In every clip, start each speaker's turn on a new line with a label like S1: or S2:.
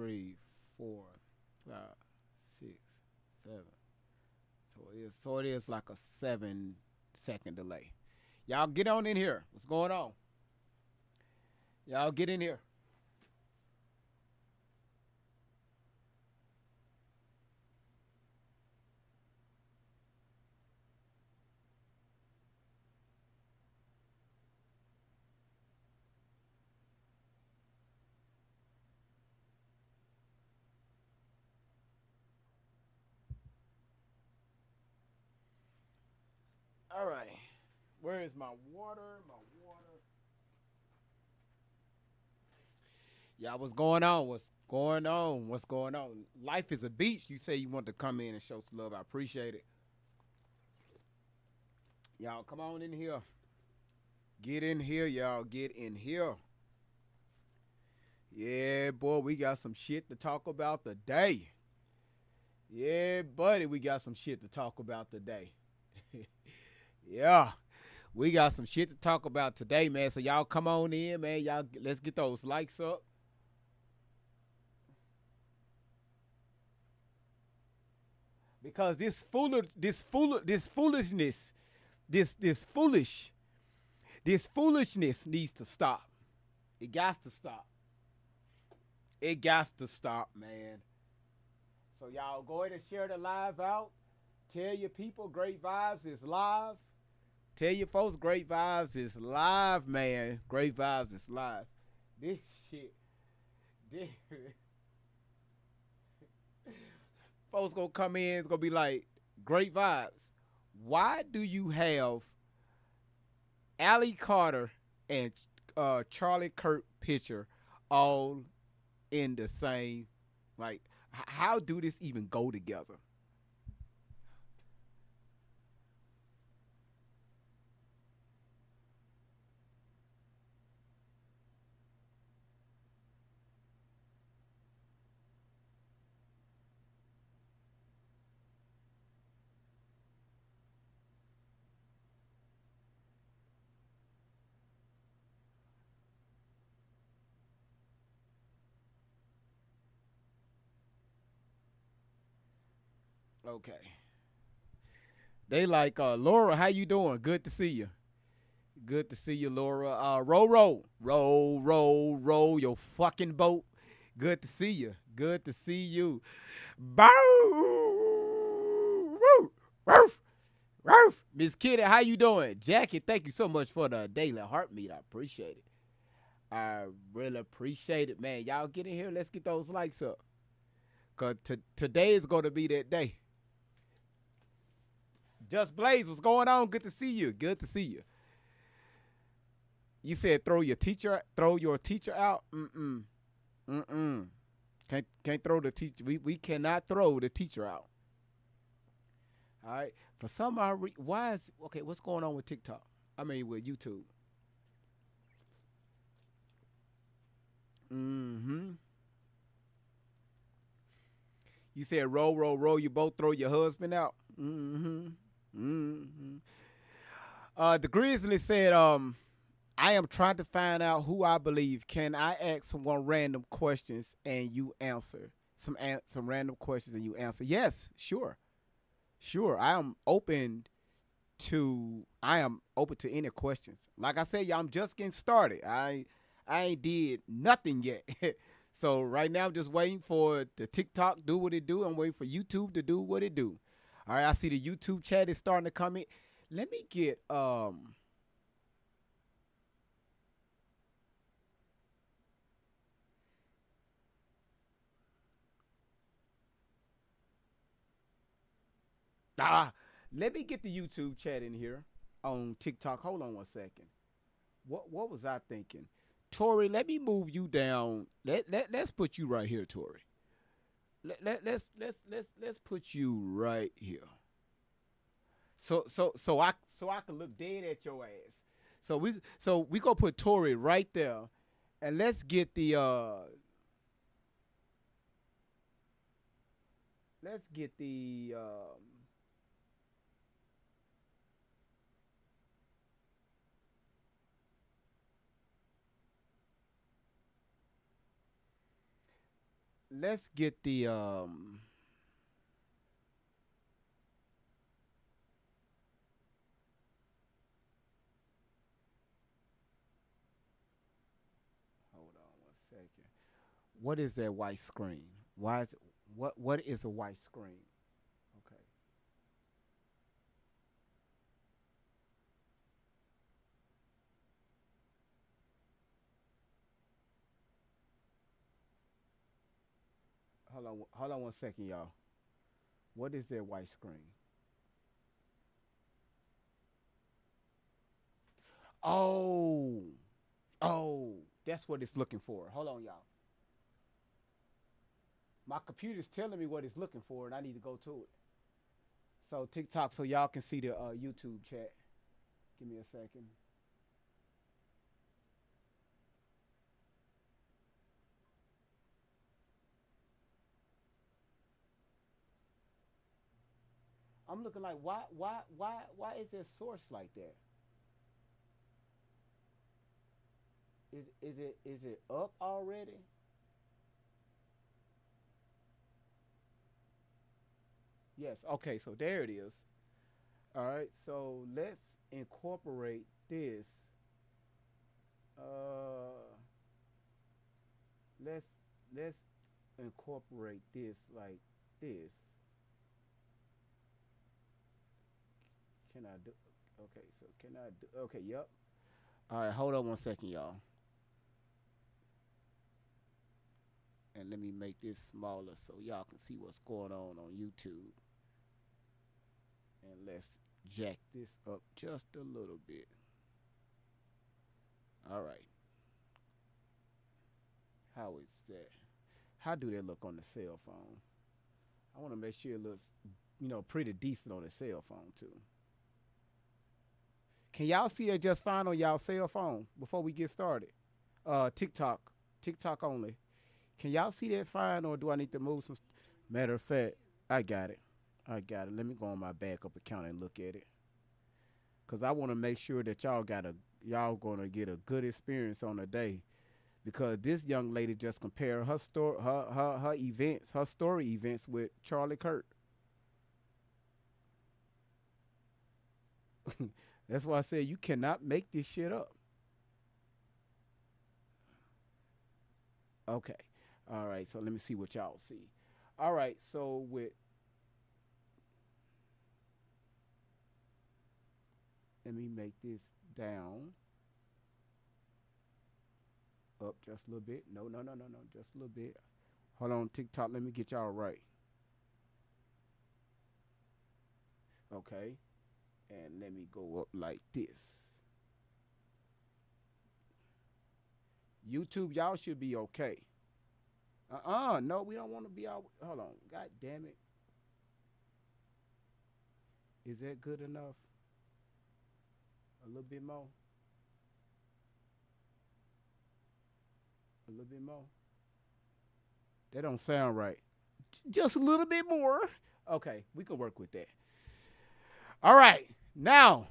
S1: 3, 4, 5, 6, 7. So it is like a 7-second delay. Y'all get on in here. What's going on? Y'all get in here. All right. Where is my water? My water. Yeah, what's going on? What's going on? What's going on? Life is a beach. You say you want to come in and show some love. I appreciate it. Y'all come on in here. Get in here, y'all. Get in here. Yeah, boy, we got some shit to talk about today. Yeah, buddy, we got some shit to talk about today. Yeah, we got some shit to talk about today, man. So y'all come on in, man. Y'all, let's get those likes up. Because this foolishness, this foolish, this foolishness needs to stop. It got to stop. It got to stop, man. So y'all go ahead and share the live out. Tell your people Great Vibes is live. Tell your folks Great Vibes is live, man. Great Vibes is live. This shit. This, folks gonna come in, it's gonna be like, Great Vibes. Why do you have Allie Carter and Charlie Kirk picture all in the same, like, how do this even go together? Okay. They like, Laura, how you doing? Good to see you. Good to see you, Laura. Row your fucking boat. Good to see you. Good to see you. Bow. Woo. Roof. Roof. Miss Kitty, how you doing? Jackie, thank you so much for the daily heartbeat. I appreciate it. I really appreciate it, man. Y'all get in here. Let's get those likes up. Because today is going to be that day. Just Blaze, what's going on? Good to see you. Good to see you. You said throw your teacher out? Mm-mm. Mm-mm. Can't throw the teacher. We cannot throw the teacher out. All right. For some why is okay, what's going on with TikTok? I mean with YouTube. Mm-hmm. You said roll, you both throw your husband out. Mm-hmm. Mm-hmm. The Grizzly said, I am trying to find out who I believe. Can I ask someone random questions and you answer? Some random questions and you answer. Yes, sure. Sure. I am open to any questions. Like I said, y'all, I'm just getting started. I ain't did nothing yet. So right now I'm just waiting for the TikTok do what it do. I'm waiting for YouTube to do what it do. All right, I see the YouTube chat is starting to come in. Let me get ah let me get the YouTube chat in here on TikTok. Hold on one second. What was I thinking? Tori, let me move you down. Let's put you right here, Tori. Let's put you right here. So I can look dead at your ass. So we gonna put Tori right there, and let's get the let's get the hold on one second. What is that white screen? Why is it, what is a white screen? Okay. Hold on one second, y'all. What is that white screen? Oh, oh, that's what it's looking for. Hold on, y'all. My computer's telling me what it's looking for, and I need to go to it. So TikTok, so y'all can see the YouTube chat. Give me a second. I'm looking like why is there source like that? Is it up already? Yes. Okay. So there it is. All right. So let's incorporate this. Uh, let's let's incorporate this like this. Can I do? Okay. So can I do? Okay. Yep. All right. Hold on one second, y'all. And let me make this smaller so y'all can see what's going on YouTube. And let's jack this up just a little bit. All right. How is that? How do they look on the cell phone? I want to make sure it looks, pretty decent on the cell phone too. Can y'all see it just fine on y'all cell phone before we get started? TikTok, TikTok only. Can y'all see that fine, or do I need to move some? Matter of fact, I got it. I got it. Let me go on my backup account and look at it, cause I want to make sure that y'all gonna get a good experience on the day, because this young lady just compared her story, her events, her story events with Charlie Kirk. That's why I said you cannot make this shit up. Okay. All right. So let me see what y'all see. All right. So let me make this down, up just a little bit. No, no, no, no, no, just a little bit. Hold on, TikTok. Let me get y'all right. Okay. And let me go up like this. YouTube, y'all should be okay. No, we don't want to be out. Hold on. God damn it. Is that good enough? A little bit more. A little bit more. That don't sound right. Just a little bit more. Okay, we can work with that. All right. Now,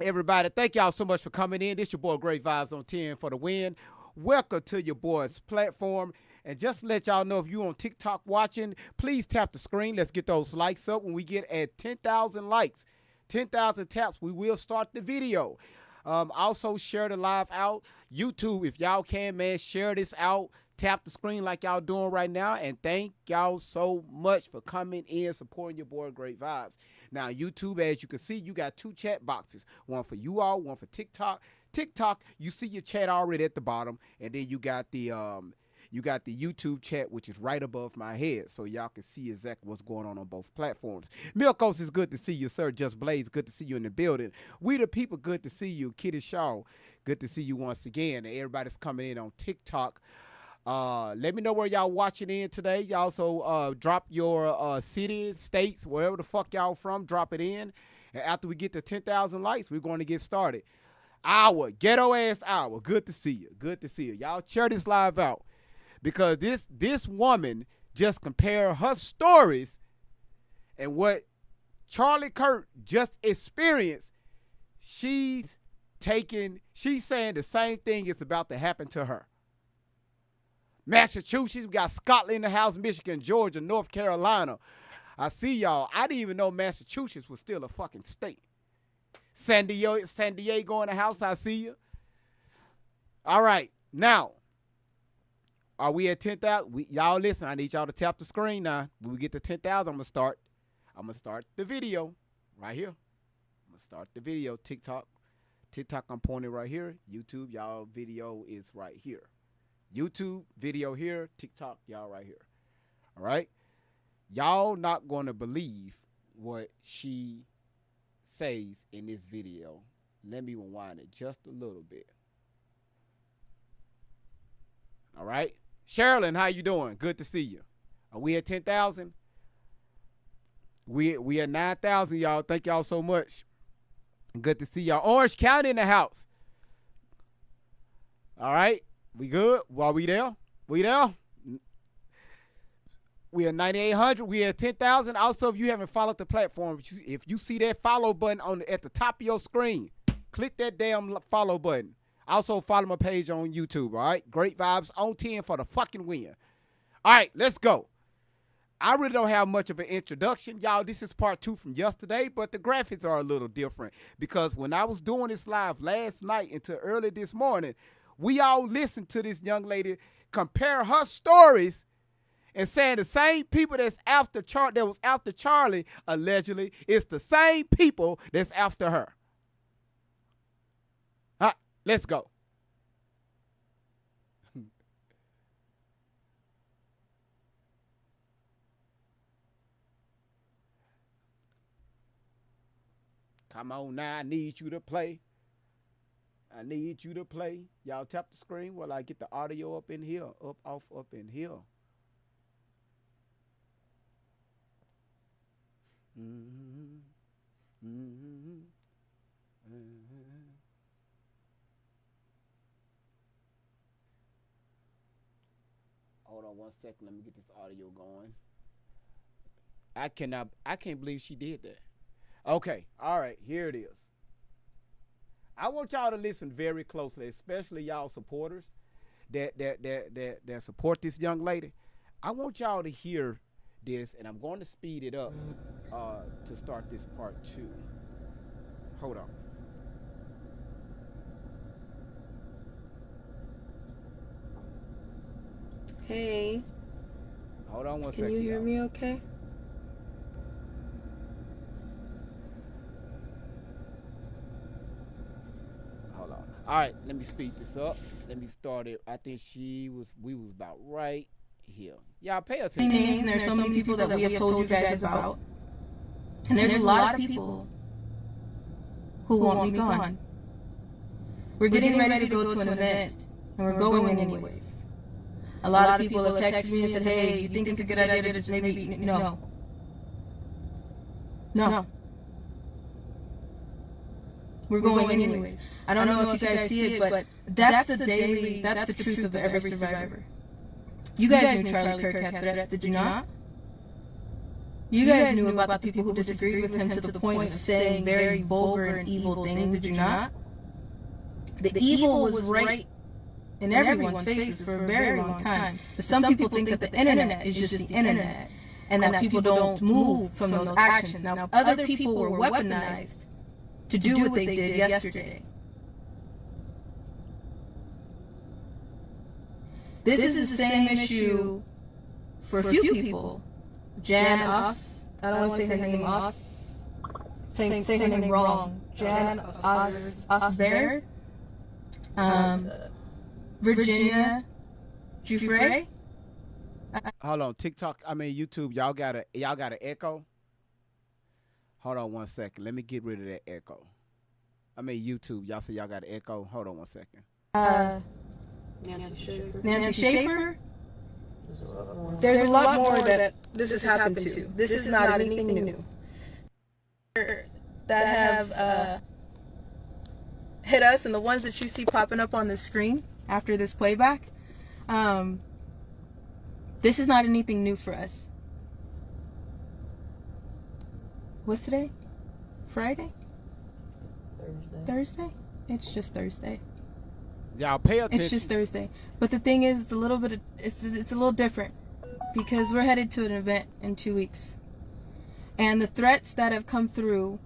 S1: everybody, thank y'all so much for coming in. This your boy Great Vibes on 10 for the win. Welcome to your boy's platform. And just to let y'all know, if you on TikTok watching, please tap the screen. Let's get those likes up. When we get at 10,000 likes, 10,000 taps, we will start the video. Also, share the live out. YouTube, if y'all can, man, share this out. Tap the screen like y'all doing right now. And thank y'all so much for coming in, supporting your boy Great Vibes. Now, YouTube, as you can see, you got two chat boxes. One for you all, one for TikTok. TikTok, you see your chat already at the bottom. And then you got the YouTube chat, which is right above my head, so y'all can see exactly what's going on both platforms. Milkos, is good to see you, sir. Just Blaze, good to see you in the building. We the people, good to see you. Kitty Shaw, good to see you once again. And everybody's coming in on TikTok. Let me know where y'all watching in today. Y'all also drop your city, states, wherever the fuck y'all from, drop it in. And after we get to 10,000 likes, we're going to get started. Our ghetto ass hour. Good to see you. Good to see you. Y'all share this live out. Because this woman just compared her stories and what Charlie Kirk just experienced. She's saying the same thing is about to happen to her. Massachusetts. We got Scotland in the house. Michigan, Georgia, North Carolina. I see y'all. I didn't even know Massachusetts was still a fucking state. San Diego in the house. I see you. All right. Now, are we at 10,000? Y'all listen. I need y'all to tap the screen now. When we get to 10,000, I'm gonna start the video right here. I'm gonna start the video. TikTok, I'm pointing right here. YouTube, y'all video is right here. YouTube video here. TikTok, y'all right here. All right. Y'all not gonna believe what she says in this video. Let me rewind it just a little bit. All right. Sherilyn, how you doing? Good to see you. Are we at 10,000? We at 9,000, y'all. Thank y'all so much. Good to see y'all. Orange County in the house. All right. We good? Are we there? We there? We at 9,800. We at 10,000. Also, if you haven't followed the platform, if you see that follow button at the top of your screen, click that damn follow button. Also, follow my page on YouTube, all right? Great vibes on 10 for the fucking win. All right, let's go. I really don't have much of an introduction. Y'all, this is part 2 from yesterday, but the graphics are a little different because when I was doing this live last night until early this morning, we all listened to this young lady compare her stories and saying the same people that was after Charlie, allegedly, it's the same people that's after her. All right, let's go. Come on now, I need you to play. I need you to play. Y'all tap the screen while I get the audio up in here, up in here. Mm-hmm. Mm-hmm. Mm-hmm. Hold on one second. Let me get this audio going. I can't believe she did that. Okay. All right. Here it is. I want y'all to listen very closely, especially y'all supporters that support this young lady. I want y'all to hear this, and I'm going to speed it up to start this part 2. Hold on.
S2: Hey.
S1: Hold on one second.
S2: Can you hear
S1: y'all.
S2: me okay?
S1: Hold on. All right, let me speed this up. Let me start it. I think we was about right here. Y'all pay attention.
S2: And there's so many people that we have told you guys about. And there's a lot of people who won't be gone. We're getting ready to go to an event, and we're going anyways. A lot of people have texted me and said, hey, you think it's a good idea to just maybe, no. We're going anyways. I don't know if you guys see it, but that's the truth of every survivor. You guys knew Charlie Kirk had threats, did you not? You guys knew about the people who disagreed with him to the point of saying very vulgar and evil things, did you not? The evil was right in everyone's faces for a very long time. But some people think that the internet is just the internet, and that people don't move from those actions. Now, other people were weaponized to do what they did yesterday. This is the same issue for a few people. Jan, us. I don't want to say her name, us. Say her name wrong. Jan, us, Baird. Virginia, Jufrey.
S1: Hold on, YouTube. Y'all got an echo. Hold on one second. Let me get rid of that echo. YouTube. Y'all say y'all got an echo. Hold on one second.
S2: Nancy Schaefer. There's a lot more that this has happened to. This is not anything new. That have hit us, and the ones that you see popping up on the screen after this playback, this is not anything new for us. What's today? Friday? Thursday? It's just Thursday.
S1: Y'all pay
S2: It's just
S1: attention.
S2: Thursday. But the thing is, it's a little different because we're headed to an event in 2 weeks. And the threats that have come through,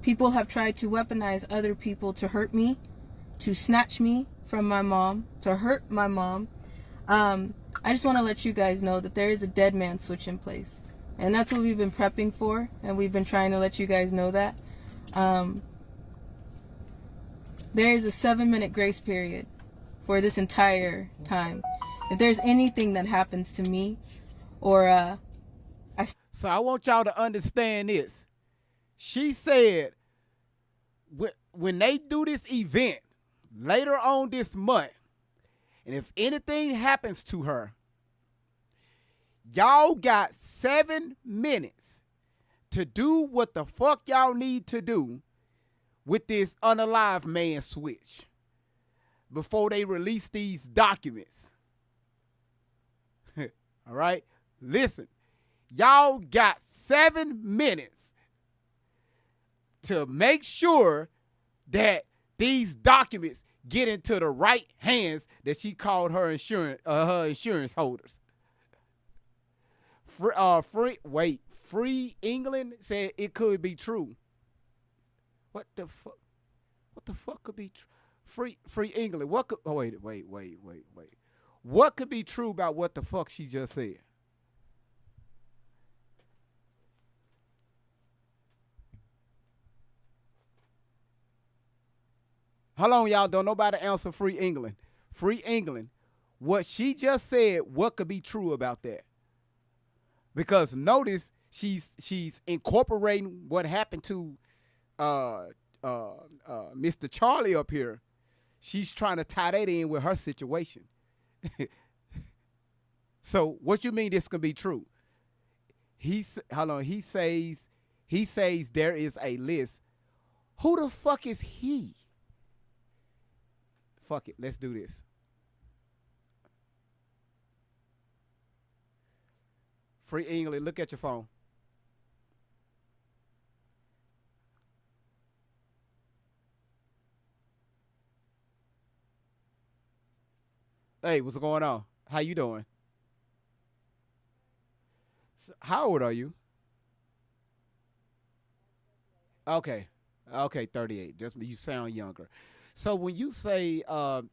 S2: people have tried to weaponize other people to hurt me, to snatch me from my mom, to hurt my mom. I just want to let you guys know that there is a dead man switch in place. And that's what we've been prepping for, and we've been trying to let you guys know that. There's a 7-minute grace period for this entire time. If there's anything that happens to me, or
S1: So I want y'all to understand this. She said when they do this event later on this month, and if anything happens to her, y'all got 7 minutes to do what the fuck y'all need to do with this unalive man switch before they release these documents. All right? Listen, y'all got 7 minutes to make sure that these documents get into the right hands that she called her insurance holders. Free England said it could be true. What the fuck? What the fuck could be true? Free England. What could? Oh, wait. What could be true about what the fuck she just said? Hold on, y'all. Don't nobody answer Free England. Free England. What she just said, what could be true about that? Because notice she's incorporating what happened to Mr. Charlie up here. She's trying to tie that in with her situation. So what you mean this could be true? He says there is a list. Who the fuck is he? Fuck it, let's do this. Free England, look at your phone. Hey, what's going on? How you doing? How old are you? Okay. Okay, 38. Just you sound younger. So when you say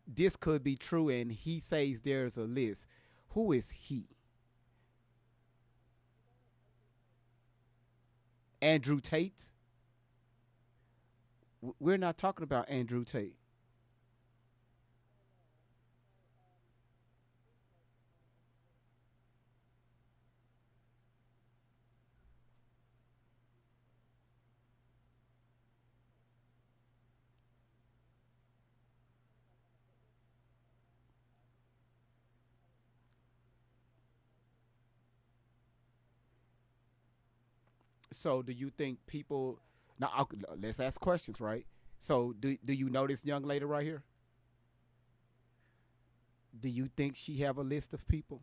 S1: this could be true and he says there's a list, who is he? Andrew Tate? We're not talking about Andrew Tate. So do you think people now let's ask questions, right? So do you know this young lady right here? Do you think she have a list of people?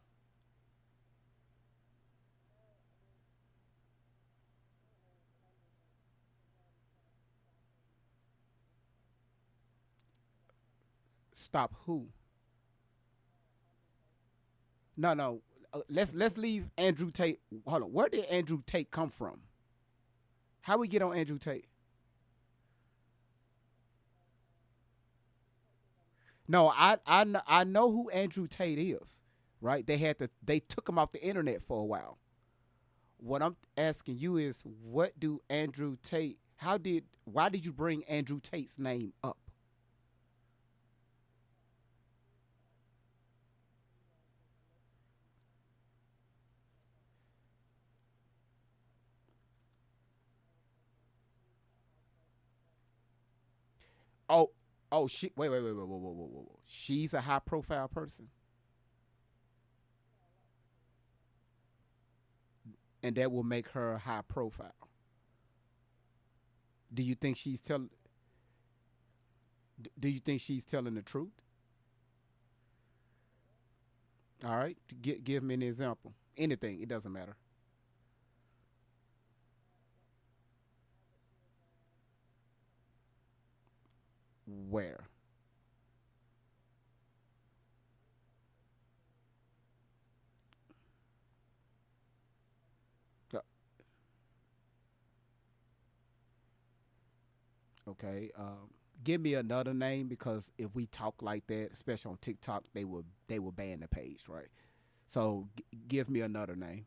S1: Stop who? No. Let's leave Andrew Tate. Hold on. Where did Andrew Tate come from? How we get on Andrew Tate? No, I know who Andrew Tate is, right? They took him off the internet for a while. What I'm asking you is, what do Andrew Tate? Why did you bring Andrew Tate's name up? Oh, she wait, whoa. She's a high profile person, and that will make her high profile. Do you think she's tell? Do you think she's telling the truth? All right, give me an example. Anything, it doesn't matter. Where? Okay. Give me another name because if we talk like that, especially on TikTok, they will ban the page, right? So give me another name.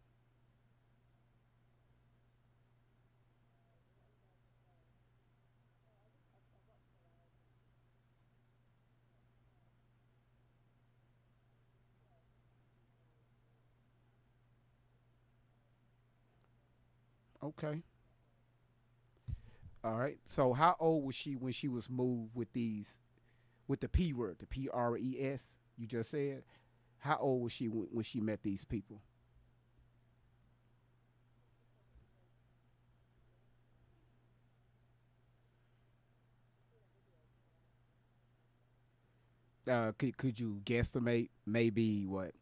S1: Okay. All right. So how old was she when she was moved with the P word, the PRES? You just said. How old was she when she met these people? Could you guesstimate maybe what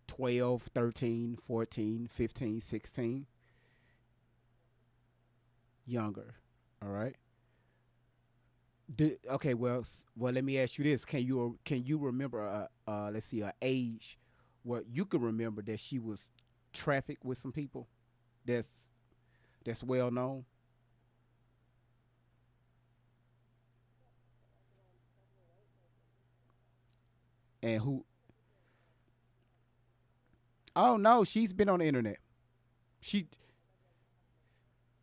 S1: 12, 13, 14, 15, 16? Younger. All right. Okay, well, let me ask you this: can you remember let's see, a age where you can remember that she was trafficked with some people that's that's well known, and who? Oh no, she's been on the internet. She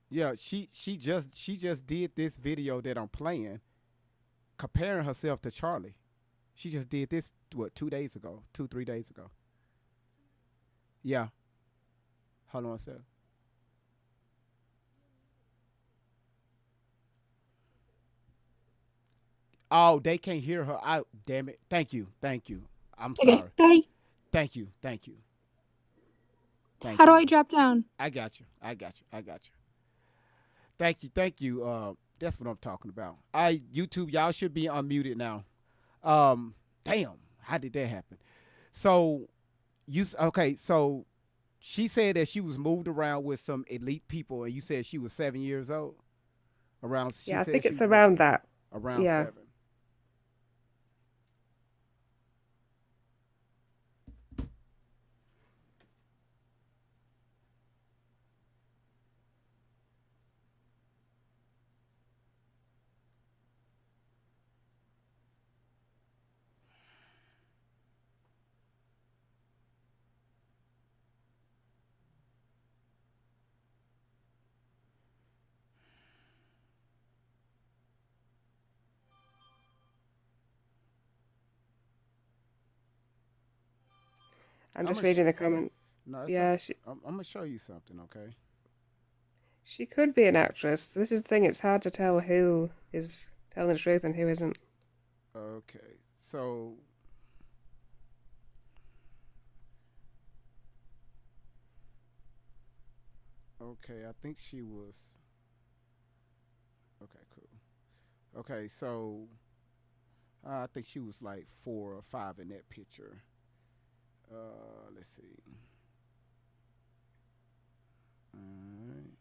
S1: Yeah, she just did this video that I'm playing, comparing herself to Charlie. She just did this what 2 days ago, 2 3 days ago. Yeah, hold on a sec. Oh, they can't hear her. I Damn it. Thank you, thank you. I'm
S3: Okay,
S1: sorry.
S3: bye.
S1: Thank you, thank you, thank
S3: How do
S1: you.
S3: I drop down?
S1: I got you. I got you. I got you. Thank you, thank you. That's what I'm talking about. I YouTube, y'all should be unmuted now. Damn, how did that happen? So okay? So she said that she was moved around with some elite people, and you said she was 7 years old. Around, she
S4: Yeah, I
S1: said
S4: think
S1: she
S4: it's
S1: was around
S4: around that.
S1: around
S4: Yeah.
S1: 7.
S4: I'm
S1: I'm
S4: just
S1: gonna sh-
S4: reading the comment.
S1: no, it's okay.
S4: Yeah,
S1: I'm gonna show you something, okay?
S4: she could be an actress. This is the thing, it's hard to tell who is telling the truth and who isn't.
S1: Okay, so okay, I think she was okay. Cool. Okay, so I think she was like 4 or 5 in that picture. Let's see. Alright.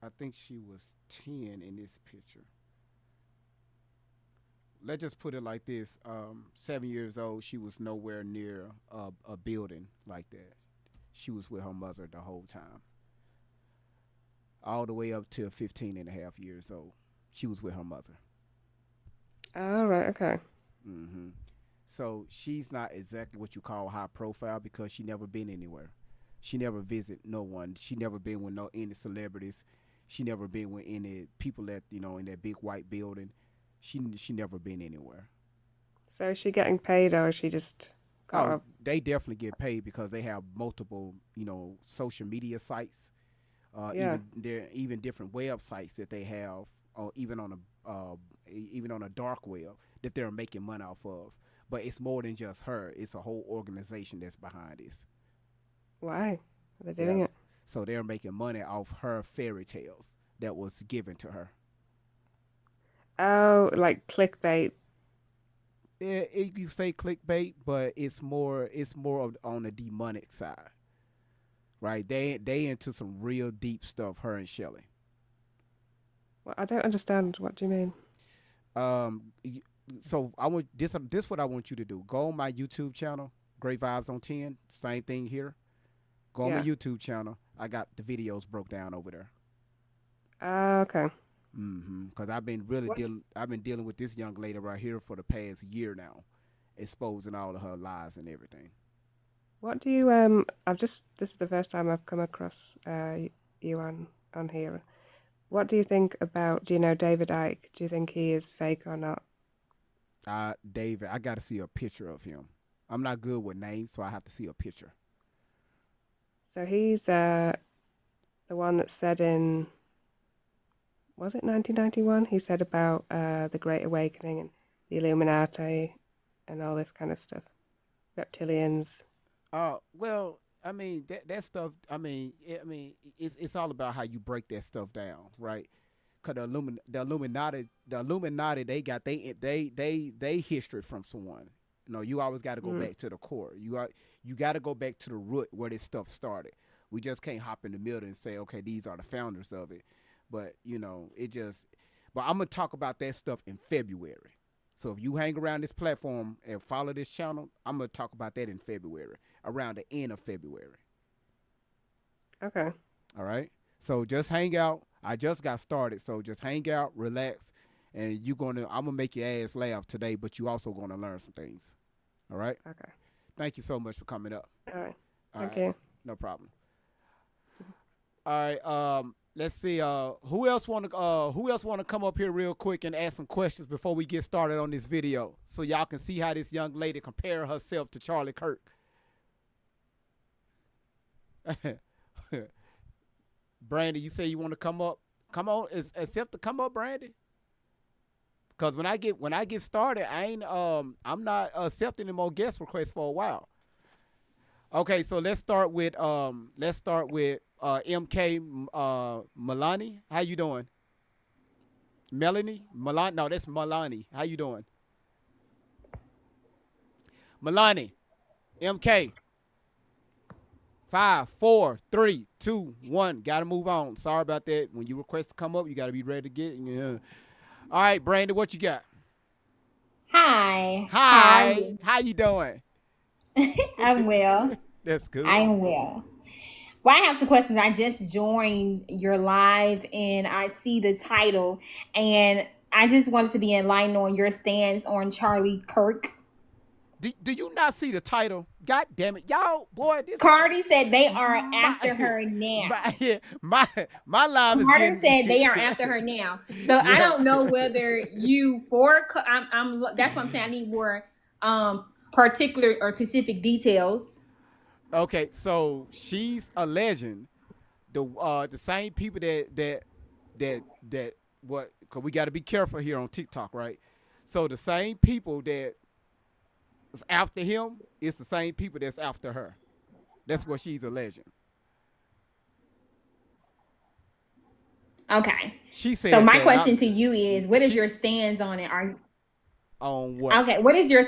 S1: I think she was 10 in this picture. Let's just put it like this: 7 years old, she was nowhere near a building like that. She was with her mother the whole time, all the way up to 15 and a half years old. She was with her mother.
S4: Oh, right, okay.
S1: Hmm. So she's not exactly what you call high profile because she never been anywhere. She never visit no one. She never been with no any celebrities. She never been with any people that in that big white building. She never been anywhere.
S4: So is she getting paid or is she just got
S1: Oh,
S4: a...
S1: they definitely get paid because they have multiple, social media sites.
S4: Yeah.
S1: Even different websites that they have, or even on a dark web that they're making money off of. But it's more than just her. It's a whole organization that's behind this.
S4: Why are they
S1: Yeah.
S4: doing it?
S1: So they're making money off her fairy tales that was given to her.
S4: Oh, like clickbait.
S1: You say clickbait, but it's more on the demonic side, right? They into some real deep stuff. Her and Shelly.
S4: Well, I don't understand. What do you mean?
S1: Um, so I want this what I want you to do. Go on my YouTube channel, Great Vibes on 10. Same thing here. Go on my
S4: Yeah.
S1: YouTube channel. I got the videos broke down over there.
S4: Okay.
S1: Because I've been really
S3: What?
S1: dealing with this young lady right here for the past year now, exposing all of her lies and everything.
S4: What do you this is the first time I've come across you on here. What do you think about, do you know David Icke? Do you think he is fake or not?
S1: David, I got to see a picture of him. I'm not good with names, so I have to see a picture.
S4: So he's the one that said in, was it 1991? He said about the Great Awakening and the Illuminati and all this kind of stuff. Reptilians.
S1: Well, I mean that stuff. It's all about how you break that stuff down, right? Cause the Illuminati, they got they history from someone. You know, you always got to go back to the core. You got to go back to the root where this stuff started. We just can't hop in the middle and say, okay, these are the founders of it. But you know, But I'm gonna talk about that stuff in February. So if you hang around this platform and follow this channel, I'm gonna talk about that in February, around the end of February.
S4: Okay.
S1: All right. So just hang out. I just got started, so just hang out, relax, and I'm gonna make your ass laugh today, but you also gonna learn some things. All right.
S4: Okay.
S1: Thank you so much for coming up.
S4: All right.
S1: All
S4: Thank
S1: right.
S4: you.
S1: No problem. All right. Let's see. Who else want to come up here real quick and ask some questions before we get started on this video, so y'all can see how this young lady compare herself to Charlie Kirk. Brandy, you say you want to come up? Come on, accept to come up, Brandy. Because when I get started, I'm not accepting any more guest requests for a while. Okay, so let's start with MK Milani. How you doing? Melanie? Milani? No, that's Milani. How you doing? Milani. MK. 5, 4, 3, 2, 1. Gotta move on. Sorry about that. When you request to come up, you gotta be ready to get it. Yeah. All right, Brandon, what you got?
S5: Hi.
S1: Hi. How you doing?
S5: I'm well.
S1: That's good.
S5: I'm well. Well, I have some questions. I just joined your live and I see the title, and I just wanted to be enlightened on your stance on Charlie Kirk.
S1: Do you not see the title? God damn it, y'all, boy!
S5: Cardi said they are after her now.
S1: My live is
S5: Carter
S1: getting...
S5: said they are after her now. So I don't know whether you I'm that's what I'm saying. I need more particular or specific details.
S1: Okay, so she's alleging the same people that what? Cause we got to be careful here on TikTok, right? So the same people that is after him is the same people that's after her. That's what she's alleging.
S5: Okay.
S1: She said.
S5: So my question to you is, what is your stance on it?
S1: On what?
S5: Okay. What is your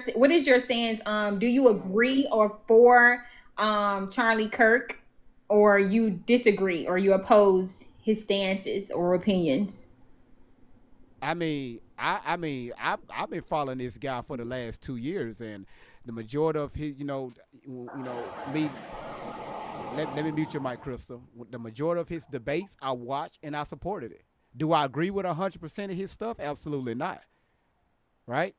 S5: stance? Do you agree or for Charlie Kirk, or you disagree or you oppose his stances or opinions?
S1: I've been following this guy for the last 2 years, and the majority of his, me. Let me mute your mic, Crystal. The majority of his debates I watched and I supported it. Do I agree with 100% of his stuff? Absolutely not. Right?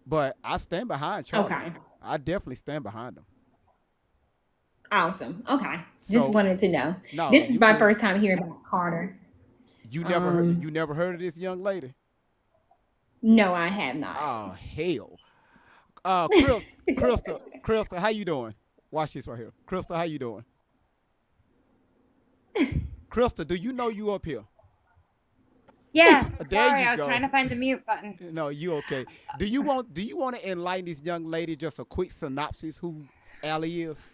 S1: But I stand behind Charlie.
S5: Okay.
S1: I definitely stand behind him.
S5: Awesome. Okay. Just wanted to know.
S1: No,
S5: this is my first time hearing about Carter.
S1: You never heard of this young lady?
S5: No, I have not.
S1: Oh, hell. Crystal, how you doing? Watch this right here. Crystal, how you doing? Crystal, do you know you up here?
S3: Yes.
S1: There
S3: Sorry,
S1: you
S3: I was
S1: go.
S3: trying to find the mute button.
S1: No, you okay. Do you want to enlighten this young lady, just a quick synopsis who Allie is?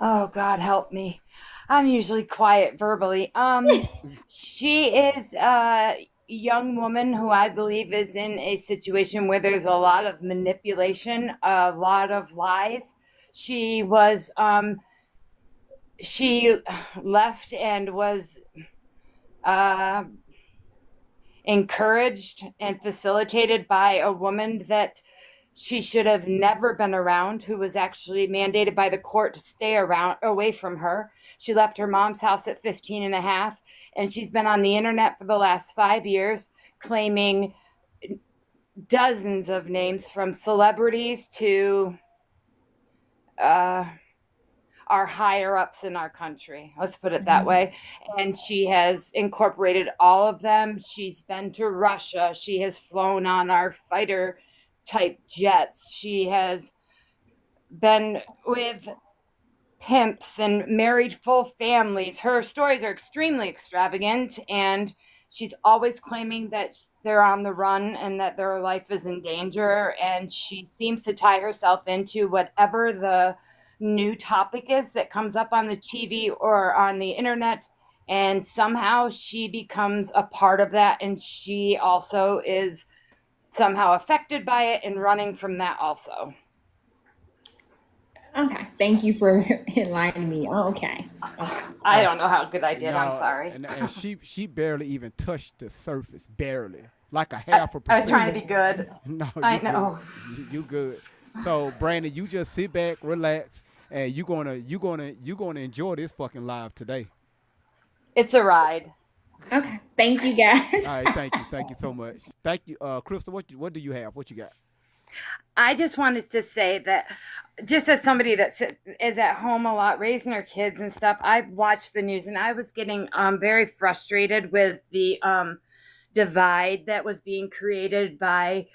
S3: Oh, God help me. I'm usually quiet verbally. She is a young woman who I believe is in a situation where there's a lot of manipulation, a lot of lies. She was she left and was encouraged and facilitated by a woman that she should have never been around, who was actually mandated by the court to stay away from her. She left her mom's house at 15 and a half, and she's been on the internet for the last 5 years claiming dozens of names, from celebrities to our higher ups in our country. Let's put it that way. And she has incorporated all of them. She's been to Russia. She has flown on our fighter type jets. She has been with pimps and married full families. Her stories are extremely extravagant, and she's always claiming that they're on the run and that their life is in danger. And she seems to tie herself into whatever the new topic is that comes up on the TV or on the internet. And somehow she becomes a part of that. And she also is somehow affected by it and running from that also.
S5: Okay, thank you for enlightening me. Okay.
S3: I don't know how good I did.
S1: No,
S3: I'm sorry.
S1: And she barely even touched the surface, barely, like a half a percent.
S3: I was trying to be good.
S1: No,
S3: I know.
S1: You good. So Brandon, you just sit back, relax, and you're gonna enjoy this fucking live today.
S3: It's a ride.
S5: Okay. Thank you, guys.
S1: All right, thank you so much. Thank you, Crystal. What do you have? What you got?
S3: I just wanted to say that, just as somebody that is at home a lot, raising her kids and stuff, I watched the news and I was getting very frustrated with the divide that was being created by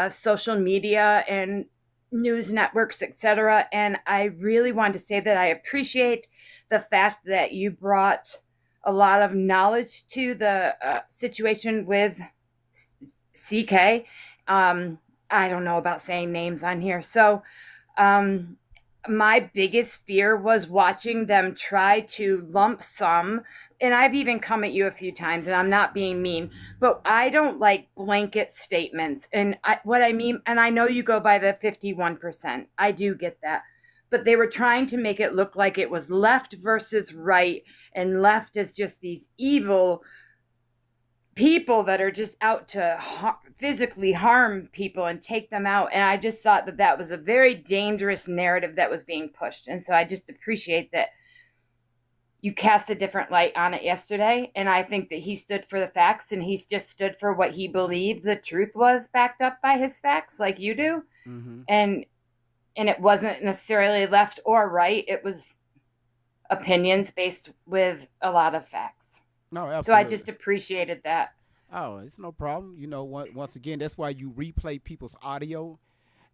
S3: social media and news networks, etc. And I really wanted to say that I appreciate the fact that you brought a lot of knowledge to the situation with CK. I don't know about saying names on here. So my biggest fear was watching them try to lump sum, and I've even come at you a few times, and I'm not being mean, but I don't like blanket statements. And what I mean, and I know you go by the 51%. I do get that. But they were trying to make it look like it was left versus right, and left is just these evil people that are just out to physically harm people and take them out. And I just thought that that was a very dangerous narrative that was being pushed. And so I just appreciate that you cast a different light on it yesterday. And I think that he stood for the facts, and he's just stood for what he believed the truth was, backed up by his facts, like you do.
S1: Mm-hmm.
S3: And it wasn't necessarily left or right. It was opinions based with a lot of facts.
S1: No, absolutely.
S3: So I just appreciated that.
S1: Oh, it's no problem. You know, once again, that's why you replay people's audio.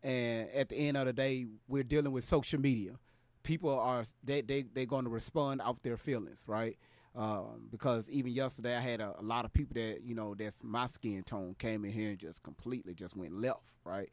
S1: And at the end of the day, we're dealing with social media. People are they're going to respond off their feelings, right? Because even yesterday, I had a lot of people that, you know, that's my skin tone, came in here and just completely just went left, right?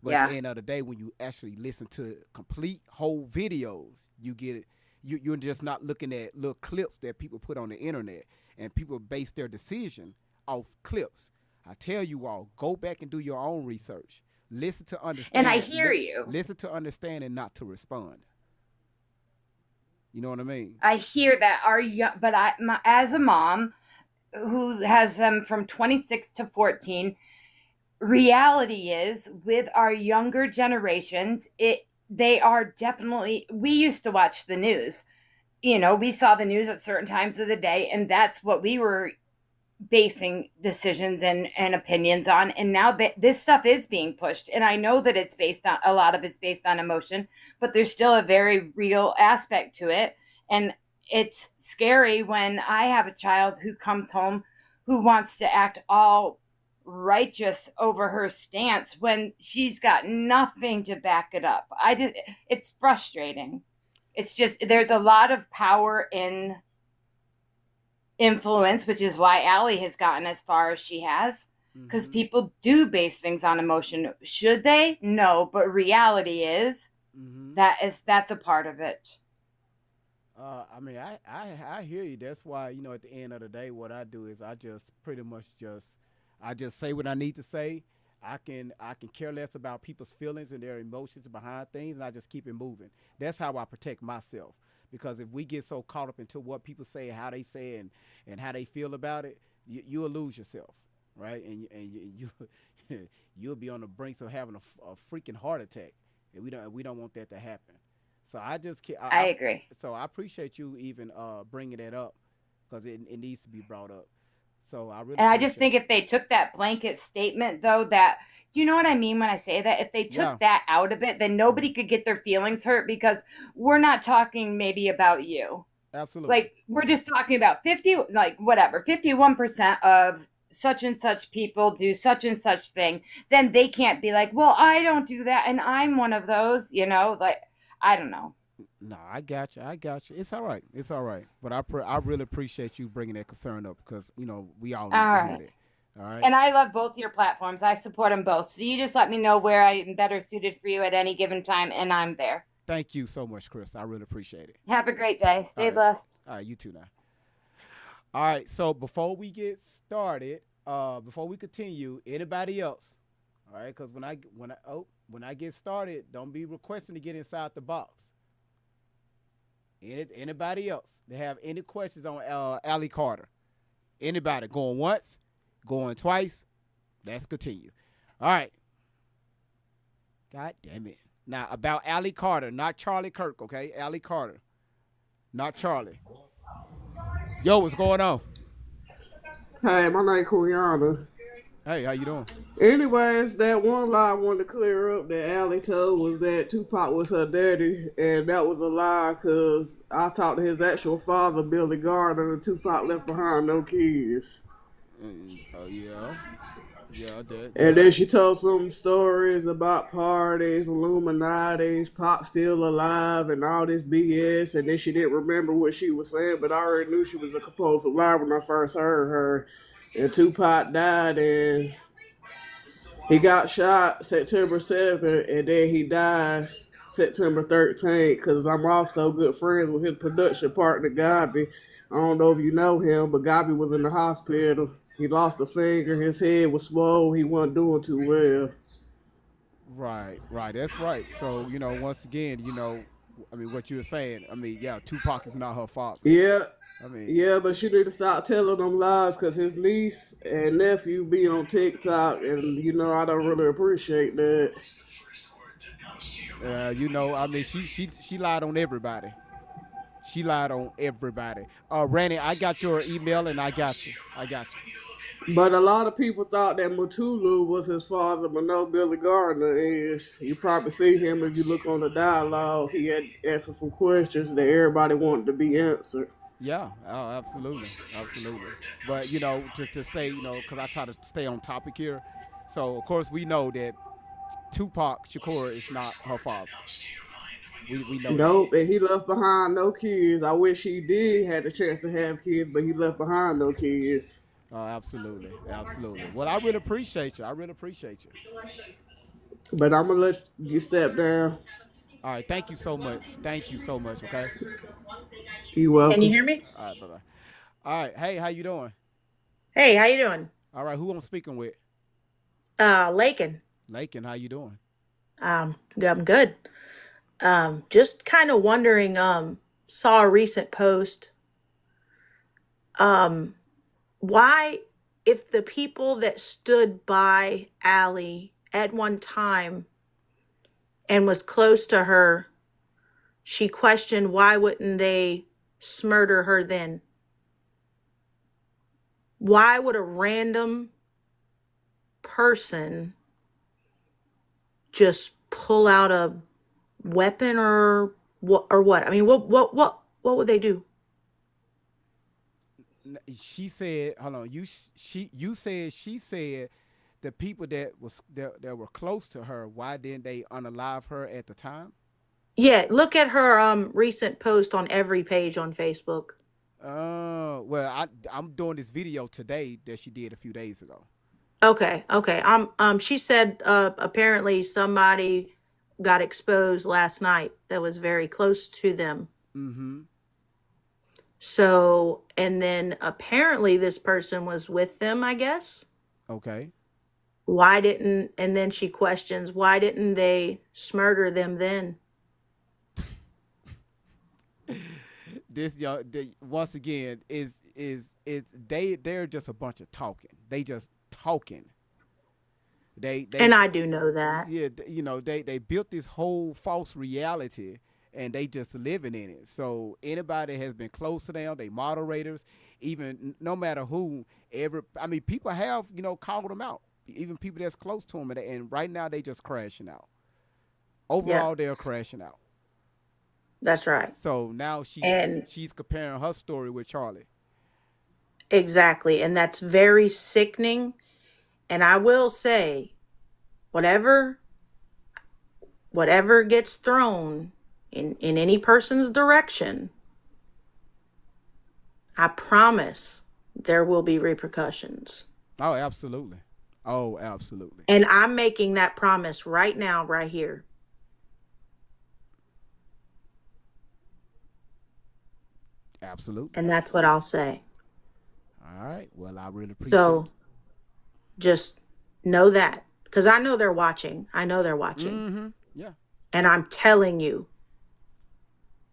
S1: But at the end of the day, when you actually listen to complete whole videos, you get it. You're just not looking at little clips that people put on the internet, and people base their decision off clips. I tell you all, go back and do your own research. Listen to understand.
S3: And I hear you.
S1: Listen to understand and not to respond. You know what I mean?
S3: I hear that. But as a mom who has them from 26 to 14, reality is with our younger generations, they are definitely, we used to watch the news. You know, we saw the news at certain times of the day, and that's what we were basing decisions and opinions on. And now that this stuff is being pushed, and I know that a lot of it's based on emotion, but there's still a very real aspect to it. And it's scary when I have a child who comes home who wants to act all righteous over her stance when she's got nothing to back it up. It's frustrating. It's just, there's a lot of power in influence, which is why Allie has gotten as far as she has, because people do base things on emotion. Should they? No, but reality is that's a part of it.
S1: I mean, I hear you. That's why, you know, at the end of the day, what I do is I just pretty much I just say what I need to say. I can care less about people's feelings and their emotions behind things, and I just keep it moving. That's how I protect myself. Because if we get so caught up into what people say, how they say, and how they feel about it, you'll lose yourself, right? And you'll be on the brink of having a freaking heart attack, and we don't want that to happen. So I just
S3: I agree.
S1: so I appreciate you even bringing that up because it needs to be brought up. So I really
S3: And I just
S1: appreciate
S3: think if they took that blanket statement, though, that do you know what I mean when I say that? If they
S1: Yeah.
S3: took that out of it, then nobody could get their feelings hurt because we're not talking maybe about you.
S1: Absolutely.
S3: Like, we're just talking about 50, like, whatever, 51% of such and such people do such and such thing. Then they can't be like, well, I don't do that. And I'm one of those, like, I don't know.
S1: No, I got you. I got you. It's all right. It's all right. But I really appreciate you bringing that concern up because we all need
S3: All
S1: to hear
S3: right.
S1: that. All right.
S3: And I love both your platforms. I support them both. So you just let me know where I am better suited for you at any given time, and I'm there.
S1: Thank you so much, Chris. I really appreciate it.
S3: Have a great day. Stay
S1: All right.
S3: blessed.
S1: All right, you too now. All right. So before we get started, before we continue, anybody else? All right, because when I get started, don't be requesting to get inside the box. Anybody else that have any questions on Allie Carter? Anybody going once, going twice? Let's continue. All right. God damn it. Now about Allie Carter, not Charlie Kirk, okay? Allie Carter, not Charlie. Yo, what's going on?
S6: Hey, my name Kuyana.
S1: Hey, how you doing?
S6: Anyways, that one lie I wanted to clear up that Allie told was that Tupac was her daddy, and that was a lie because I talked to his actual father, Billy Gardner, and Tupac left behind no kids.
S1: Oh yeah, yeah, that.
S6: And then she told some stories about parties, Illuminati's, Pac still alive, and all this BS. And then she didn't remember what she was saying, but I already knew she was a compulsive liar when I first heard her. And Tupac died, and he got shot September 7th, and then he died September 13th, because I'm also good friends with his production partner, Gabi. I don't know if you know him, but Gabi was in the hospital. He lost a finger, his head was swollen, he wasn't doing too well.
S1: Right. That's right. So once again, what you were saying. Yeah, Tupac is not her father.
S6: Yeah,
S1: I mean,
S6: yeah, but she need to stop telling them lies because his niece and nephew be on TikTok, and I don't really appreciate that.
S1: she lied on everybody. She lied on everybody. Randy, I got your email and I got you.
S6: But a lot of people thought that Mutulu was his father, but no, Billy Gardner is. You probably see him if you look on the dialogue. He had answered some questions that everybody wanted to be answered.
S1: Yeah, oh, absolutely. But just to stay, because I try to stay on topic here. So of course we know that Tupac Shakur is not her father. We know
S6: Nope, and he left behind no kids. I wish he did had the chance to have kids, but he left behind no kids.
S1: Absolutely. Well, I really appreciate you.
S6: But I'm gonna let you step down.
S1: All right, thank you so much. Okay.
S6: You welcome.
S7: Can you hear me?
S1: All right, bye. All right, hey, how you doing?
S7: Hey, how you doing?
S1: All right, who I'm speaking with?
S7: Lakin.
S1: Lakin, how you doing?
S7: I'm good. Just kind of wondering, saw a recent post. Why, if the people that stood by Allie at one time and was close to her, she questioned why wouldn't they murder her then? Why would a random person just pull out a weapon or what? I mean, what would they do?
S1: She said, hold on. She said the people that were close to her, why didn't they unalive her at the time?
S7: Yeah, look at her recent post on every page on Facebook.
S1: Well, I'm doing this video today that she did a few days ago.
S7: Okay. She said apparently somebody got exposed last night that was very close to them.
S1: Mm-hmm.
S7: So, and then apparently this person was with them, I guess.
S1: Okay.
S7: And then she questions, why didn't they murder them then?
S1: This once again they're just a bunch of talking. They just talking. They
S7: And I do know that.
S1: yeah, they built this whole false reality and they just living in it. So anybody has been close to them, they moderators, even no matter who, people have, called them out, even people that's close to them, and right now they just crashing out. Overall, they're crashing out.
S7: That's right.
S1: So now
S7: And
S1: she's comparing her story with Charlie.
S7: exactly. And that's very sickening. And I will say, whatever gets thrown in any person's direction, I promise there will be repercussions.
S1: Oh, absolutely. Oh, absolutely.
S7: And I'm making that promise right now, right here.
S1: Absolutely.
S7: And that's what I'll say.
S1: All right. Well, I really appreciate
S7: So
S1: it.
S7: just know that. Because I know they're watching.
S1: Mm-hmm. Yeah.
S7: And I'm telling you,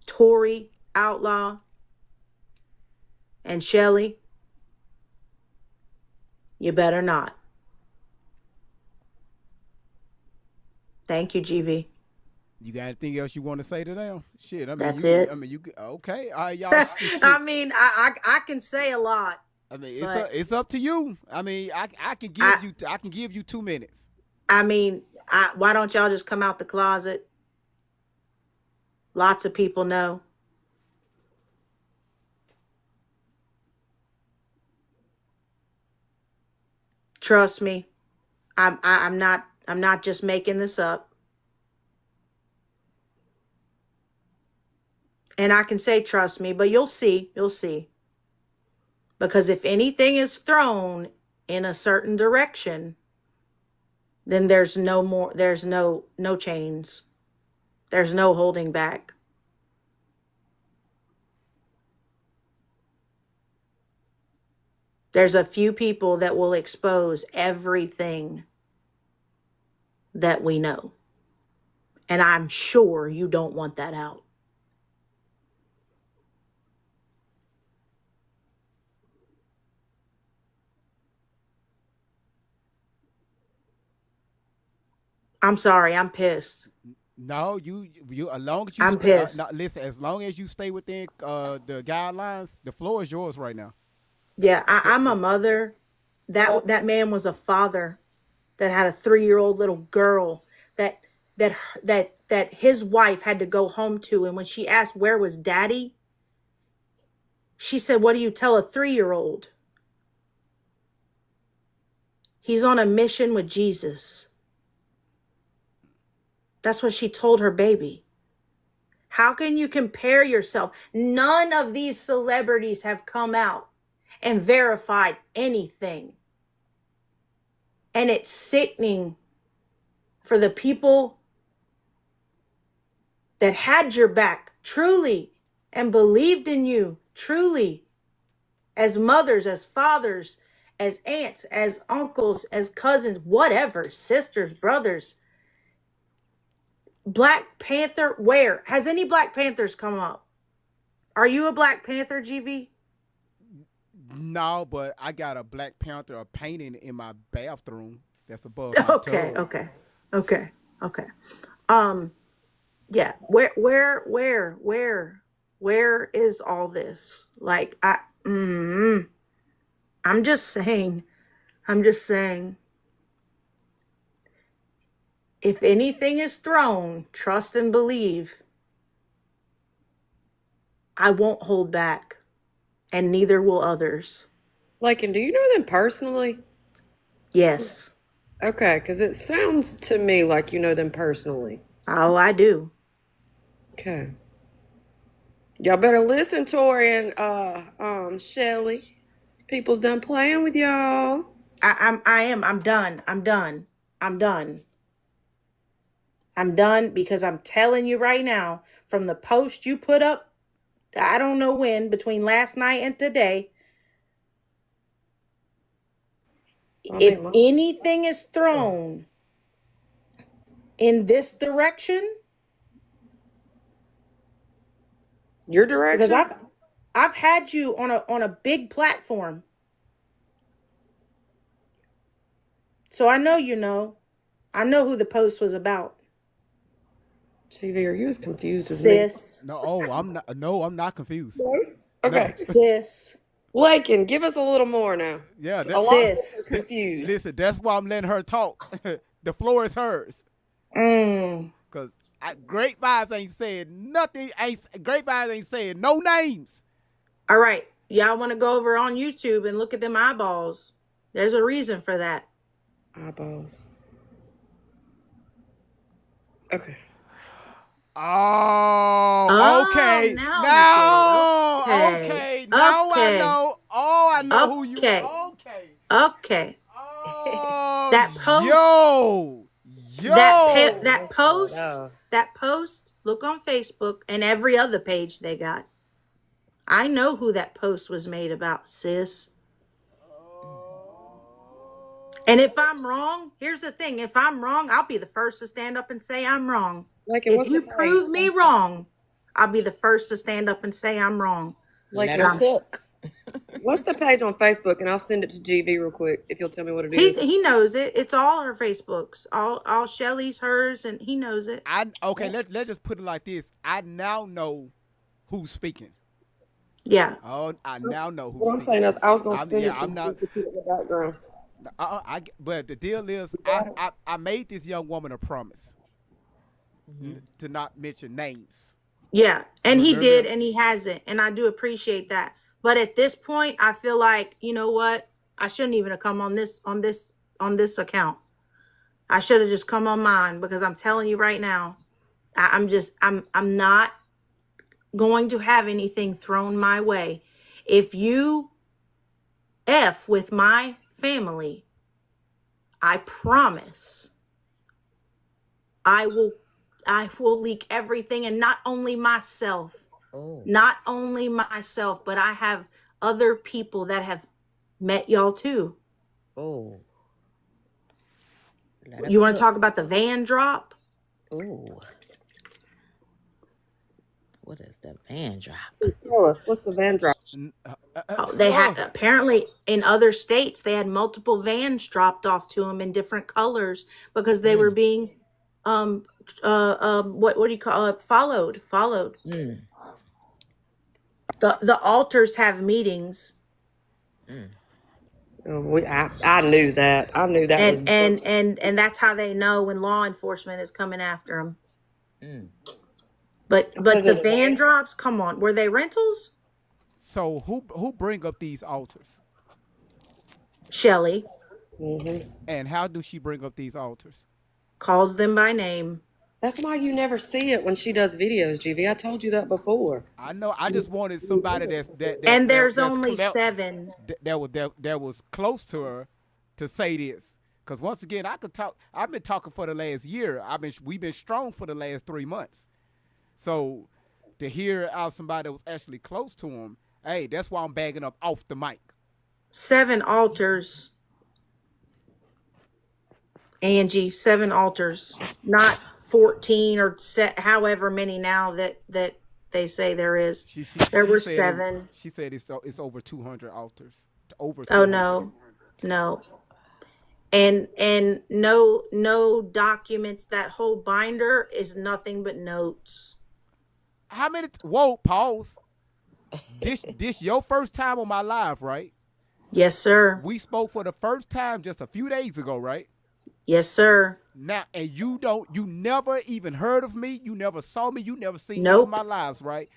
S7: Tori, Outlaw, and Shelly, you better not. Thank you, GV.
S1: You got anything else you want to say to them? Shit,
S7: That's it.
S1: Okay. All right, y'all.
S7: I can say a lot.
S1: It's up to you. I can give you 2 minutes.
S7: Why don't y'all just come out the closet? Lots of people know. Trust me. I'm not just making this up. And I can say trust me, but you'll see. Because if anything is thrown in a certain direction, then there's no chains. There's no holding back. There's a few people that will expose everything that we know. And I'm sure you don't want that out. I'm sorry, I'm pissed.
S1: No, you as long as you
S7: I'm pissed.
S1: listen, as long as you stay within the guidelines, the floor is yours right now.
S7: Yeah, I'm a mother. That man was a father that had a 3-year-old little girl that his wife had to go home to, and when she asked where was daddy, she said, "What do you tell a 3-year-old? He's on a mission with Jesus." That's what she told her baby. How can you compare yourself? None of these celebrities have come out and verified anything. And it's sickening for the people that had your back truly and believed in you truly, as mothers, as fathers, as aunts, as uncles, as cousins, whatever, sisters, brothers. Black Panther, where? Has any Black Panthers come up? Are you a Black Panther, GV?
S1: No, but I got a Black Panther a painting in my bathroom that's above my tub.
S7: Okay. Yeah. Where is all this? Like, I'm just saying. If anything is thrown, trust and believe. I won't hold back, and neither will others.
S8: Like, and do you know them personally?
S7: Yes.
S8: Okay, because it sounds to me like you know them personally.
S7: Oh, I do.
S8: Okay. Y'all better listen, Tori and Shelly. People's done playing with y'all.
S7: I'm done because I'm telling you right now, from the post you put up, I don't know when, between last night and today, if anything is thrown in this direction,
S8: your direction,
S7: because I've had you on a big platform. So I know you know. I know who the post was about.
S8: TV, are you as confused as me?
S7: Sis.
S1: No, I'm not. No, I'm not confused.
S8: Okay.
S1: No.
S7: Sis.
S8: Lakin, give us a little more now.
S1: Yeah,
S8: A
S1: that's
S8: lot of people
S7: Sis.
S8: are confused.
S1: listen. That's why I'm letting her talk. The floor is hers.
S7: Mm.
S1: Cause Great Vibes ain't saying nothing. Great Vibes ain't saying no names.
S7: All right. Y'all want to go over on YouTube and look at them eyeballs. There's a reason for that.
S8: Eyeballs. Okay.
S1: Oh, okay.
S7: now
S1: Now,
S7: we get it.
S1: okay. Now
S7: Okay.
S1: I know. Oh, I know who you.
S7: Okay.
S1: Okay.
S7: Okay.
S1: Oh,
S7: That post.
S1: Yo.
S7: That post.
S8: Yeah.
S7: That post. Look on Facebook and every other page they got. I know who that post was made about, sis. And if I'm wrong, here's the thing. If I'm wrong, I'll be the first to stand up and say I'm wrong.
S8: Lakin,
S7: If
S8: what's
S7: you
S8: the
S7: prove
S8: page?
S7: me wrong, I'll be the first to stand up and say I'm wrong.
S8: Lakin,
S9: Let her cook.
S8: what's the page on Facebook? And I'll send it to GV real quick if you'll tell me what it
S7: He
S8: is.
S7: he knows it. It's all her Facebooks. All Shelly's, hers, and he knows it.
S1: Okay. Let's just put it like this. I now know who's speaking.
S7: Yeah.
S1: Oh, I now know who's
S8: What I'm
S1: speaking.
S8: saying is I was going to send
S1: yeah,
S8: it to
S1: I'm
S8: you
S1: not-
S8: to put in the background.
S1: But the deal is, I made this young woman a promise to not mention names.
S7: Yeah. And he
S1: Remember?
S7: did, and he hasn't. And I do appreciate that. But at this point, I feel like, you know what? I shouldn't even have come on this account. I should have just come on mine, because I'm telling you right now, I'm not going to have anything thrown my way. If you F with my family, I promise I will leak everything, and not only myself, but I have other people that have met y'all too.
S9: Oh. Let her
S7: You want to
S9: cook.
S7: talk about the van drop?
S9: Ooh. What is the van drop?
S8: Tell us, what's the van drop?
S7: They had, apparently in other states, they had multiple vans dropped off to them in different colors because they were being what do you call it, followed.
S9: Mm.
S7: The altars have meetings,
S8: Oh, I knew that. I knew that was.
S7: and that's how they know when law enforcement is coming after them.
S9: Mm.
S7: But the van drops, come on, were they rentals?
S1: So who bring up these altars?
S7: Shelly
S1: And how do she bring up these altars?
S7: calls them by name.
S8: That's why you never see it when she does videos, GV. I told you that before.
S1: I know. I just wanted somebody
S7: And there's
S1: that's
S7: only
S1: come out-
S7: 7.
S1: that was close to her to say this. Because once again, I could talk. I've been talking for the last year. We've been strong for the last 3 months. So to hear out somebody that was actually close to him, hey, that's why I'm bagging up off the mic.
S7: 7 altars. Angie, 7 altars, not 14 or however many now that they say there is. There were 7.
S1: She said it's over 200 altars. Over 200.
S7: Oh no. And no documents. That whole binder is nothing but notes.
S1: How many? Whoa, pause. This your first time on my live, right?
S7: Yes, sir.
S1: We spoke for the first time just a few days ago, right?
S7: Yes, sir.
S1: Now, and you never even heard of me. You never saw me. You never seen
S7: Nope.
S1: any of my lives, right?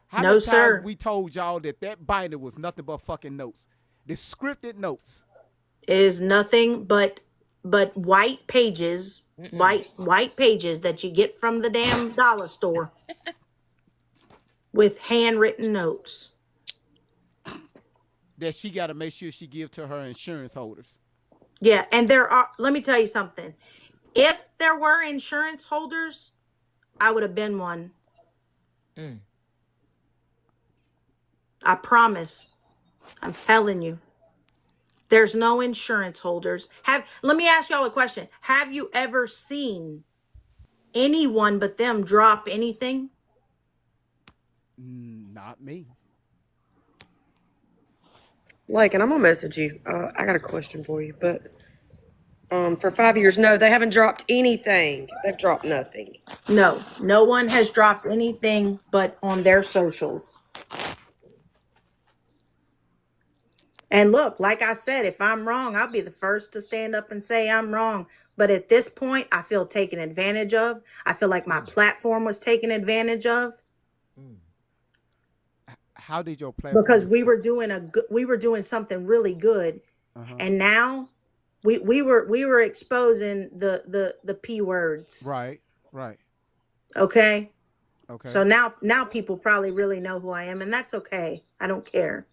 S1: How
S7: No,
S1: many times
S7: sir.
S1: we told y'all that binder was nothing but fucking notes, the scripted notes?
S7: It is nothing but white pages, white pages that you get from the damn dollar store with handwritten notes.
S1: That she got to make sure she give to her insurance holders.
S7: Yeah, and there are, let me tell you something. If there were insurance holders, I would have been one. I promise. I'm telling you. There's no insurance holders. Let me ask y'all a question. Have you ever seen anyone but them drop anything?
S1: Not me.
S8: Like, and I'm gonna message you. I got a question for you, but For 5 years. No, they haven't dropped anything. They've dropped nothing.
S7: No, no one has dropped anything but on their socials. And look, like I said, if I'm wrong, I'll be the first to stand up and say I'm wrong. But at this point, I feel taken advantage of. I feel like my platform was taken advantage of
S1: How did your platform?
S7: because we were doing something really good, and now we were exposing the P words.
S1: Right.
S7: Okay.
S1: Okay.
S7: So now people probably really know who I am, and that's okay. I don't care.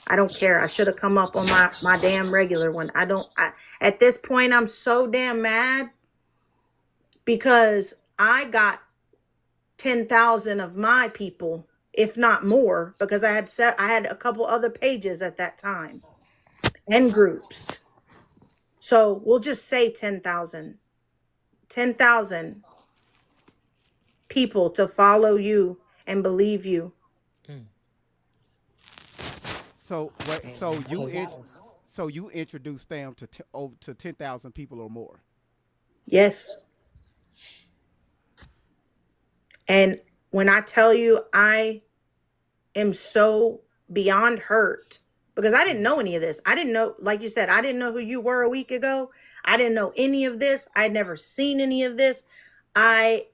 S7: I should have come up on my damn regular one. At this point, I'm so damn mad because I got 10,000 of my people, if not more, because I had a couple other pages at that time and groups. So we'll just say 10,000. 10,000 people to follow you and believe you.
S1: So you introduced them to over to 10,000 people or more.
S7: Yes. And when I tell you I am so beyond hurt because I didn't know any of this. I didn't know, like you said, I didn't know who you were a week ago. I didn't know any of this. I'd never seen any of this. A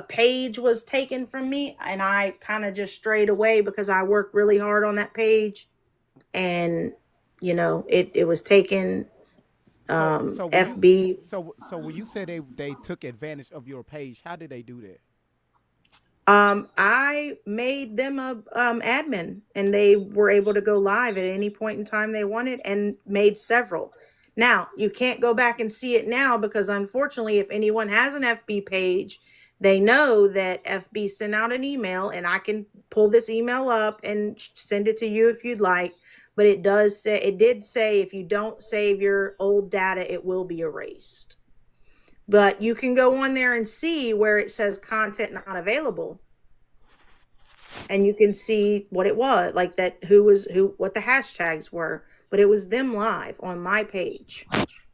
S7: page was taken from me and I kind of just strayed away because I worked really hard on that page. And it was taken. FB.
S1: So when you said they took advantage of your page, how did they do that?
S7: I made them a admin, and they were able to go live at any point in time they wanted, and made several. Now you can't go back and see it now because unfortunately, if anyone has an FB page, they know that FB sent out an email, and I can pull this email up and send it to you if you'd like. But it did say if you don't save your old data, it will be erased. But you can go on there and see where it says content not available. And you can see what it was, like that, what the hashtags were. But it was them live on my page.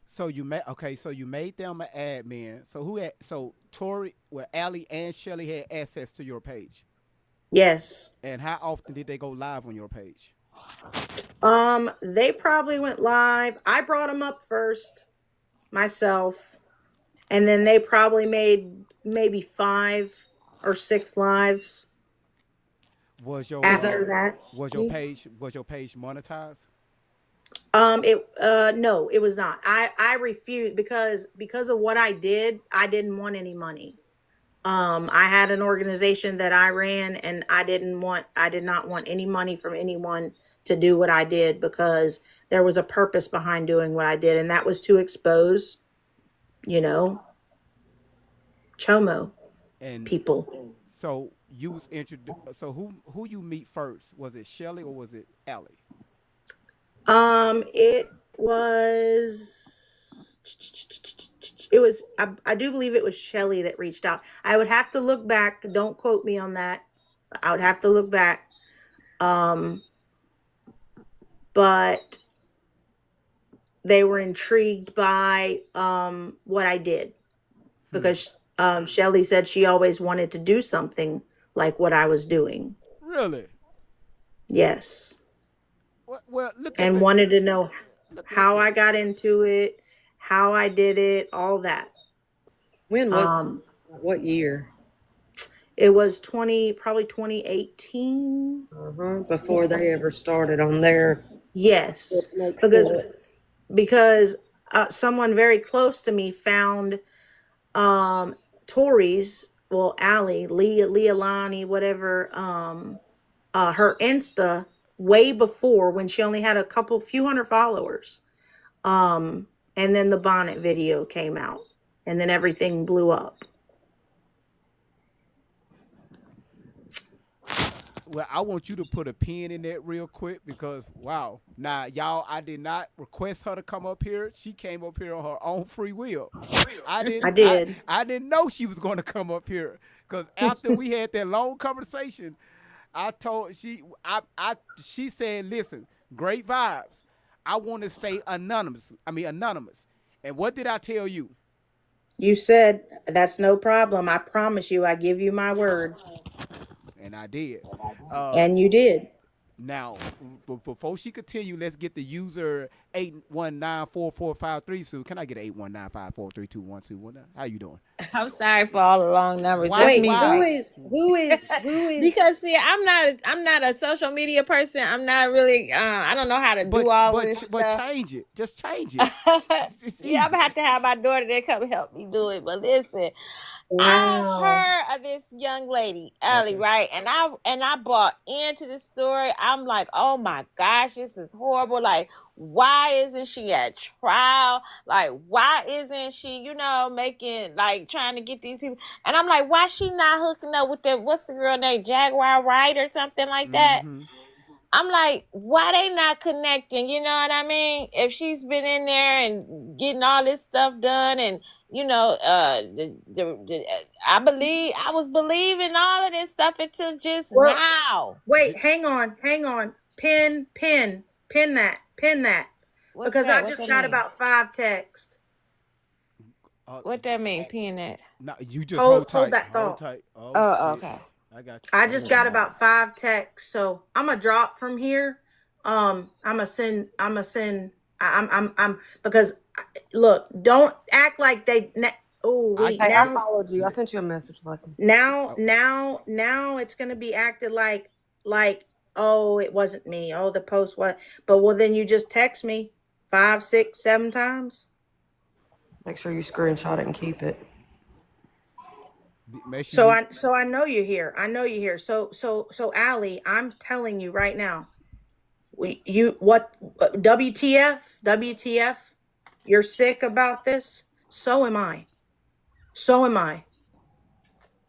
S1: So you made them an admin. So Tori, Allie and Shelly had access to your page.
S7: Yes.
S1: And how often did they go live on your page?
S7: They probably went live. I brought them up first myself, and then they probably made maybe 5 or 6 lives.
S1: Was your page monetized?
S7: No, it was not. I refused because of what I did. I didn't want any money. I had an organization that I ran, and I did not want any money from anyone to do what I did because there was a purpose behind doing what I did, and that was to expose, chomo
S1: and
S7: people.
S1: So you was introduced. So who you meet first? Was it Shelly or was it Allie?
S7: It was I do believe it was Shelly that reached out. I would have to look back. Don't quote me on that. I would have to look back. But they were intrigued by what I did because Shelly said she always wanted to do something like what I was doing.
S1: Really?
S7: Yes.
S1: Well,
S7: wanted to know how I got into it, how I did it, all that.
S8: When was what year?
S7: It was probably 2018.
S8: Before they ever started on their.
S7: Yes, because someone very close to me found Tori's, Allie, Leilani, whatever, her Insta way before when she only had few hundred followers. And then the bonnet video came out, and then everything blew up.
S1: Well, I want you to put a pin in that real quick because, wow. Now, y'all, I did not request her to come up here. She came up here on her own free will. I didn't know she was going to come up here because after we had that long conversation, she said, listen, great vibes. I want to stay anonymous. And what did I tell you?
S7: You said that's no problem. I promise you. I give you my word.
S1: And I did. Uh,
S7: And you did.
S1: Now, before she continue, let's get the user 8194453. So can I get 81954321219? How you doing?
S9: I'm sorry for all the long numbers.
S1: Why-
S9: That's
S7: Wait,
S9: me.
S1: why-
S7: who is
S9: Because see, I'm not a social media person. I'm not really. I don't know how to do all this
S1: but
S9: stuff.
S1: change it. Just change it. It's
S9: Yeah, I'm
S1: easy.
S9: gonna have to have my daughter there come help me do it. But listen, I
S7: wow.
S9: heard of this young lady, Ellie,
S1: Okay.
S9: right? And I bought into the story. I'm like, oh my gosh, this is horrible. Like, why isn't she at trial? Like, why isn't she, making like trying to get these people? And I'm like, why she not hooking up with what's the girl named Jaguar Wright or something like that?
S1: Mm-hmm.
S9: I'm like, why they not connecting? You know what I mean? If she's been in there and getting all this stuff done, and I was believing all of this stuff until just
S7: Well,
S9: now.
S7: wait, hang on. Pin that.
S9: What's
S7: Because
S9: that?
S7: I
S9: What
S7: just
S9: that
S7: got
S9: mean?
S7: about 5 texts.
S9: What that mean? Pin that.
S1: No, you just
S7: Hold
S1: hold tight.
S7: that
S1: Hold
S7: thought.
S1: tight. Oh,
S9: Oh,
S1: shit.
S9: okay.
S1: I got you.
S7: I just got about 5 texts, so I'm gonna drop from here. I'm gonna send. I'm because look, don't act like they. Oh wait,
S8: Hey, I
S7: now
S8: followed you. I sent you a message, Lucky.
S7: now it's gonna be acted like oh, it wasn't me. Oh, the post was. But well, then you just text me 5, 6, 7 times.
S8: Make sure you screenshot it and keep it.
S1: Make sure
S7: So I know you're here. I know you're here. So Allie, I'm telling you right now. WTF? You're sick about this? So am I.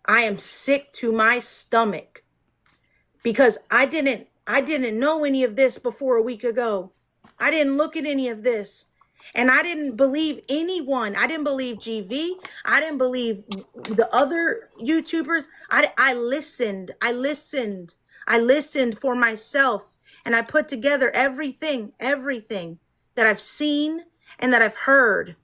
S7: I am sick to my stomach because I didn't know any of this before a week ago. I didn't look at any of this. And I didn't believe anyone. I didn't believe GV. I didn't believe the other YouTubers. I listened. I listened for myself. And I put together everything that I've seen and that I've heard.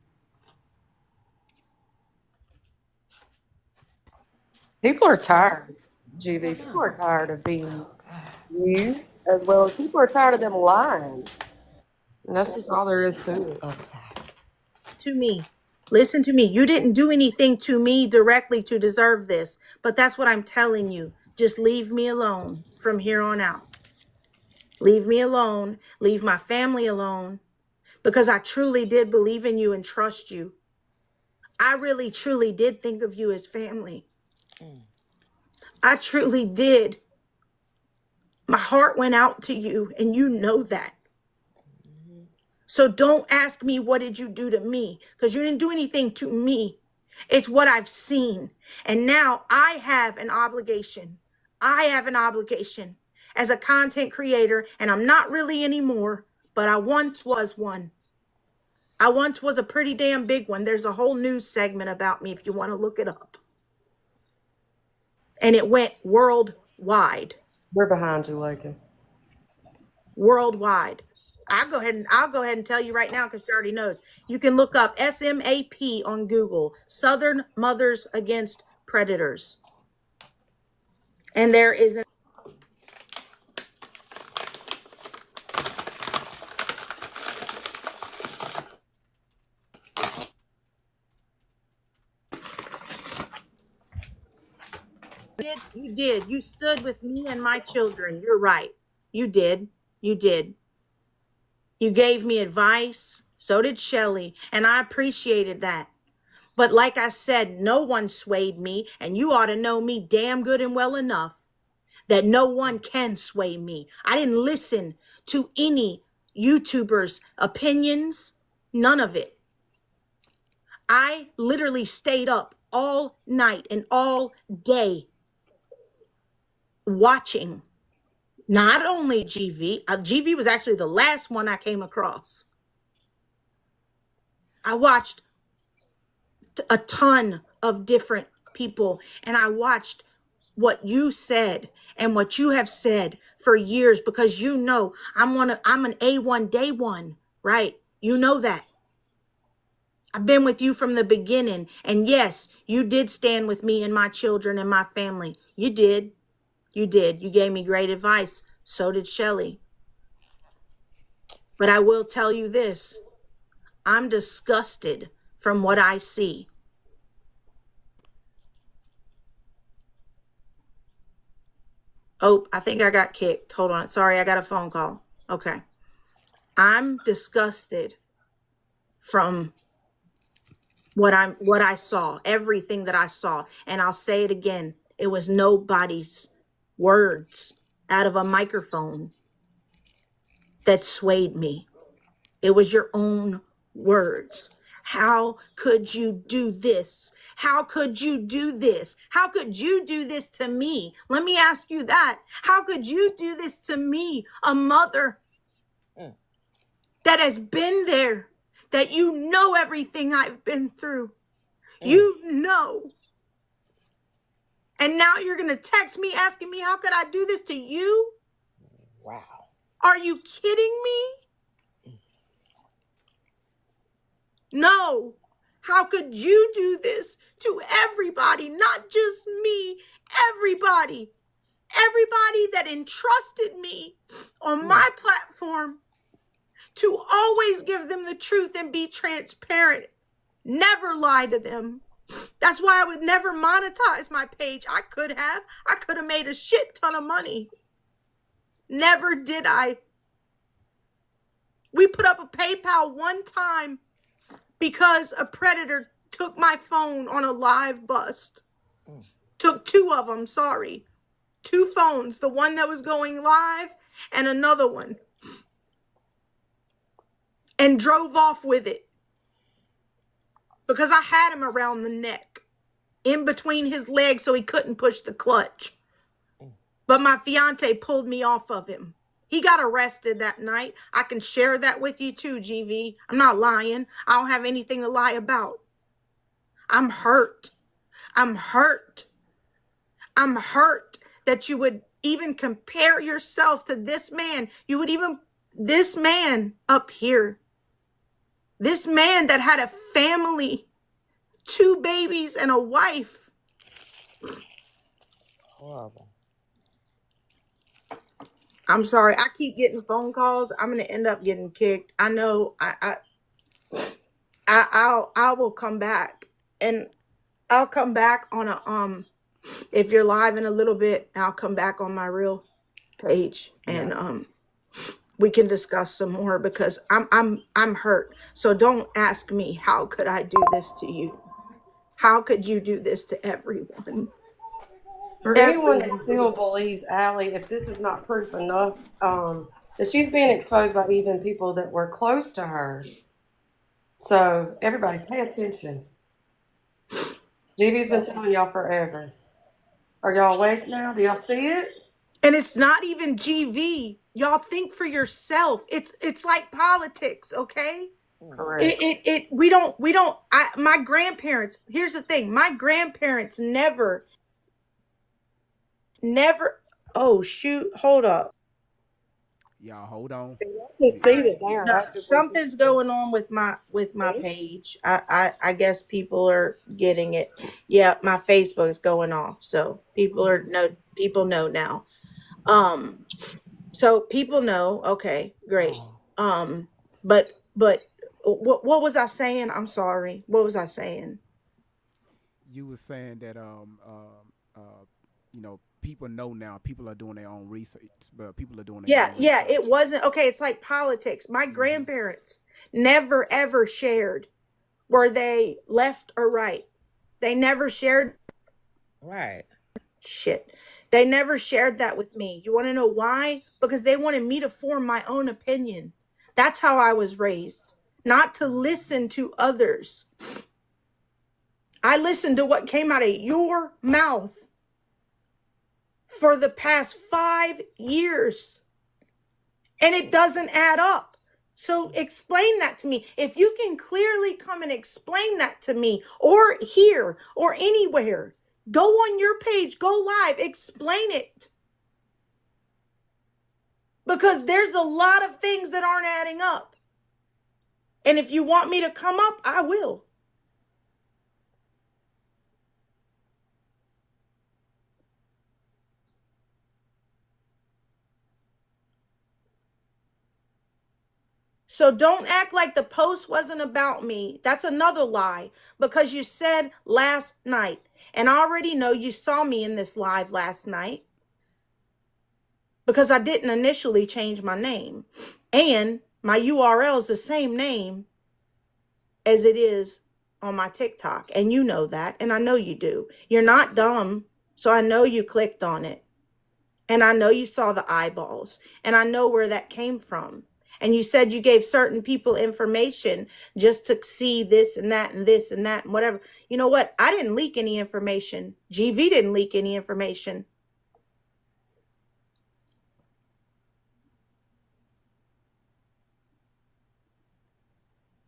S8: People are tired, GV. People are tired of being you, as well as people are tired of them lying. And that's just all there is to it.
S7: To me. Listen to me. You didn't do anything to me directly to deserve this, but that's what I'm telling you. Just leave me alone from here on out. Leave me alone. Leave my family alone, because I truly did believe in you and trust you. I really, truly did think of you as family. I truly did. My heart went out to you, and you know that. So don't ask me, what did you do to me? Because you didn't do anything to me. It's what I've seen. And now I have an obligation. As a content creator, and I'm not really anymore, but I once was one. I once was a pretty damn big one. There's a whole news segment about me if you want to look it up. And it went worldwide.
S8: We're behind you, Lucky.
S7: Worldwide. I'll go ahead and tell you right now, because she already knows. You can look up SMAP on Google, Southern Mothers Against Predators. And there is an You did. You stood with me and my children. You're right. You did. You gave me advice. So did Shelly. And I appreciated that. But like I said, no one swayed me. And you ought to know me damn good and well enough that no one can sway me. I didn't listen to any YouTubers' opinions. None of it. I literally stayed up all night and all day watching not only GV. GV was actually the last one I came across. I watched a ton of different people, and I watched what you said and what you have said for years, because you know I'm an A1 day one, right? You know that. I've been with you from the beginning. And yes, you did stand with me and my children and my family. You did. You did. You gave me great advice. So did Shelley. But I will tell you this. I'm disgusted from what I see. Oh, I think I got kicked. Hold on. Sorry, I got a phone call. Okay. I'm disgusted from what I saw, everything that I saw. And I'll say it again. It was nobody's words out of a microphone that swayed me. It was your own words. How could you do this? How could you do this? How could you do this to me? Let me ask you that. How could you do this to me, a mother that has been there, that you know everything I've been through? You know. And now you're going to text me asking me, how could I do this to you?
S9: Wow.
S7: Are you kidding me? No. How could you do this to everybody, not just me, everybody? Everybody that entrusted me on my platform to always give them the truth and be transparent. Never lie to them. That's why I would never monetize my page. I could have made a shit ton of money. Never did I. We put up a PayPal one time because a predator took my phone on a live bust. Took two of them, sorry. Two phones, the one that was going live and another one. And drove off with it. Because I had him around the neck, in between his legs so he couldn't push the clutch. But my fiance pulled me off of him. He got arrested that night. I can share that with you too, GV. I'm not lying. I don't have anything to lie about. I'm hurt. I'm hurt. I'm hurt that you would even compare yourself to this man. This man up here. This man that had a family, 2 babies and a wife.
S9: Horrible.
S7: I'm sorry. I keep getting phone calls. I'm going to end up getting kicked. I know. I will come back, and I'll come back on a if you're live in a little bit, I'll come back on my real page and we can discuss some more, because I'm hurt. So don't ask me, how could I do this to you? How could you do this to everyone?
S8: For anyone that still believes Allie, if this is not proof enough, that she's being exposed by even people that were close to her. So everybody pay attention. GV's been telling y'all forever. Are y'all awake now? Do y'all see it?
S7: And it's not even GV. Y'all think for yourself. It's like politics, okay?
S8: Correct.
S7: My grandparents, here's the thing. My grandparents never, oh shoot, hold up.
S1: Y'all hold on.
S8: You can see that they are
S7: No,
S8: actively
S7: something's going on with my page. I guess people are getting it. Yeah, my Facebook is going off. So people know now. So people know, okay, great. But what was I saying? I'm sorry. What was I saying?
S1: You were saying that people know now. People are doing their own research, but people are doing their own research.
S7: It wasn't okay. It's like politics. My grandparents never ever shared were they left or right. They never shared.
S9: Right.
S7: Shit. They never shared that with me. You want to know why? Because they wanted me to form my own opinion. That's how I was raised. Not to listen to others. I listened to what came out of your mouth for the past 5 years. And it doesn't add up. So explain that to me. If you can clearly come and explain that to me, or here, or anywhere, go on your page, go live, explain it. Because there's a lot of things that aren't adding up. And if you want me to come up, I will. So don't act like the post wasn't about me. That's another lie, because you said last night, and I already know you saw me in this live last night, because I didn't initially change my name. And my URL is the same name as it is on my TikTok. And you know that, and I know you do. You're not dumb, so I know you clicked on it. And I know you saw the eyeballs, and I know where that came from. And you said you gave certain people information just to see this and that and this and that and whatever. You know what? I didn't leak any information. GV didn't leak any information.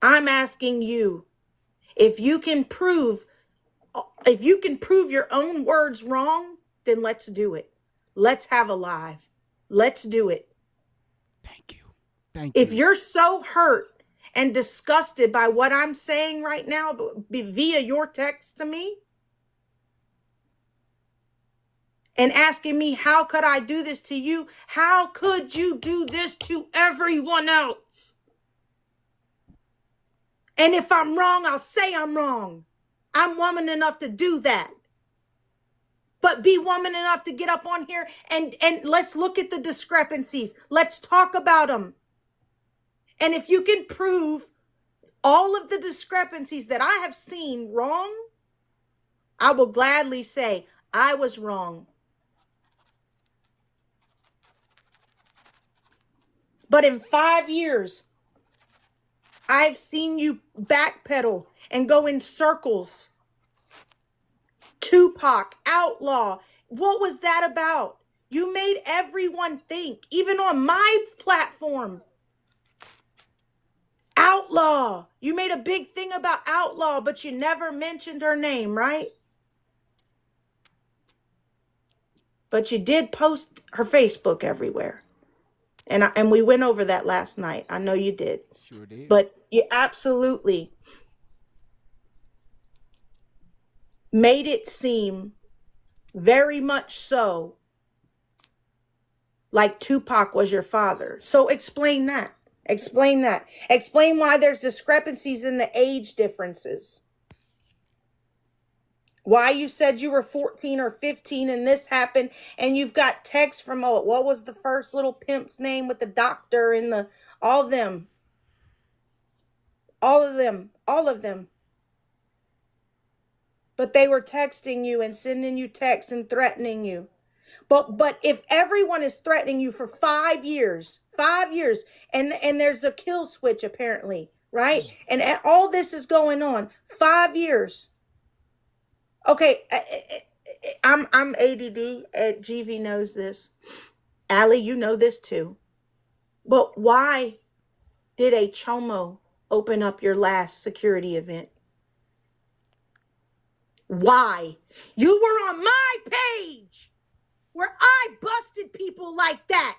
S7: I'm asking you, if you can prove your own words wrong, then let's do it. Let's have a live. Let's do it.
S1: Thank you. Thank you.
S7: If you're so hurt and disgusted by what I'm saying right now via your text to me and asking me, how could I do this to you? How could you do this to everyone else? And if I'm wrong, I'll say I'm wrong. I'm woman enough to do that. But be woman enough to get up on here and let's look at the discrepancies. Let's talk about them. And if you can prove all of the discrepancies that I have seen wrong, I will gladly say I was wrong. But in 5 years, I've seen you backpedal and go in circles. Tupac, outlaw. What was that about? You made everyone think, even on my platform. Outlaw. You made a big thing about outlaw, but you never mentioned her name, right? But you did post her Facebook everywhere. And we went over that last night. I know you did.
S1: Sure did.
S7: But you absolutely made it seem very much so like Tupac was your father. So explain that. Explain that. Explain why there's discrepancies in the age differences. Why you said you were 14 or 15 and this happened, and you've got texts from, what was the first little pimp's name with the doctor and all of them. But they were texting you and sending you texts and threatening you. But if everyone is threatening you for 5 years, and there's a kill switch apparently, right? And all this is going on, 5 years. Okay, I'm ADD. GV knows this. Allie, you know this too. But why did a chomo open up your last security event? Why? You were on my page where I busted people like that.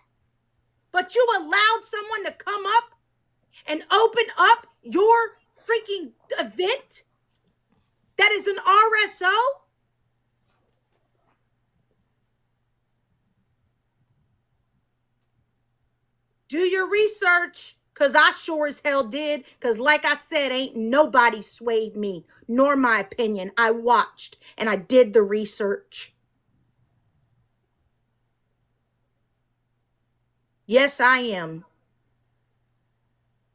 S7: But you allowed someone to come up and open up your freaking event that is an RSO? Do your research, because I sure as hell did. Because like I said, ain't nobody swayed me, nor my opinion. I watched and I did the research. Yes, I am.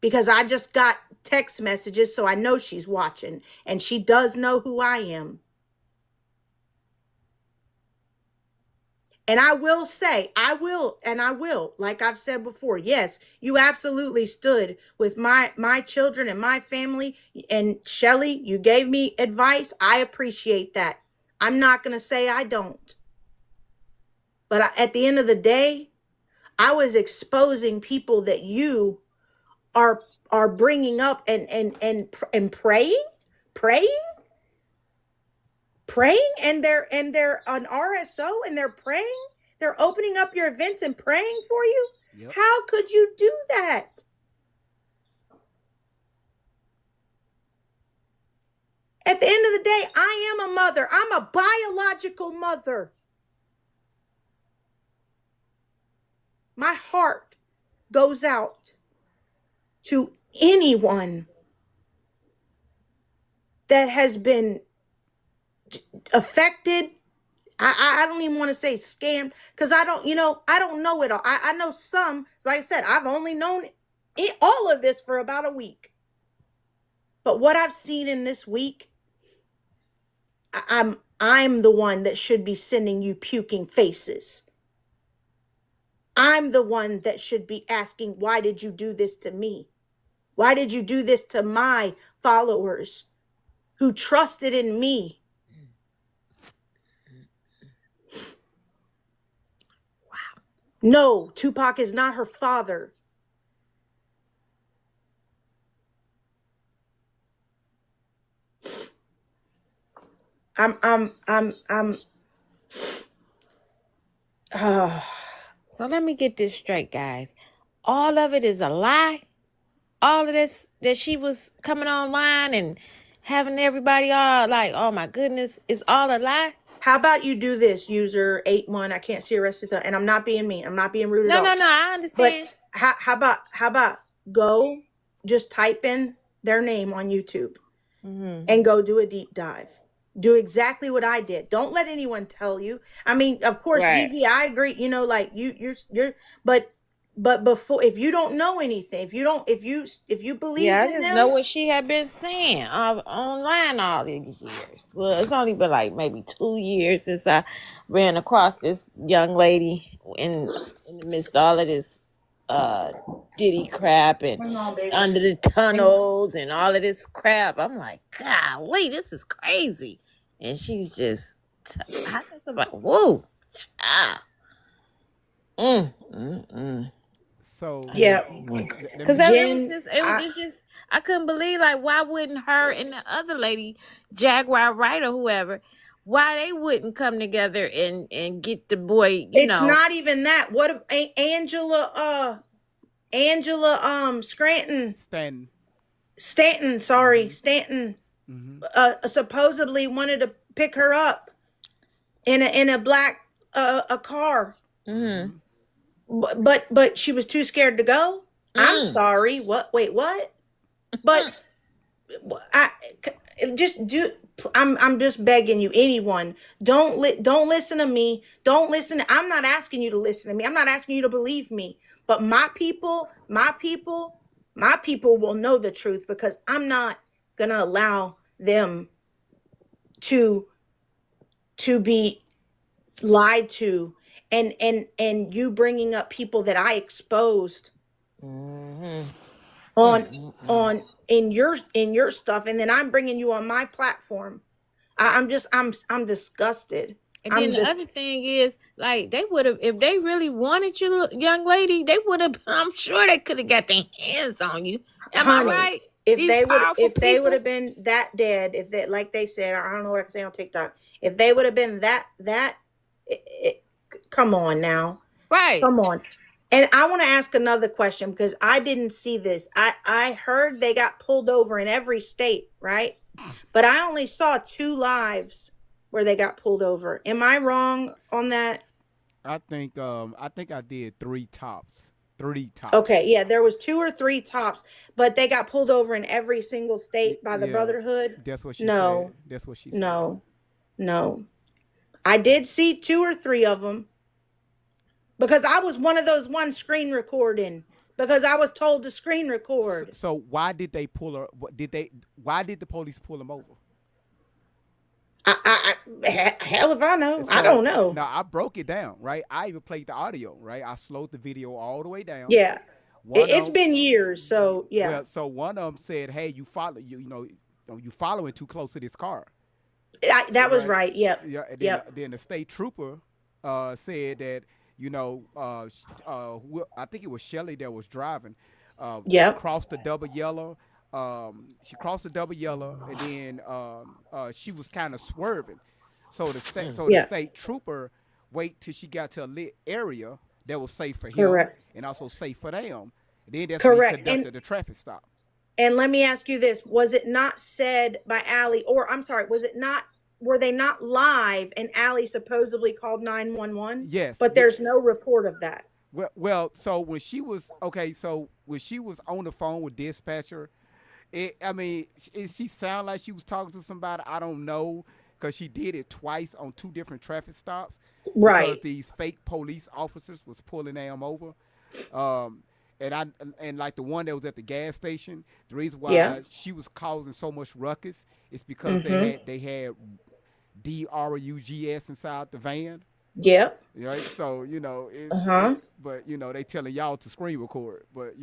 S7: Because I just got text messages, so I know she's watching. And she does know who I am. And I will say, I will, like I've said before, yes, you absolutely stood with my children and my family. And Shelly, you gave me advice. I appreciate that. I'm not going to say I don't. But at the end of the day, I was exposing people that you are bringing up and praying, and they're an RSO and they're praying. They're opening up your events and praying for you. Yep. How could you do that? day I am a mother. I'm a biological mother. My heart goes out to anyone that has been affected. I don't even want to say scammed, because I don't know it all. I know some. Like I said, I've only known all of this for about a week. But what I've seen in this week, I'm the one that should be sending you puking faces. I'm the one that should be asking, why did you do this to me? Why did you do this to my followers who trusted in me? Wow. No, Tupac is not her father.
S9: So let me get this straight, guys. All of it is a lie. All of this that she was coming online and having everybody all like, oh my goodness, it's all a lie.
S7: How about you do this, user 81? I can't see the rest of the, and I'm not being mean. I'm not being rude at all.
S9: No, I understand.
S7: But how about go just type in their name on YouTube and go do a deep dive. Do exactly what I did. Don't let anyone tell you. I mean, of course,
S9: Right.
S7: Gigi, I agree. You know, like you're, but before, if you don't know anything, if you believe
S9: I
S7: in
S9: just
S7: them,
S9: know what she had been saying online all these years. Well, it's only been like maybe 2 years since I ran across this young lady in the midst of all of this Diddy crap and under the tunnels and all of this crap. I'm like, golly, this is crazy. And she's just, I was like, whoa, child.
S1: So
S7: yeah,
S9: Because it was just, I couldn't believe, like, why wouldn't her and the other lady, Jaguar Wright or whoever, why they wouldn't come together and get the boy,
S7: it's not even that. What if Angela Stanton, sorry, Stanton, supposedly wanted to pick her up in a black a car. But she was too scared to go. I'm sorry. What? Wait, what? But I'm just begging you, anyone, don't listen to me. Don't listen. I'm not asking you to listen to me. I'm not asking you to believe me. But my people will know the truth, because I'm not gonna allow them to be lied to, and you bringing up people that I exposed on in your stuff, and then I'm bringing you on my platform. I'm disgusted.
S9: And then the other thing is, like, they would have, if they really wanted you, young lady, they would have, I'm sure they could have got their hands on you. Am I right?
S7: If they would have been that dead, if they, like they said, I don't know what I can say on TikTok, if they would have been that come on now.
S9: Right.
S7: Come on. And I want to ask another question, because I didn't see this. I heard they got pulled over in every state, right? But I only saw 2 lives where they got pulled over. Am I wrong on that?
S1: I think I did 3 tops. 3 tops.
S7: Okay, yeah, there was 2 or 3 tops, but they got pulled over in every single state by the Brotherhood.
S1: That's what she said. That's what she said.
S7: No. I did see 2 or 3 of them, because I was one of those one screen recording, because I was told to screen record.
S1: So why did they pull her? Why did the police pull him over?
S7: Hell if I know. So, I don't know.
S1: Now, I broke it down, right? I even played the audio, right? I slowed the video all the way down.
S7: Yeah. It's been years, so yeah.
S1: Well, so one of them said, "Hey, you following too close to this car."
S7: That was right. Yep.
S1: Yeah. Then the state trooper said that, I think it was Shelly that was driving. Crossed the double yellow. She crossed the double yellow, and then she was kind of swerving. So the state trooper wait till she got to a lit area that was safe for him and also safe for them. And then that's when he conducted the traffic stop.
S7: And let me ask you this: was it not said by Allie, or I'm sorry, was it not? Were they not live? And Allie supposedly called 911,
S1: Yes.
S7: but there's no report of that.
S1: Well, so when she was when she was on the phone with dispatcher, she sounded like she was talking to somebody. I don't know, because she did it twice on 2 different traffic stops, because
S7: Right.
S1: these fake police officers was pulling them over. Um, and like the one that was at the gas station, the reason why
S7: Yeah.
S1: she was causing so much ruckus is because
S7: Mm-hmm.
S1: they had DRUGS inside the van.
S7: Yep.
S1: Right, so
S7: Uh-huh.
S1: but they telling y'all to screen record, but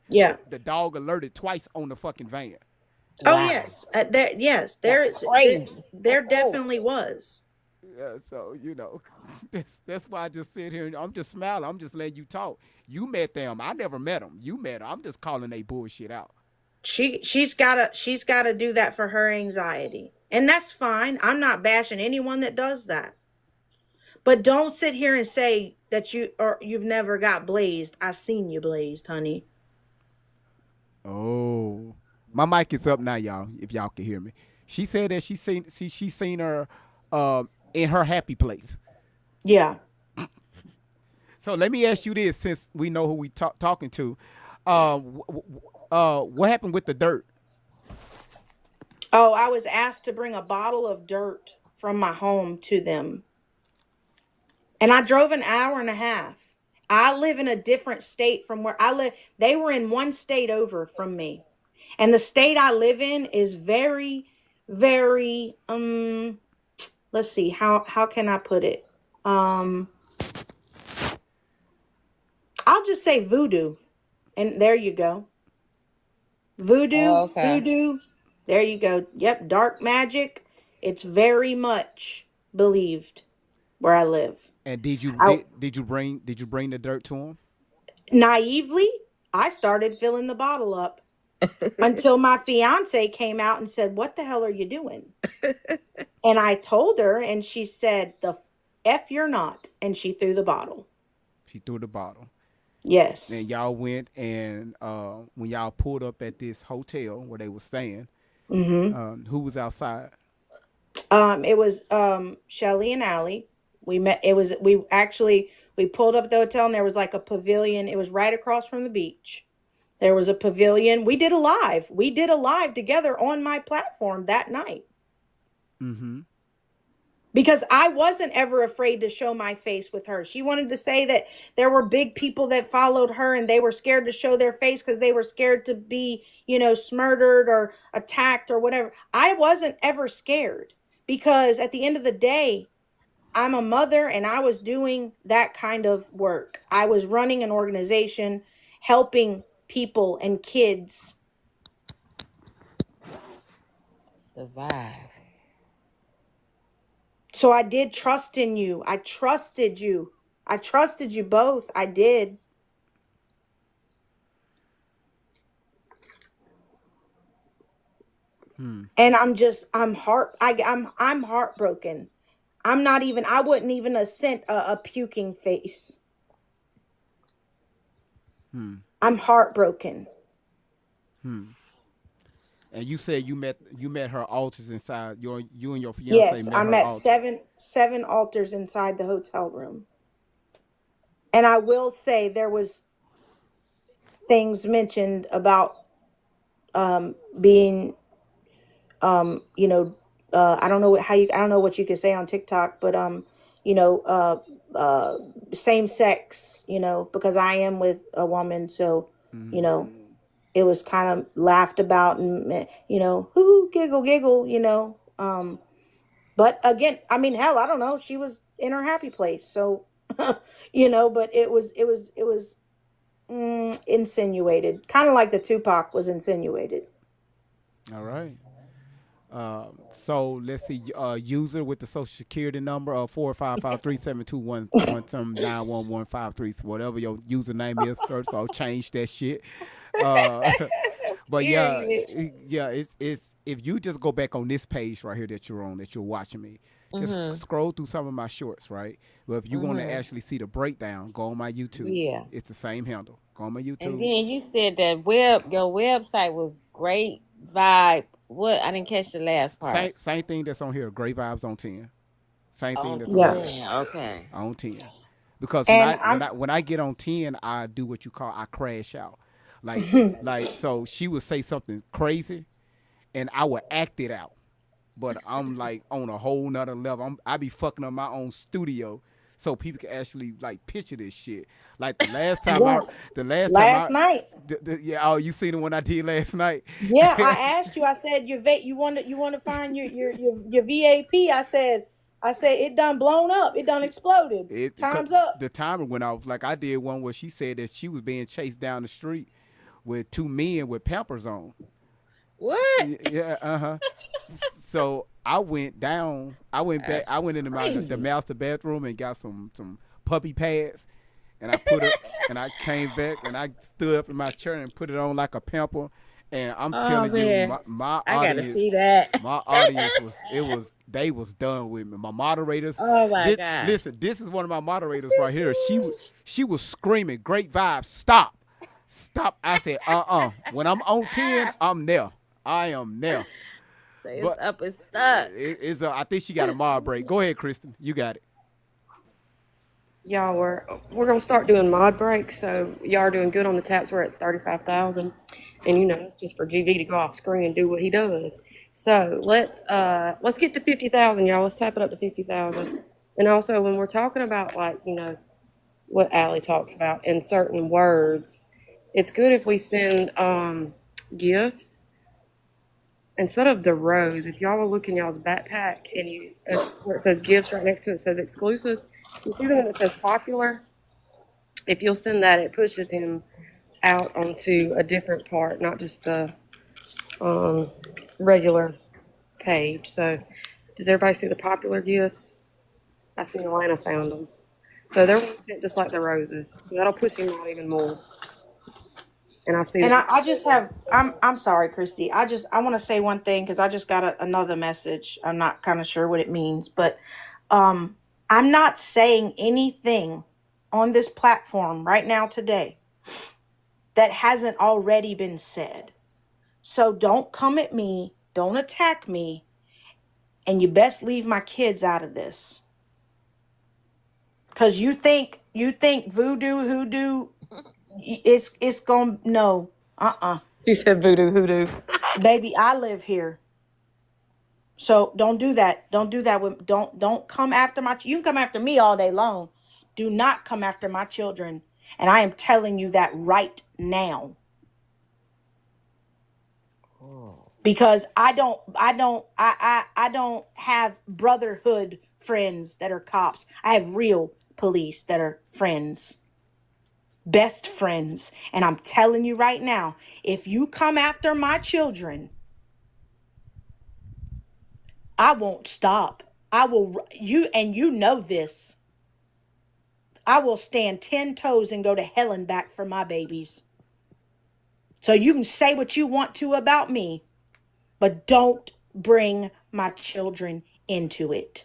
S7: Yeah.
S1: the dog alerted twice on the fucking van.
S7: Oh
S9: Wow.
S7: yes. Yes,
S9: That's crazy.
S7: there
S9: Oh.
S7: definitely was.
S1: Yeah, so that's why I just sit here and I'm just smiling. I'm just letting you talk. You met them. I never met them. You met them. I'm just calling they bullshit out.
S7: She's gotta do that for her anxiety. And that's fine. I'm not bashing anyone that does that. But don't sit here and say that you've never got blazed. I've seen you blazed, honey.
S1: Oh, my mic is up now, y'all. If y'all can hear me, she said that she seen her in her happy place.
S7: Yeah.
S1: So let me ask you this, since we know who we talking to, what happened with the dirt?
S7: Oh, I was asked to bring a bottle of dirt from my home to them. And I drove an hour and a half. I live in a different state from where I live. They were in one state over from me. And the state I live in is very, very, let's see, how can I put it? I'll just say voodoo. And there you go. Voodoo,
S9: Okay.
S7: voodoo. There you go. Yep, dark magic. It's very much believed where I live.
S1: And did you
S7: I,
S1: bring the dirt to him?
S7: naively, I started filling the bottle up until my fiance came out and said, "What the hell are you doing?" And I told her, and she said, "The F you're not." And she threw the bottle.
S1: She threw the bottle.
S7: Yes.
S1: And y'all went, and when y'all pulled up at this hotel where they were staying, who was outside?
S7: It was Shelly and Allie. We met. We pulled up at the hotel, and there was like a pavilion. It was right across from the beach. There was a pavilion. We did a live. We did a live together on my platform that night.
S1: Mm-hmm.
S7: Because I wasn't ever afraid to show my face with her. She wanted to say that there were big people that followed her and they were scared to show their face because they were scared to be, smurdered or attacked or whatever. I wasn't ever scared because at the end of the day, I'm a mother and I was doing that kind of work. I was running an organization, helping people and kids
S9: Survive.
S7: So I did trust in you. I trusted you. I trusted you both. I did. And I'm heartbroken. I wouldn't even have sent a puking face. I'm heartbroken.
S1: And you said you met her altars inside. You and your fiance
S7: Yes,
S1: met
S7: I
S1: her
S7: met
S1: altars.
S7: seven altars inside the hotel room. And I will say there was things mentioned about being I don't know I don't know what you could say on TikTok, but same sex, because I am with a woman, so it was kind of laughed about and hoo giggle giggle, but again, I mean, hell, I don't know, she was in her happy place, so but it was insinuated, kind of like the Tupac was insinuated.
S1: All right. So let's see. User with the social security number of 455-372-1 some 91153. So whatever your username is, first of all, change that shit. Uh, but yeah,
S7: Period.
S1: yeah, if you just go back on this page right here that you're on, that you're watching me, just scroll through some of my shorts, right? Well, if you want to actually see the breakdown, go on my YouTube.
S9: Yeah.
S1: It's the same handle. Go on my YouTube.
S9: And then you said that your website was Great Vibe. What? I didn't catch the last part.
S1: Same thing that's on here. Great Vibes on 10. Same thing that's
S8: Yeah.
S1: on here.
S9: Okay.
S1: On 10. Because
S7: And
S1: when I get on 10, I do what you call I crash out. Like so she would say something crazy and I would act it out. But I'm like on a whole nother level. I be fucking up my own studio so people can actually like picture this shit. Like the last time
S7: last night.
S1: Oh, you seen the one I did last night?
S7: Yeah, I asked you. I said you want to find your VAP. I said it done blown up. It done exploded. Time's up.
S1: The timer went off. Like I did one where she said that she was being chased down the street with two men with Pampers on.
S9: What?
S1: Yeah, So I went down. I went back. I went into the master bathroom and got some puppy pads, and I put it. And I came back and I stood up in my chair and put it on like a pamper. And I'm telling you, my
S9: I
S1: audience,
S9: gotta see that.
S1: my audience they was done with me. My moderators.
S9: Oh my God!
S1: Listen, this is one of my moderators right here. She was screaming, "Great vibes! Stop! I said, When I'm on 10, I'm there. I am there.
S9: So it's up and stuck.
S1: I think she got a mod break. Go ahead, Kristen. You got it.
S8: Y'all, we're gonna start doing mod breaks. So y'all are doing good on the taps. We're at 35,000, and it's just for GV to go off screen and do what he does. So let's get to 50,000, y'all. Let's tap it up to 50,000. And also, when we're talking about what Allie talks about in certain words, it's good if we send gifts instead of the rose. If y'all will look in y'all's backpack and where it says gifts right next to it says exclusive. You see the one that says popular? If you'll send that, it pushes him out onto a different part, not just the regular page. So does everybody see the popular gifts? I see Alana found them. So they're just like the roses. So that'll push him out even more. And I see.
S7: And I just have. I'm sorry, Christy. I want to say one thing because I just got another message. I'm not kind of sure what it means, but I'm not saying anything on this platform right now today that hasn't already been said. So don't come at me. Don't attack me. And you best leave my kids out of this. Because you think voodoo, hoodoo, it's gonna, no,
S8: She said voodoo, hoodoo.
S7: Baby, I live here. So don't do that. Don't do that. Don't come after you can come after me all day long. Do not come after my children. And I am telling you that right now. Because I don't have brotherhood friends that are cops. I have real police that are friends. Best friends. And I'm telling you right now, if you come after my children, I won't stop. I will, you know this. I will stand 10 toes and go to hell and back for my babies. So you can say what you want to about me, but don't bring my children into it.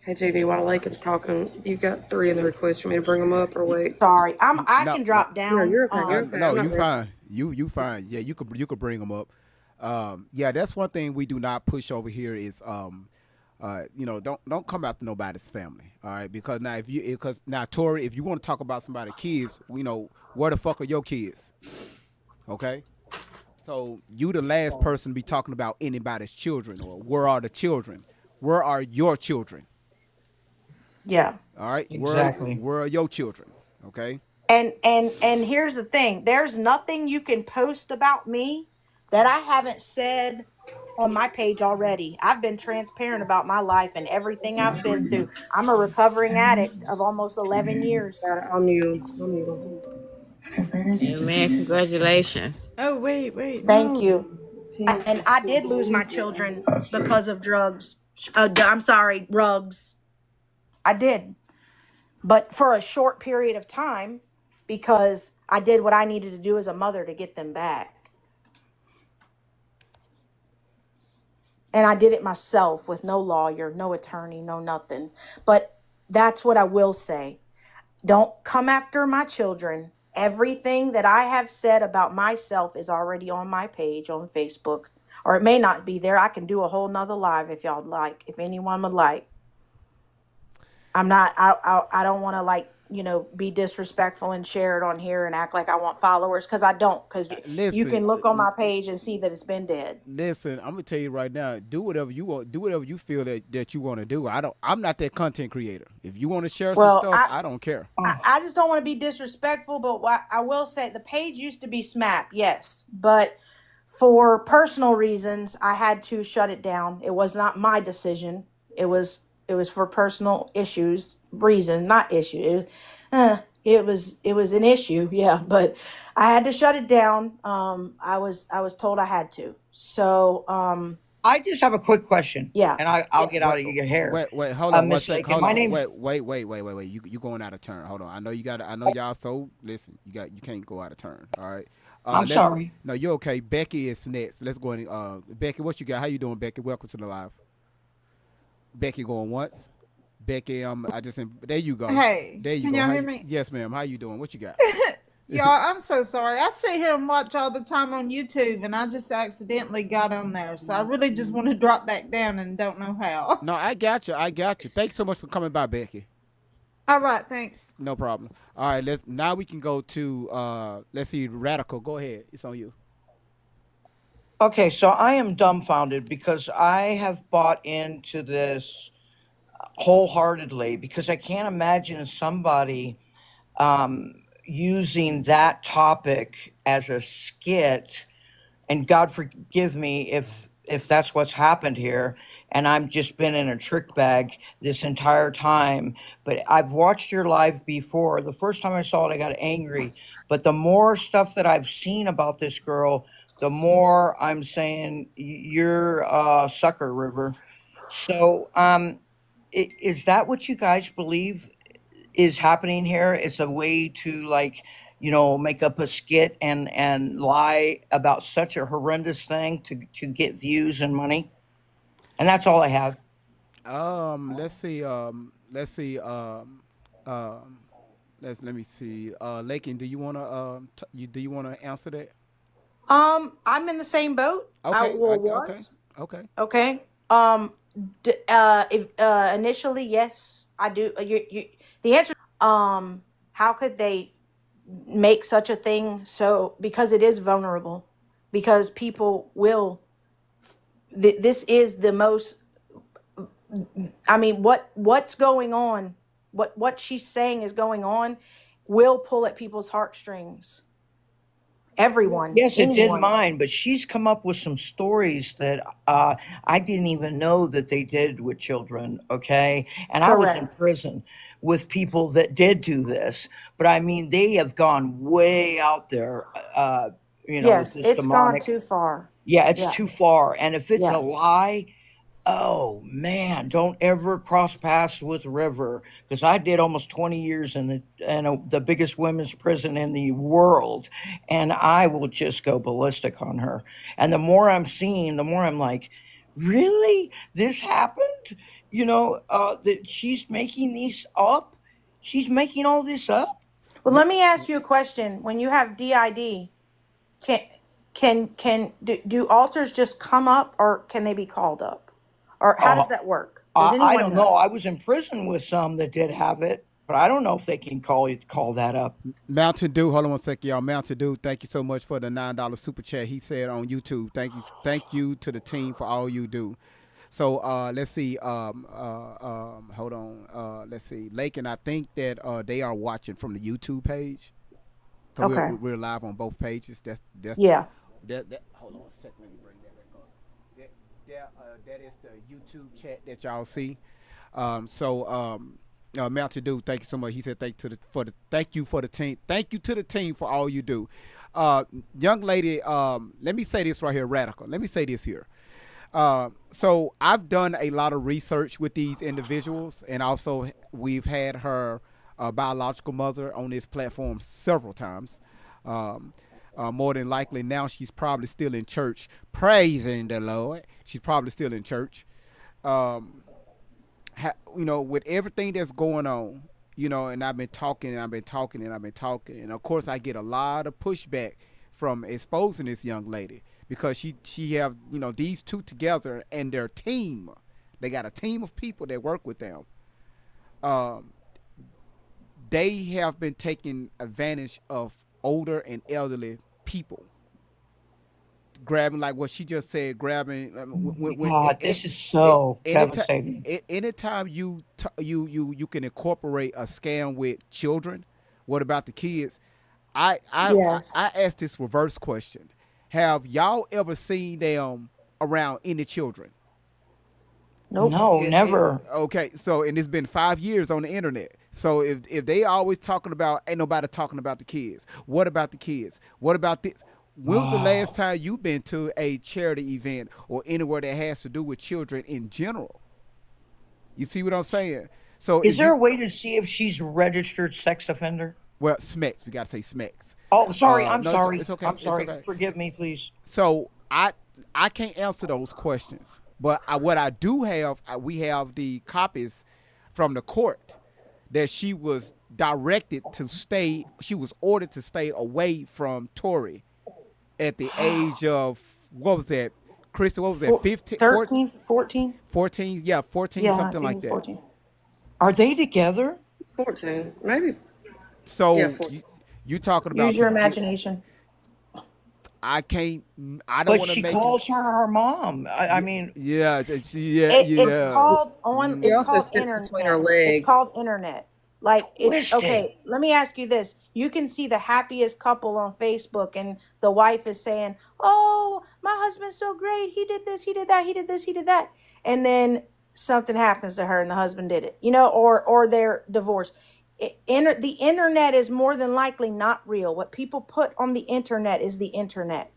S8: Hey, JV, while Lakin's talking, you got 3 in the request for me to bring them up or wait?
S7: Sorry, I can drop down.
S8: No, you're okay. You're okay.
S1: No, you fine. You fine. Yeah, you could bring them up. Yeah, that's one thing we do not push over here is don't come after nobody's family. All right, because now Tori, if you want to talk about somebody's kids, where the fuck are your kids? Okay. So you the last person to be talking about anybody's children or where are the children? Where are your children?
S7: Yeah.
S1: All right.
S10: Exactly.
S1: Where are your children? Okay.
S7: And here's the thing. There's nothing you can post about me that I haven't said on my page already. I've been transparent about my life and everything I've been through. I'm a recovering addict of almost 11 years.
S8: I'm you.
S9: Amen. Congratulations.
S2: Oh, wait.
S7: Thank you. And I did lose my children because of drugs. I'm sorry, rugs. I did. But for a short period of time, because I did what I needed to do as a mother to get them back. And I did it myself with no lawyer, no attorney, no nothing. But that's what I will say. Don't come after my children. Everything that I have said about myself is already on my page on Facebook. Or it may not be there. I can do a whole nother live if y'all like, if anyone would like. I'm not, I don't want to like, you know, be disrespectful and share it on here and act like I want followers, because I don't. Because you can look on my page and see that it's been dead.
S1: Listen, I'm gonna tell you right now. Do whatever you want. Do whatever you feel that you want to do. I'm not that content creator. If you want to share some stuff, I don't care.
S7: I just don't want to be disrespectful, but what I will say, the page used to be SMAP, yes, but for personal reasons, I had to shut it down. It was not my decision. It was for personal issues, reason, not issue. It was an issue, yeah, but I had to shut it down. I was told I had to. So,
S10: I just have a quick question.
S7: Yeah.
S10: And I'll get out of your hair.
S1: Wait, hold on one
S10: Miss
S1: second.
S10: Lakin,
S1: Hold
S10: my
S1: on.
S10: name's
S1: Wait. You going out of turn. Hold on. I know y'all so listen, you can't go out of turn. All right.
S10: I'm sorry.
S1: No, you're okay. Becky is next. Let's go in. Becky, what you got? How you doing, Becky? Welcome to the live. Becky going once. Becky, there you go.
S11: Hey,
S1: there you
S11: can
S1: go.
S11: y'all hear me?
S1: Yes, ma'am. How you doing? What you got?
S11: Y'all, I'm so sorry. I sit here and watch all the time on YouTube, and I just accidentally got on there. So I really just want to drop back down and don't know how.
S1: No, I got you. Thanks so much for coming by, Becky.
S11: All right, thanks.
S1: No problem. All right, now we can go to let's see, Radical. Go ahead. It's on you.
S10: Okay, so I am dumbfounded because I have bought into this wholeheartedly, because I can't imagine somebody using that topic as a skit, and God forgive me if that's what's happened here, and I'm just been in a trick bag this entire time. But I've watched your live before. The first time I saw it, I got angry. But the more stuff that I've seen about this girl, the more I'm saying you're a sucker, River. So is that what you guys believe is happening here? It's a way to, like, you know, make up a skit and lie about such a horrendous thing to get views and money. And that's all I have.
S1: Let's see. Let me see. Lakin, do you wanna answer that?
S7: I'm in the same boat.
S1: Okay.
S7: Okay. Okay. Initially, yes, I do. The answer. How could they make such a thing? So, because it is vulnerable, because people will. This is the most. I mean, what's going on? What she's saying is going on, will pull at people's heartstrings. Everyone.
S10: Yes, it did
S7: anyone.
S10: mine, but she's come up with some stories that I didn't even know that they did with children, okay? And I was in prison with people that did do this, but I mean, they have gone way out there, you know,
S7: Yes,
S10: with this
S7: it's
S10: demonic.
S7: gone too far.
S10: Yeah, it's
S7: Yeah.
S10: too far. And if it's
S7: Yeah.
S10: a lie, oh man, don't ever cross paths with River, because I did almost 20 years in the biggest women's prison in the world, and I will just go ballistic on her. And the more I'm seeing, the more I'm like, really? This happened? You know, that she's making these up? She's making all this up?
S7: Well, let me ask you a question. When you have DID, do altars just come up, or can they be called up? Or how does that work? Does anyone
S10: I don't know. I was in prison with some that did have it, but I don't know if they can call that up.
S1: Mountain Dew, hold on one second, y'all. Mountain Dew, thank you so much for the $9 super chat. He said on YouTube, thank you to the team for all you do. So let's see. Hold on. Let's see. Lakin, I think that they are watching from the YouTube page. So
S7: Okay.
S1: we're live on both pages. That's
S7: Yeah.
S1: Hold on a second. Let me bring that back up. That is the YouTube chat that y'all see. Mountain Dew, thank you so much. He said thank you for the team. Thank you to the team for all you do. Young lady, let me say this right here, Radical. Let me say this here. So I've done a lot of research with these individuals, and also we've had her biological mother on this platform several times. More than likely now she's probably still in church praising the Lord. She's probably still in church. Um, with everything that's going on, and I've been talking and I've been talking and I've been talking, and of course I get a lot of pushback from exposing this young lady because she have these two together and their team. They got a team of people that work with them. They have been taking advantage of older and elderly people, grabbing like what she just said, grabbing.
S10: God, this is so devastating.
S1: Anytime you can incorporate a scam with children, what about the kids? I
S7: Yes.
S1: asked this reverse question: have y'all ever seen them around any children?
S7: Nope.
S10: No, never.
S1: Okay, so and it's been 5 years on the internet. So if they always talking about, ain't nobody talking about the kids. What about the kids? What about this? When was the last time you've been to a charity event or anywhere that has to do with children in general? You see what I'm saying? So
S10: is there a way to see if she's registered sex offender?
S1: Well, SMEX. We got to say SMEX.
S10: Oh, sorry. I'm
S1: no,
S10: sorry.
S1: It's okay.
S10: I'm sorry.
S1: It's okay.
S10: Forgive me, please.
S1: So I can't answer those questions. But what I do have, we have the copies from the court that she was directed to stay. She was ordered to stay away from Tory at the age of, what was that, Krista? What was that? 15,
S7: 13, 14?
S1: 14? Yeah, 14,
S7: Yeah,
S1: something
S7: I
S1: like
S7: think
S1: that.
S7: 14.
S10: Are they together?
S8: 14, maybe.
S1: So
S8: Yeah, 14.
S1: you talking about?
S7: Use your imagination.
S1: I can't. I don't
S10: But
S1: want to
S10: she
S1: make.
S10: calls her mom. I mean,
S1: Yeah,
S7: It's called on.
S8: She
S7: It's
S8: also
S7: called
S8: sits
S7: internet.
S8: between her legs.
S7: It's called internet. Like it's
S10: Twisted.
S7: okay. Let me ask you this: you can see the happiest couple on Facebook, and the wife is saying, "Oh, my husband's so great. He did this. He did that. He did this. He did that." And then something happens to her, and the husband did it. Or they're divorced. The internet is more than likely not real. What people put on the internet is the internet.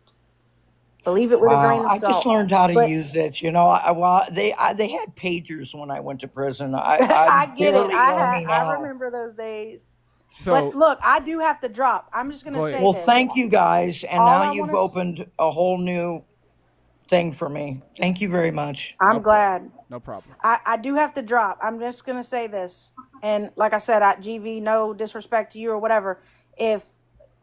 S7: Believe it with a grain of
S10: I
S7: salt.
S10: just learned how to
S7: But
S10: use it. They had pagers when I went to prison.
S7: I
S10: I'm
S7: get it.
S10: barely learning
S7: I
S10: now.
S7: remember those days.
S1: So
S7: But look, I do have to drop. I'm just going
S1: Go
S7: to
S1: ahead.
S7: say
S10: Well,
S7: this.
S10: thank you guys, and
S7: All
S10: now
S7: I
S10: you've
S7: wanna
S10: opened a whole new thing for me. Thank you very much.
S7: I'm glad.
S1: No problem.
S7: I do have to drop. I'm just going to say this. And like I said, GV, no disrespect to you or whatever. If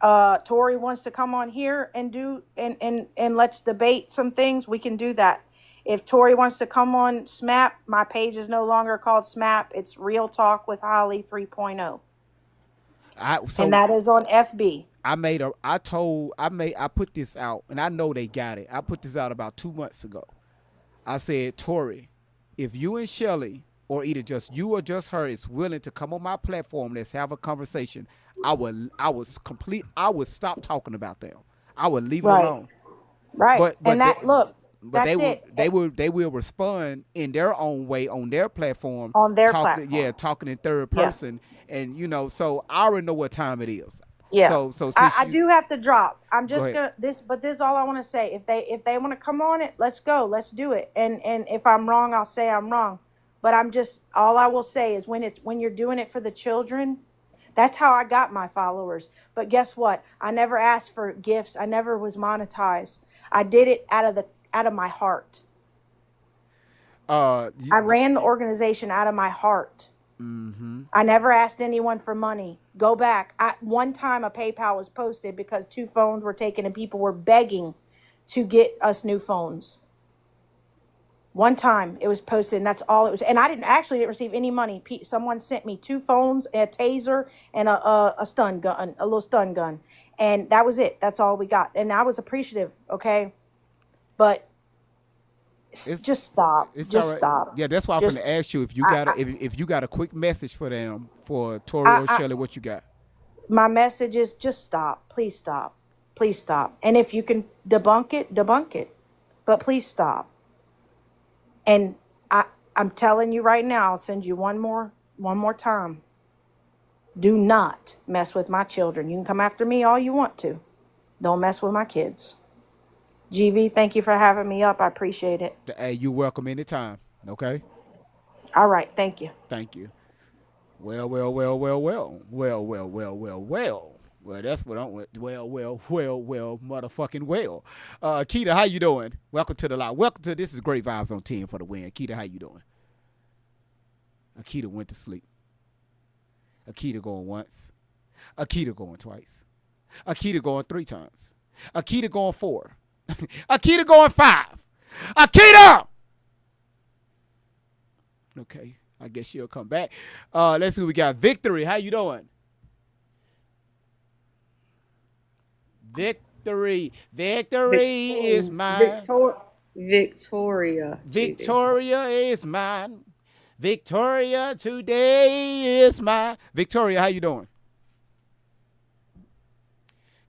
S7: Tori wants to come on here and do and let's debate some things, we can do that. If Tori wants to come on SMAP, my page is no longer called SMAP. It's Real Talk with Holly 3.0. And that is on FB.
S1: I put this out, and I know they got it. I put this out about 2 months ago. I said, Tori, if you and Shelly, or either just you or just her, is willing to come on my platform, let's have a conversation, I would stop talking about them. I would leave it alone.
S7: Right.
S1: They will respond in their own way on their platform.
S7: On their platform.
S1: Yeah, talking in third person. And so I already know what time it is.
S7: Yeah.
S1: So
S7: I do have to drop. I'm
S1: Go
S7: just
S1: ahead.
S7: but this is all I want to say. If they want to come on it, let's go. Let's do it. And if I'm wrong, I'll say I'm wrong. But all I will say is when you're doing it for the children, that's how I got my followers. But guess what? I never asked for gifts. I never was monetized. I did it out of my heart. I ran the organization out of my heart.
S1: Mm-hmm.
S7: I never asked anyone for money. Go back. One time a PayPal was posted because 2 phones were taken and people were begging to get us new phones. One time it was posted, and that's all it was. And I didn't receive any money. Someone sent me 2 phones, a taser, and a stun gun, a little stun gun. And that was it. That's all we got. And I was appreciative, okay? But just stop. Just stop.
S1: Yeah, that's why I'm going to ask you if you got a quick message for them, for Tori or Shelley, what you got?
S7: My message is just stop. Please stop. Please stop. And if you can debunk it. But please stop. And I'm telling you right now, I'll send you one more time. Do not mess with my children. You can come after me all you want to. Don't mess with my kids. GV, thank you for having me up. I appreciate it.
S1: Hey, you're welcome anytime. Okay?
S7: All right. Thank you.
S1: Thank you. Well. Well, that's what I'm with. Well, motherfucking well. Keita, how you doing? Welcome to the live. Welcome to This Is Great Vibes on 10 for the win. Keita, how you doing? Akita went to sleep. Akita going once. Akita going twice. Akita going 3 times. Akita going 4. Akita going 5. Akita! Okay, I guess she'll come back. Let's see what we got. Victory, how you doing? Victory is mine.
S8: Victoria.
S1: Victoria is mine. Victoria today is mine. Victoria, how you doing?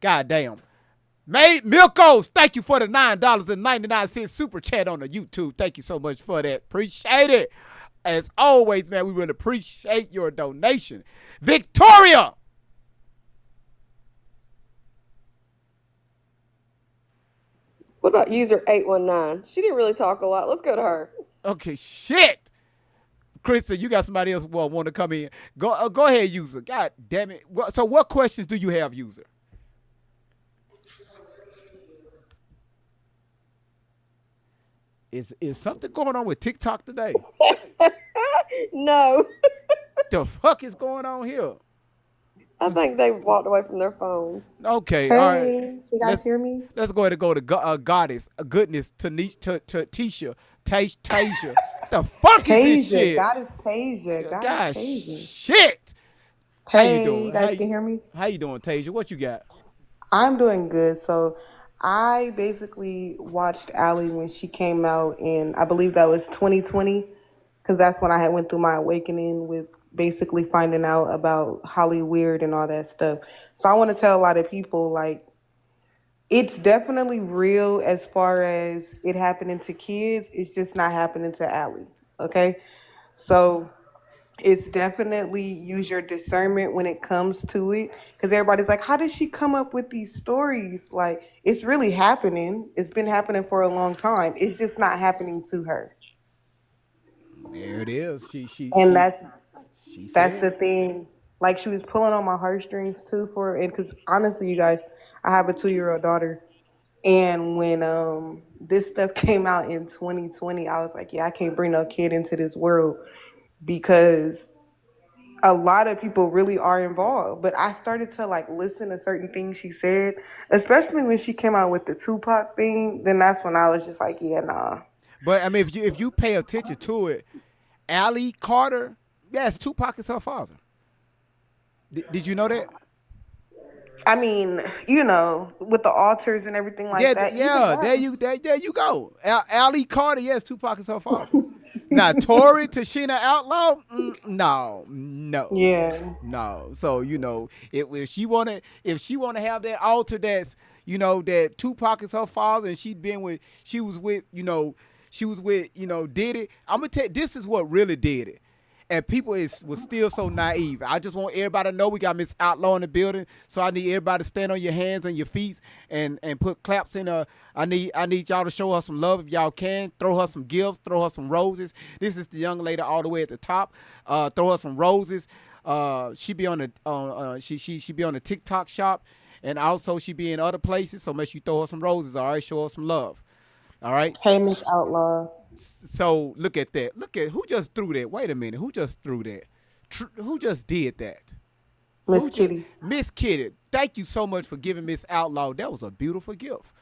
S1: God damn. Milkos, thank you for the $9.99 super chat on the YouTube. Thank you so much for that. Appreciate it. As always, man, we really appreciate your donation. Victoria!
S8: What about user 819? She didn't really talk a lot. Let's go to her.
S1: Okay, shit. Krista, you got somebody else want to come in. Go ahead, user. God damn it. So what questions do you have, user? Is something going on with TikTok today?
S8: No.
S1: The fuck is going on here?
S8: I think they walked away from their phones.
S1: Okay,
S12: Hey,
S1: all right.
S12: you guys hear me?
S1: Let's go ahead and go to Goddess, Goodness, Tisha, Tasia. The fuck is this shit?
S12: God is Tasia. God
S1: Gosh,
S12: is Tasia.
S1: shit. How
S12: Hey,
S1: you doing?
S12: you guys can hear me?
S1: How you doing, Tasia? What you got?
S12: I'm doing good. So I basically watched Allie when she came out in, I believe that was 2020, because that's when I had went through my awakening with basically finding out about Holly Weird and all that stuff. So I want to tell a lot of people, like, it's definitely real as far as it happening to kids. It's just not happening to Allie. Okay? So it's definitely use your discernment when it comes to it, because everybody's like, how does she come up with these stories? Like, it's really happening. It's been happening for a long time. It's just not happening to her.
S1: There it is.
S12: And that's
S1: said
S12: the thing. Like, she was pulling on my heartstrings too, and because honestly, you guys, I have a 2-year-old daughter, and when this stuff came out in 2020, I was like, yeah, I can't bring no kid into this world, because a lot of people really are involved. But I started to like listen to certain things she said, especially when she came out with the Tupac thing. Then that's when I was just like, yeah, nah.
S1: But I mean, if you pay attention to it, Allie Carter, yes, Tupac is her father. Did you know that?
S12: I mean, you know, with the altars and everything like that.
S1: Yeah, there you go. Allie Carter, yes, Tupac is her father. Now, Tori Tashina Outlaw, no.
S12: Yeah.
S1: No. So, you know, if she wanna have that altar that's, you know, that Tupac is her father and she was with did it. I'm gonna tell you, this is what really did it. And people was still so naive. I just want everybody to know we got Miss Outlaw in the building. So I need everybody to stand on your hands and your feet and put claps in her. I need y'all to show her some love if y'all can. Throw her some gifts. Throw her some roses. This is the young lady all the way at the top. Throw her some roses. She be on the TikTok shop, and also she be in other places. So make sure you throw her some roses. All right, show her some love. All right.
S12: Hey, Miss Outlaw.
S1: So look at that. Look at who just threw that. Wait a minute. Who just threw that? Who just did that?
S12: Miss Kitty.
S1: Miss Kitty. Thank you so much for giving Miss Outlaw. That was a beautiful gift.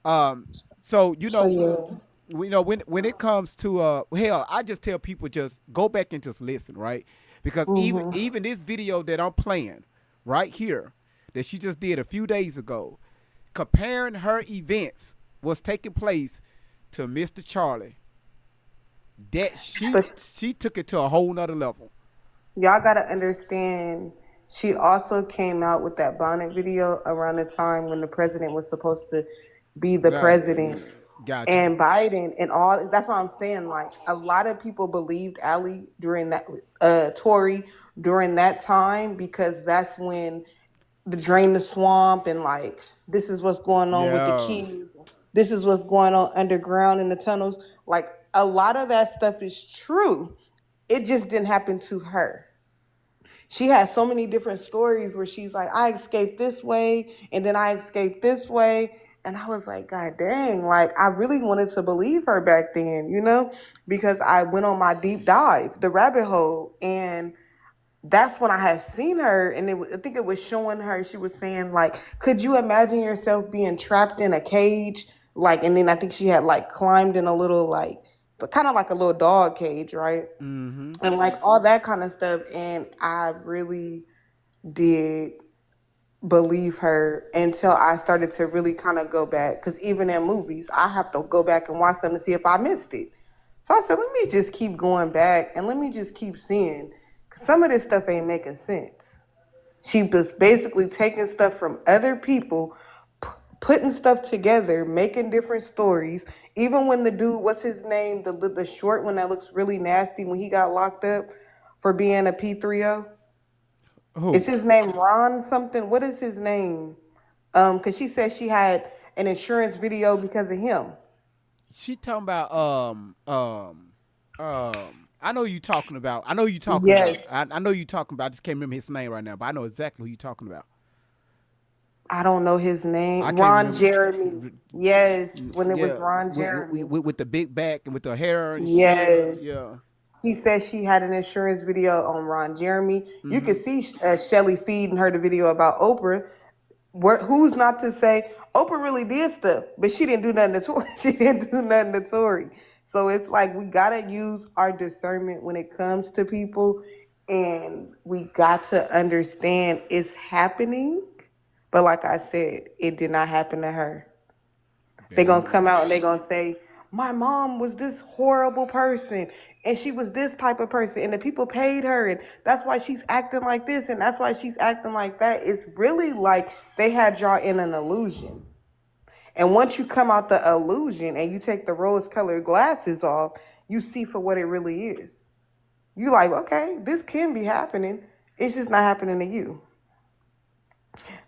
S1: So you know, when it comes to hell, I just tell people just go back and just listen, right? Because even this video that I'm playing right here that she just did a few days ago, comparing her events was taking place to Mr. Charlie. That she took it to a whole nother level.
S12: Y'all gotta understand, she also came out with that bonnet video around the time when the president was supposed to be the president.
S1: Gotcha.
S12: And Biden and all. That's what I'm saying. Like, a lot of people believed Allie during that, Tory during that time, because that's when the drain the swamp and like this is what's going on with the kids. This is what's going on underground in the tunnels. Like, a lot of that stuff is true. It just didn't happen to her. She has so many different stories where she's like, I escaped this way, and then I escaped this way. And I was like, God dang, like I really wanted to believe her back then, you know, because I went on my deep dive, the rabbit hole. And that's when I had seen her, and I think it was showing her. She was saying like, "Could you imagine yourself being trapped in a cage?" Like, and then I think she had like climbed in a little like, kind of like a little dog cage, right?
S1: Mm-hmm.
S12: And like all that kind of stuff. And I really did believe her until I started to really kind of go back. Because even in movies, I have to go back and watch them to see if I missed it. So I said, let me just keep going back and let me just keep seeing. Because some of this stuff ain't making sense. She was basically taking stuff from other people, putting stuff together, making different stories. Even when the dude, what's his name, the short one that looks really nasty when he got locked up for being a P3O? Is
S1: Who?
S12: his name Ron something? What is his name? Because she said she had an insurance video because of him.
S1: She talking about I know who you talking about. I know who you talking
S12: Yes.
S1: about. I know you talking about. I just can't remember his name right now, but I know exactly who you talking about.
S12: I don't know his
S1: I
S12: name.
S1: can't
S12: Ron
S1: remember.
S12: Jeremy. Yes, when it was
S1: Yeah,
S12: Ron Jeremy.
S1: with the big back and with the hair and shit.
S12: Yes.
S1: Yeah.
S12: He said she had an insurance video on Ron Jeremy. You
S1: Mm-hmm.
S12: could see Shelly feeding her the video about Oprah. Who's not to say Oprah really did stuff, but she didn't do nothing to Tory. She didn't do nothing to Tory. So it's like we gotta use our discernment when it comes to people, and we got to understand it's happening. But like I said, it did not happen to her. They're
S1: There
S12: gonna
S1: you
S12: come
S1: go.
S12: out and they're gonna say, my mom was this horrible person and she was this type of person and the people paid her and that's why she's acting like this and that's why she's acting like that. It's really like they had y'all in an illusion. And once you come out the illusion and you take the rose colored glasses off, you see for what it really is. You like, okay, this can be happening. It's just not happening to you.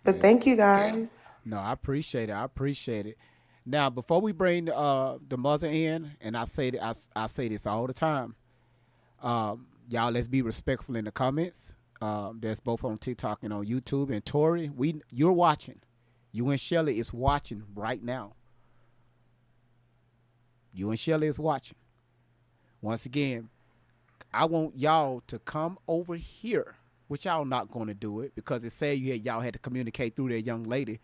S12: But
S1: Yeah.
S12: thank you guys.
S1: No, I appreciate it. I appreciate it. Now, before we bring the mother in, and I say this all the time, y'all let's be respectful in the comments. That's both on TikTok and on YouTube. And Tori, you're watching. You and Shelly is watching right now. You and Shelly is watching. Once again, I want y'all to come over here, which y'all not going to do it because it said y'all had to communicate through that young lady,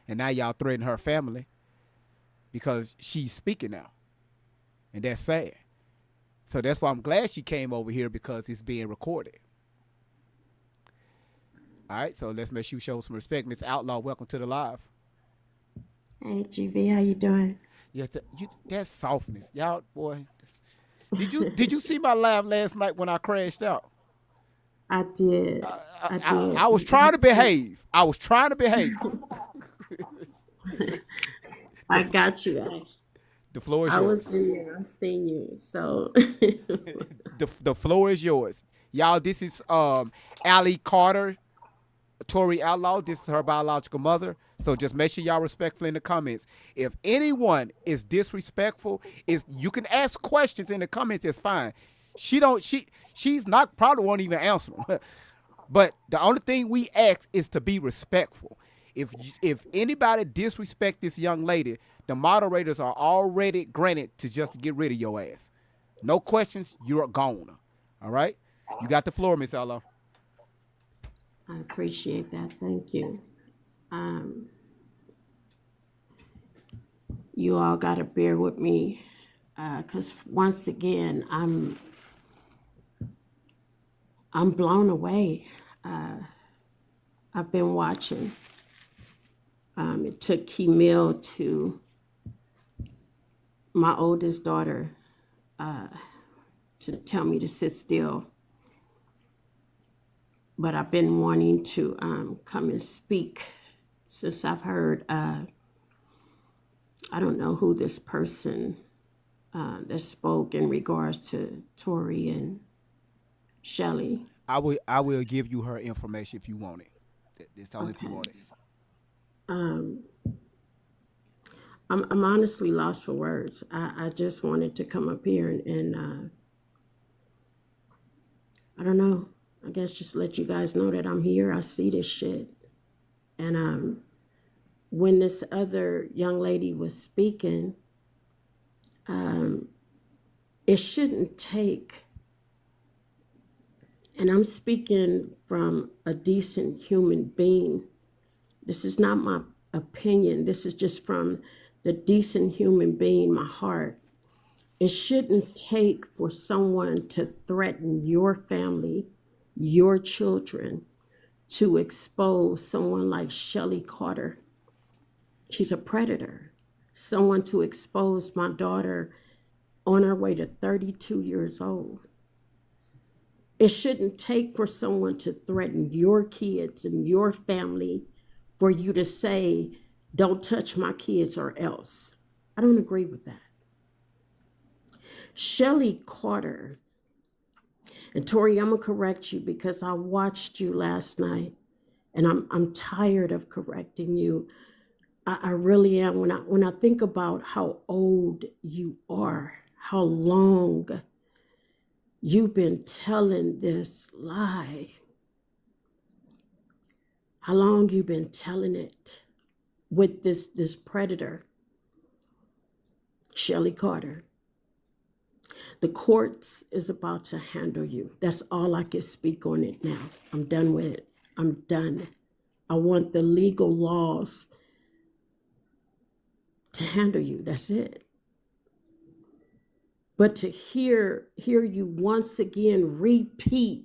S1: and now y'all threaten her family because she's speaking now, and that's sad. So that's why I'm glad she came over here because it's being recorded. All right, so let's make sure you show some respect. Miss Outlaw, welcome to the live.
S13: Hey GV, how you doing?
S1: Yes, that's softness, y'all. Boy, did you see my live last night when I crashed out?
S13: I did. I did.
S1: I was trying to behave. I was trying to behave.
S13: I got you.
S1: The floor is
S13: I
S1: yours.
S13: was in there. I seen you. So
S1: the floor is yours. Y'all, this is Allie Carter, Tori Outlaw. This is her biological mother. So just make sure y'all respectful in the comments. If anyone is disrespectful, you can ask questions in the comments. It's fine. She's not probably won't even answer them. But the only thing we ask is to be respectful. If anybody disrespect this young lady, the moderators are already granted to just get rid of your ass. No questions, you're gone. All right? You got the floor, Miss Ella.
S13: I appreciate that. Thank you. You all got to bear with me because once again, I'm blown away. I've been watching. It took Keemil to my oldest daughter to tell me to sit still. But I've been wanting to come and speak since I've heard, I don't know who this person that spoke in regards to Tori and Shelly.
S1: I will give you her information if you want it. It's only if you want it.
S13: I'm honestly lost for words. I just wanted to come up here and I don't know. I guess just let you guys know that I'm here. I see this shit. And when this other young lady was speaking, it shouldn't take, and I'm speaking from a decent human being. This is not my opinion. This is just from the decent human being, my heart. It shouldn't take for someone to threaten your family, your children, to expose someone like Shelly Carter. She's a predator. Someone to expose my daughter on her way to 32 years old. It shouldn't take for someone to threaten your kids and your family for you to say, don't touch my kids or else. I don't agree with that. Shelly Carter, and Tori, I'm gonna correct you because I watched you last night and I'm tired of correcting you. I really am. When I think about how old you are, how long you've been telling this lie, how long you've been telling it with this predator, Shelly Carter. The courts is about to handle you. That's all I can speak on it now. I'm done with it. I'm done. I want the legal laws to handle you. That's it. But to hear you once again repeat,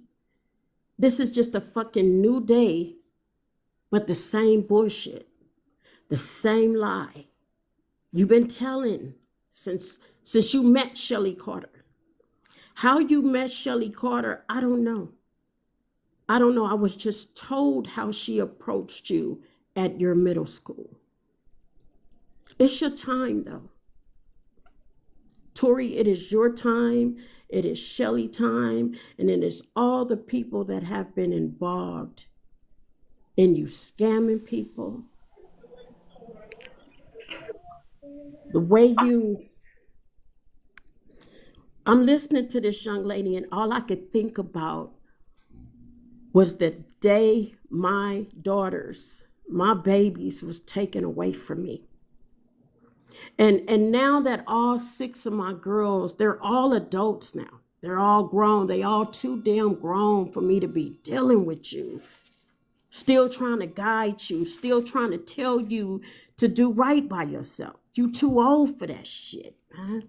S13: this is just a fucking new day, but the same bullshit, the same lie you've been telling since you met Shelly Carter. How you met Shelly Carter, I don't know. I don't know. I was just told how she approached you at your middle school. It's your time, though. Tori, it is your time. It is Shelly time. And it is all the people that have been involved in you scamming people. The way I'm listening to this young lady, and all I could think about was the day my daughters, my babies, was taken away from me. And now that all 6 of my girls, they're all adults now. They're all grown. They all too damn grown for me to be dealing with you. Still trying to guide you. Still trying to tell you to do right by yourself. You too old for that shit, man.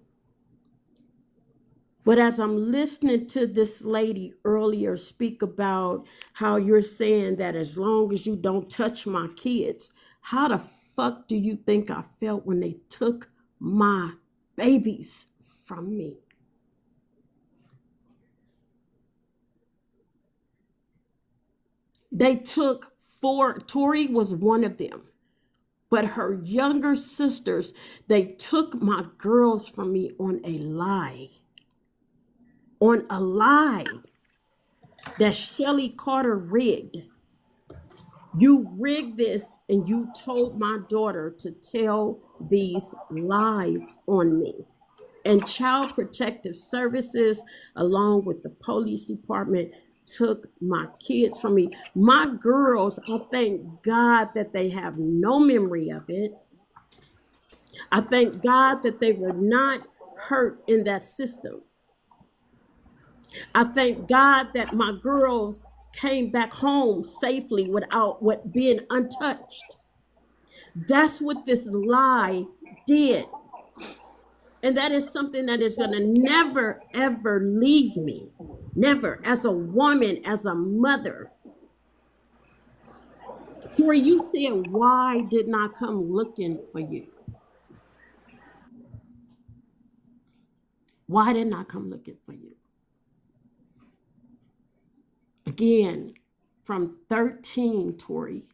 S13: But as I'm listening to this lady earlier speak about how you're saying that as long as you don't touch my kids, how the fuck do you think I felt when they took my babies from me? They took 4, Tori was one of them, but her younger sisters, they took my girls from me on a lie. On a lie that Shelly Carter rigged. You rigged this and you told my daughter to tell these lies on me. And Child Protective Services, along with the police department, took my kids from me. My girls, I thank God that they have no memory of it. I thank God that they were not hurt in that system. I thank God that my girls came back home safely without being untouched. That's what this lie did. And that is something that is going to never, ever leave me. Never. As a woman, as a mother. Tori, you said, why didn't I come looking for you? Why didn't I come looking for you? Again, from 13, Tori,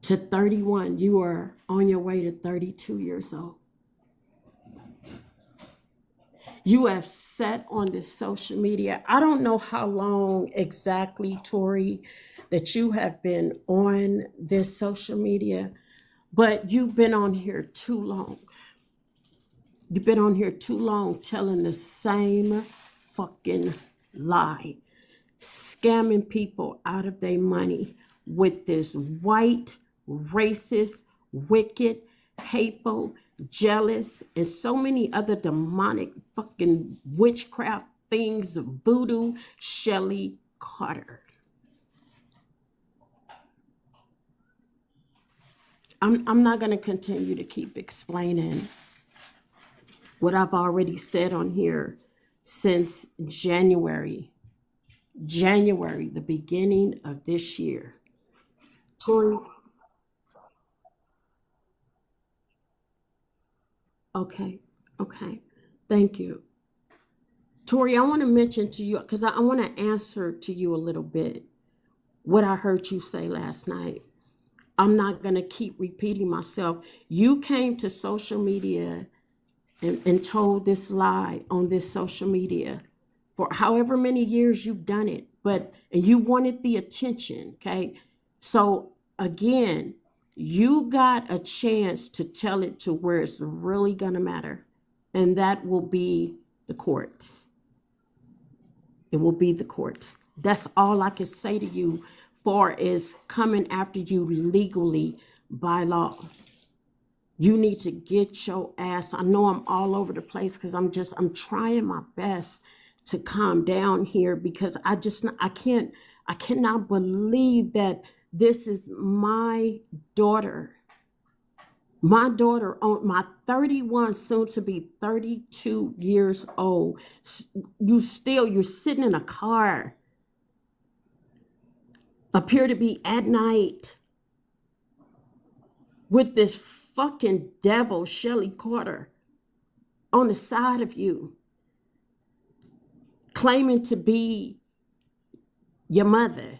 S13: to 31, you are on your way to 32 years old. You have sat on this social media. I don't know how long exactly, Tori, that you have been on this social media, but you've been on here too long. You've been on here too long telling the same fucking lie. scamming people out of their money with this white, racist, wicked, hateful, jealous, and so many other demonic fucking witchcraft things, voodoo, Shelley Carter. I'm not going to continue to keep explaining what I've already said on here since January, the beginning of this year. Tori, okay, thank you. Tori, I want to mention to you, because I want to answer to you a little bit what I heard you say last night. I'm not going to keep repeating myself. You came to social media and told this lie on this social media for however many years you've done it, and you wanted the attention, okay? So again, you got a chance to tell it to where it's really gonna matter, and that will be the courts. It will be the courts. That's all I can say to you far as coming after you legally by law. You need to get your ass. I know I'm all over the place because I'm trying my best to calm down here because I cannot believe that this is my daughter. My daughter, on my 31, soon to be 32 years old. You're sitting in a car, appear to be at night with this fucking devil, Shelley Carter, on the side of you, claiming to be your mother.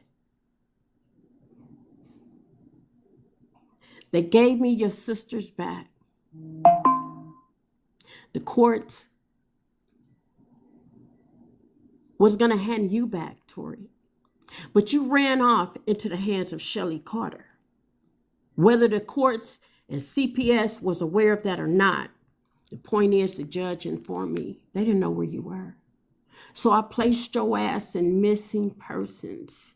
S13: They gave me your sisters back. The courts was going to hand you back, Tori. But you ran off into the hands of Shelley Carter. Whether the courts and CPS was aware of that or not, the point is the judge informed me. They didn't know where you were. So I placed your ass in missing persons,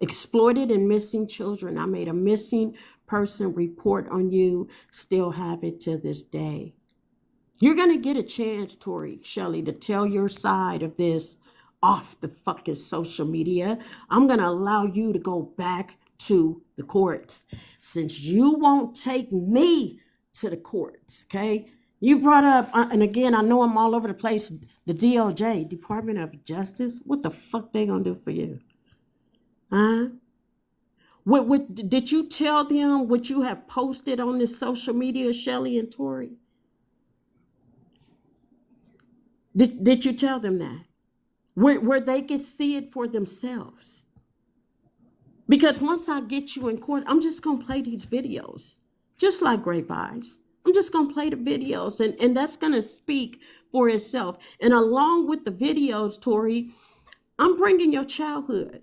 S13: exploited and missing children. I made a missing person report on you, still have it to this day. You're going to get a chance, Tori, Shelley, to tell your side of this off the fucking social media. I'm going to allow you to go back to the courts since you won't take me to the courts, okay? You brought up, and again, I know I'm all over the place, the DOJ, Department of Justice. What the fuck they gonna do for you? Huh? What did you tell them what you have posted on this social media, Shelley and Tori? Did you tell them that? Where they could see it for themselves? Because once I get you in court, I'm just going to play these videos, just like Great Vibes. I'm just going to play the videos, and that's going to speak for itself. And along with the videos, Tori, I'm bringing your childhood.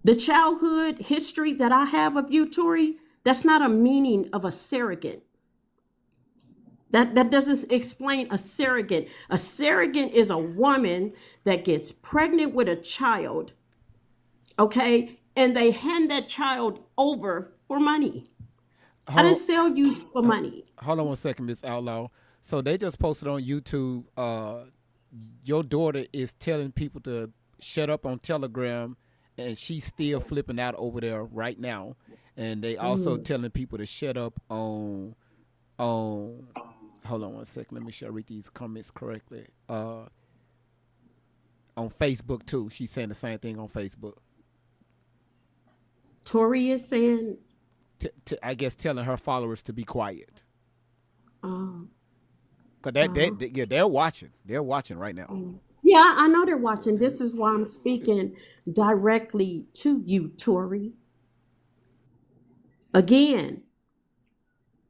S13: The childhood history that I have of you, Tori, that's not a meaning of a surrogate. That doesn't explain a surrogate. A surrogate is a woman that gets pregnant with a child, okay, and they hand that child over for money. I didn't sell you for money.
S1: Hold on one second, Miss Outlaw. So they just posted on YouTube, your daughter is telling people to shut up on Telegram, and she's still flipping out over there right now. And they also telling people to shut up on hold on one second. Let me make sure I read these comments correctly. On Facebook too. She's saying the same thing on Facebook.
S13: Tori is saying,
S1: I guess telling her followers to be quiet.
S13: Oh.
S1: Cause they're watching. They're watching right now.
S13: Yeah, I know they're watching. This is why I'm speaking directly to you, Tori. Again,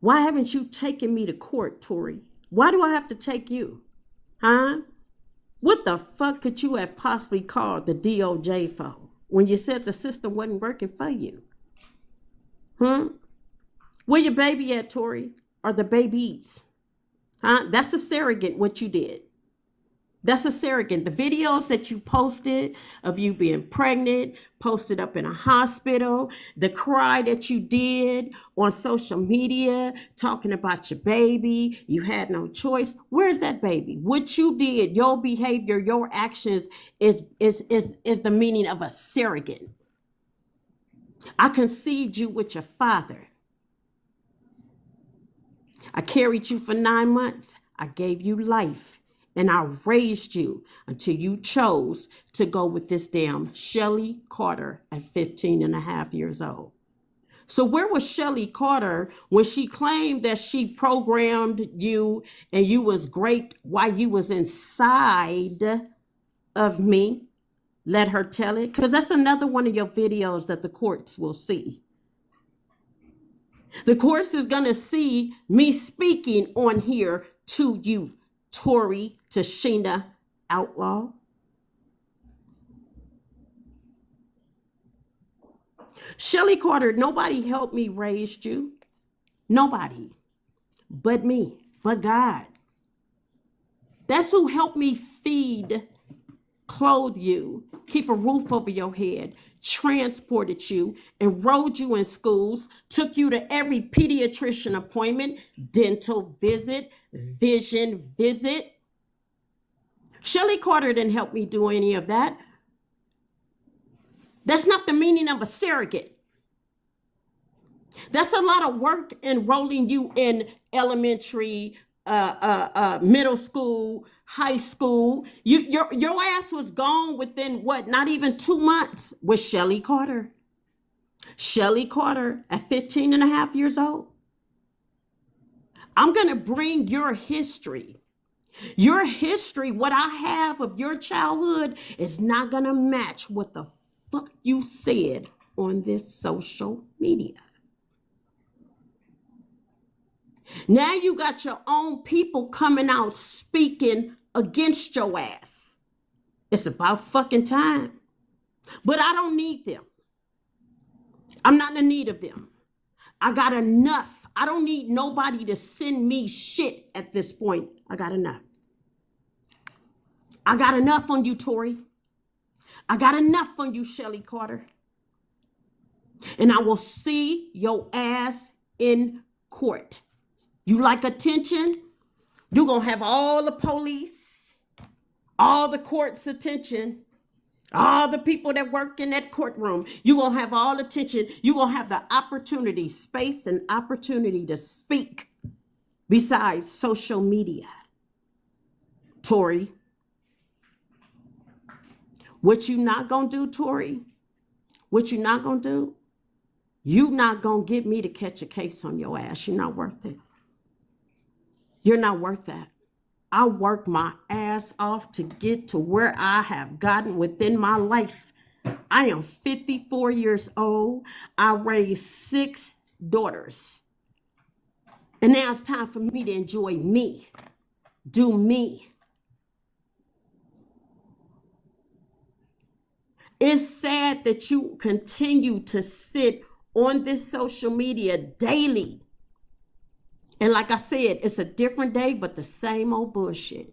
S13: why haven't you taken me to court, Tori? Why do I have to take you? Huh? What the fuck could you have possibly called the DOJ for when you said the system wasn't working for you? Where your baby at, Tori? Or the babies? Huh? That's a surrogate, what you did. That's a surrogate. The videos that you posted of you being pregnant, posted up in a hospital, the cry that you did on social media, talking about your baby, you had no choice. Where's that baby? What you did, your behavior, your actions is the meaning of a surrogate. I conceived you with your father. I carried you for 9 months. I gave you life. And I raised you until you chose to go with this damn Shelly Carter at 15 and a half years old. So where was Shelly Carter when she claimed that she programmed you and you was great while you was inside of me? Let her tell it, because that's another one of your videos that the courts will see. The courts is going to see me speaking on here to you, Tori Tashina Outlaw. Shelly Carter, nobody helped me raise you. Nobody. But me. But God. That's who helped me feed, clothe you, keep a roof over your head, transported you, enrolled you in schools, took you to every pediatrician appointment, dental visit, vision visit. Shelly Carter didn't help me do any of that. That's not the meaning of a surrogate. That's a lot of work enrolling you in elementary, middle school, high school. Your ass was gone within what? Not even 2 months with Shelly Carter. Shelly Carter at 15 and a half years old. I'm going to bring your history. Your history, what I have of your childhood, is not going to match what the fuck you said on this social media. Now you got your own people coming out speaking against your ass. It's about fucking time. But I don't need them. I'm not in need of them. I got enough. I don't need nobody to send me shit at this point. I got enough. I got enough on you, Tori. I got enough on you, Shelly Carter. And I will see your ass in court. You like attention? You're going to have all the police, all the court's attention, all the people that work in that courtroom. You're going to have all attention. You're going to have the opportunity, space and opportunity to speak besides social media. Tori, what you not going to do, Tori? What you not going to do? You not going to get me to catch a case on your ass. You're not worth it. You're not worth that. I work my ass off to get to where I have gotten within my life. I am 54 years old. I raised 6 daughters. And now it's time for me to enjoy me. Do me. It's sad that you continue to sit on this social media daily. And like I said, it's a different day, but the same old bullshit.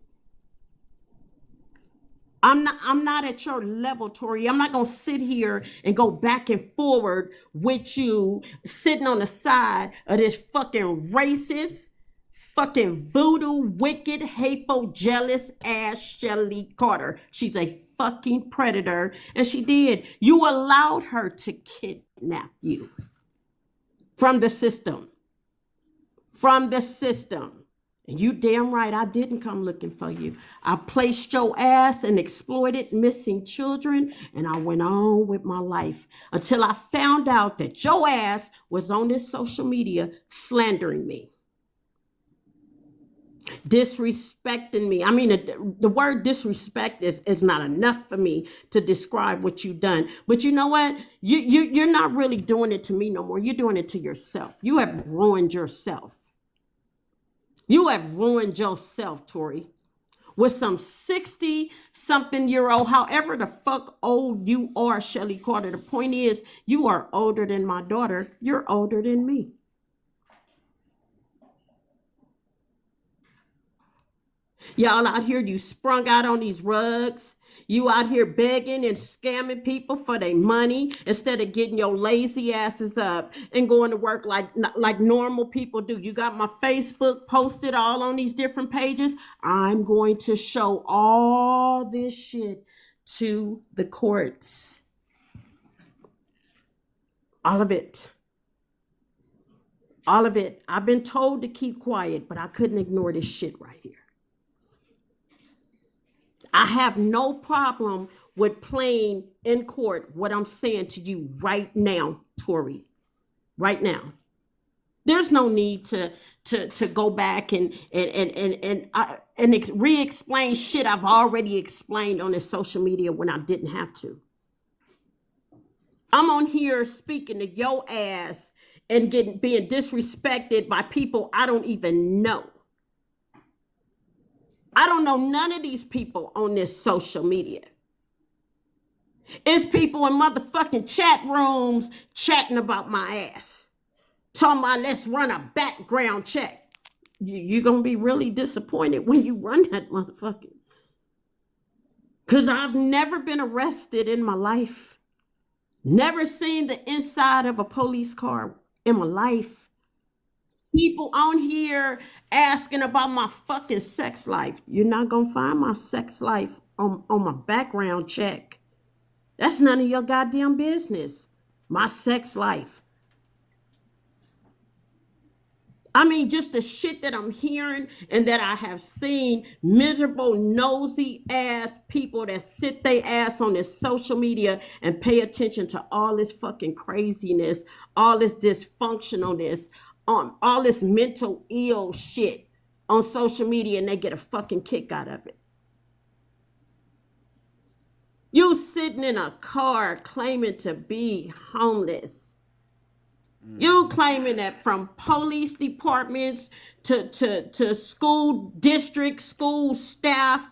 S13: I'm not at your level, Tori. I'm not going to sit here and go back and forward with you sitting on the side of this fucking racist, fucking voodoo, wicked, hateful, jealous ass Shelly Carter. She's a fucking predator, and she did. You allowed her to kidnap you from the system. From the system. And you damn right, I didn't come looking for you. I placed your ass and exploited missing children, and I went on with my life until I found out that your ass was on this social media slandering me. Disrespecting me. I mean, the word disrespect is not enough for me to describe what you've done. But you know what? You're not really doing it to me no more. You're doing it to yourself. You have ruined yourself. You have ruined yourself, Tori. With some 60-something-year-old, however the fuck old you are, Shelly Carter. The point is, you are older than my daughter. You're older than me. Y'all out here, you sprung out on these rugs. You out here begging and scamming people for their money instead of getting your lazy asses up and going to work like normal people do. You got my Facebook posted all on these different pages. I'm going to show all this shit to the courts. All of it. All of it. I've been told to keep quiet, but I couldn't ignore this shit right here. I have no problem with playing in court what I'm saying to you right now, Tori. Right now. There's no need to go back and re-explain shit I've already explained on this social media when I didn't have to. I'm on here speaking to your ass and being disrespected by people I don't even know. I don't know none of these people on this social media. It's people in motherfucking chat rooms chatting about my ass. Talking about let's run a background check. You're going to be really disappointed when you run that motherfucking. Because I've never been arrested in my life. Never seen the inside of a police car in my life. People on here asking about my fucking sex life. You're not going to find my sex life on my background check. That's none of your goddamn business. My sex life. I mean, just the shit that I'm hearing and that I have seen miserable, nosy ass people that sit their ass on this social media and pay attention to all this fucking craziness, all this dysfunctionalness, all this mental ill shit on social media, and they get a fucking kick out of it. You sitting in a car claiming to be homeless. You claiming that from police departments to school districts, school staff,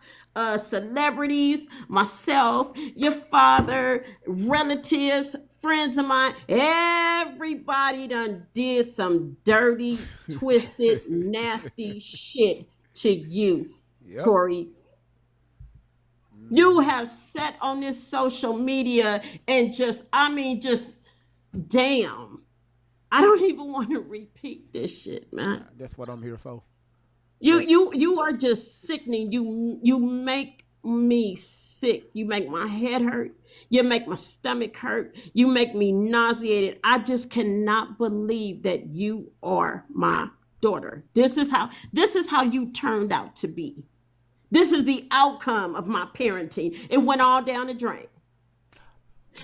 S13: celebrities, myself, your father, relatives, friends of mine, everybody done did some dirty, twisted, nasty shit to you, Tori. You have sat on this social media and just damn. I don't even want to repeat this shit, man.
S1: That's what I'm here for.
S13: You are just sickening. You make me sick. You make my head hurt. You make my stomach hurt. You make me nauseated. I just cannot believe that you are my daughter. This is how you turned out to be. This is the outcome of my parenting. It went all down the drain.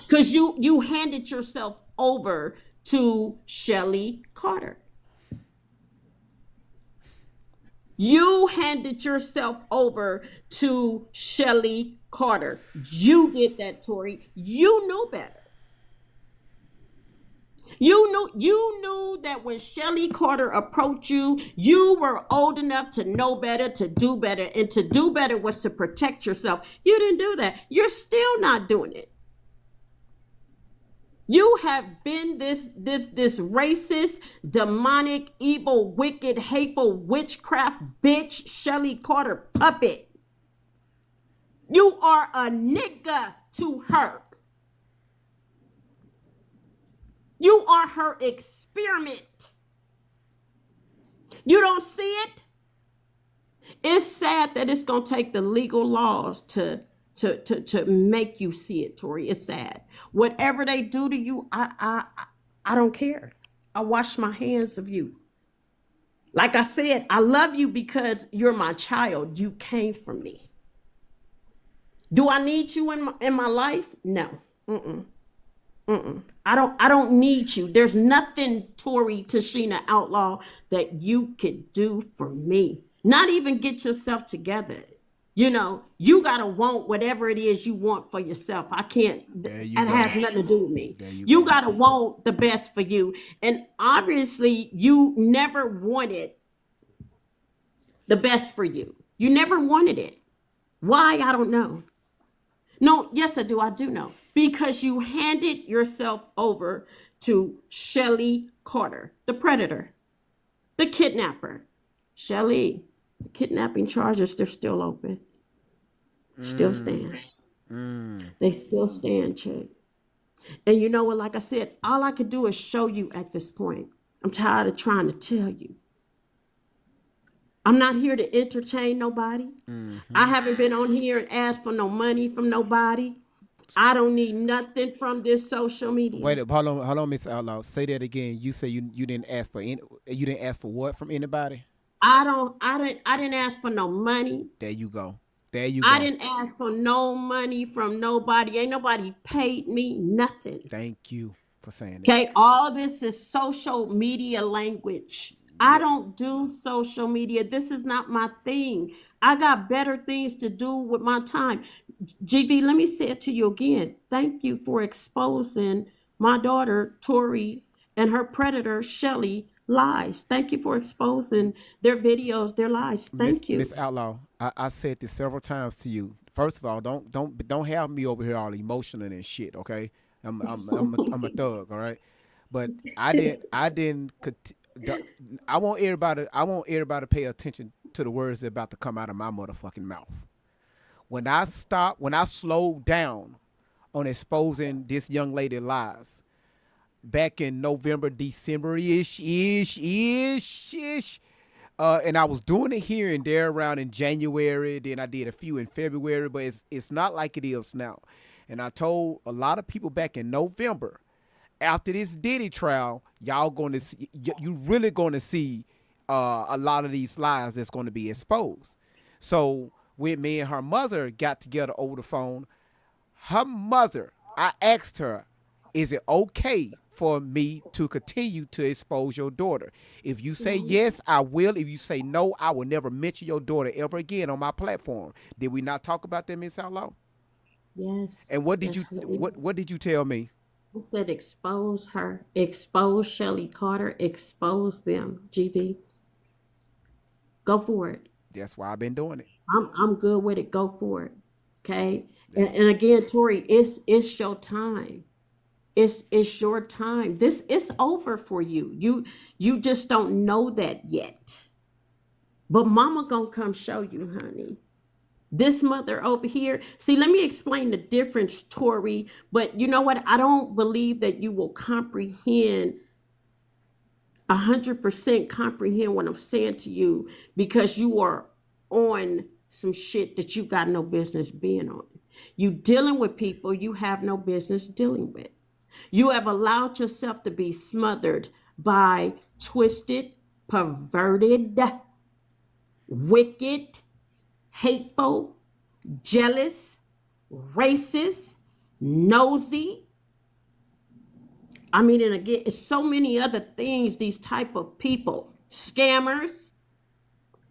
S13: Because you handed yourself over to Shelly Carter. You handed yourself over to Shelly Carter. You did that, Tori. You knew better. You knew that when Shelly Carter approached you, you were old enough to know better, to do better, and to do better was to protect yourself. You didn't do that. You're still not doing it. You have been this racist, demonic, evil, wicked, hateful, witchcraft bitch, Shelly Carter puppet. You are a nigga to her. You are her experiment. You don't see it? It's sad that it's going to take the legal laws to make you see it, Tori. It's sad. Whatever they do to you, I don't care. I wash my hands of you. Like I said, I love you because you're my child. You came from me. Do I need you in my life? No. I don't need you. There's nothing, Tori Tashina Outlaw, that you could do for me. Not even get yourself together. You know, you got to want whatever it is you want for yourself. I can't, it has nothing to do with me. You got to want the best for you. And obviously, you never wanted the best for you. You never wanted it. Why? I don't know. No, yes, I do. I do know. Because you handed yourself over to Shelly Carter, the predator, the kidnapper. Shelly, The kidnapping charges, they're still open. Still stand. They still stand, Chick. And you know what? Like I said, all I could do is show you at this point. I'm tired of trying to tell you. I'm not here to entertain nobody. I haven't been on here and asked for no money from nobody. I don't need nothing from this social media.
S1: Wait, hold on, Miss Outlaw. Say that again. You say you didn't ask for any. You didn't ask for what from anybody?
S13: I didn't ask for no money.
S1: There you go. There you
S13: I
S1: go.
S13: didn't ask for no money from nobody. Ain't nobody paid me nothing.
S1: Thank you for saying that.
S13: Okay, all this is social media language. I don't do social media. This is not my thing. I got better things to do with my time. GV, let me say it to you again. Thank you for exposing my daughter, Tori, and her predator, Shelly, lies. Thank you for exposing their videos, their lies. Thank you.
S1: Miss Outlaw, I said this several times to you. First of all, don't have me over here all emotional and shit, okay? I'm a thug, all right? But I want everybody to pay attention to the words that are about to come out of my motherfucking mouth. When I slowed down on exposing this young lady lies back in November, December-ish, and I was doing it here and there around in January, then I did a few in February, but it's not like it is now. And I told a lot of people back in November, after this Diddy trial, y'all going to see, you really going to see a lot of these lies that's going to be exposed. So when me and her mother got together over the phone, I asked her, is it okay for me to continue to expose your daughter? If you say yes, I will. If you say no, I will never mention your daughter ever again on my platform. Did we not talk about that, Miss Outlaw?
S13: Yes.
S1: And what did you tell me?
S13: I said expose her, expose Shelly Carter, expose them. GV, go for it.
S1: That's why I've been doing it.
S13: I'm good with it. Go for it. Okay. And again, Tori, it's your time. It's your time. It's over for you. You just don't know that yet. But mama gonna come show you, honey. This mother over here. See, let me explain the difference, Tori. But you know what? I don't believe that you will comprehend 100% comprehend what I'm saying to you, because you are on some shit that you got no business being on. You dealing with people you have no business dealing with. You have allowed yourself to be smothered by twisted, perverted, wicked, hateful, jealous, racist, nosy. I mean, and again, it's so many other things, these type of people, scammers,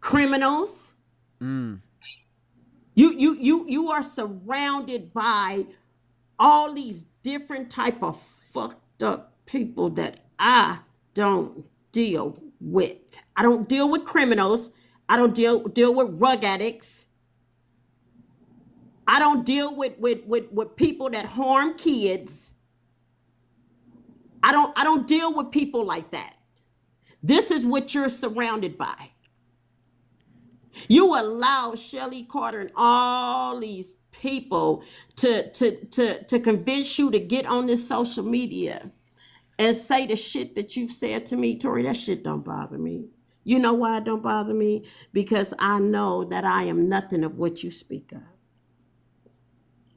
S13: criminals. You are surrounded by all these different type of fucked up people that I don't deal with. I don't deal with criminals. I don't deal with rug addicts. I don't deal with people that harm kids. I don't deal with people like that. This is what you're surrounded by. You allow Shelly Carter and all these people to convince you to get on this social media and say the shit that you've said to me, Tori. That shit don't bother me. You know why it don't bother me? Because I know that I am nothing of what you speak of.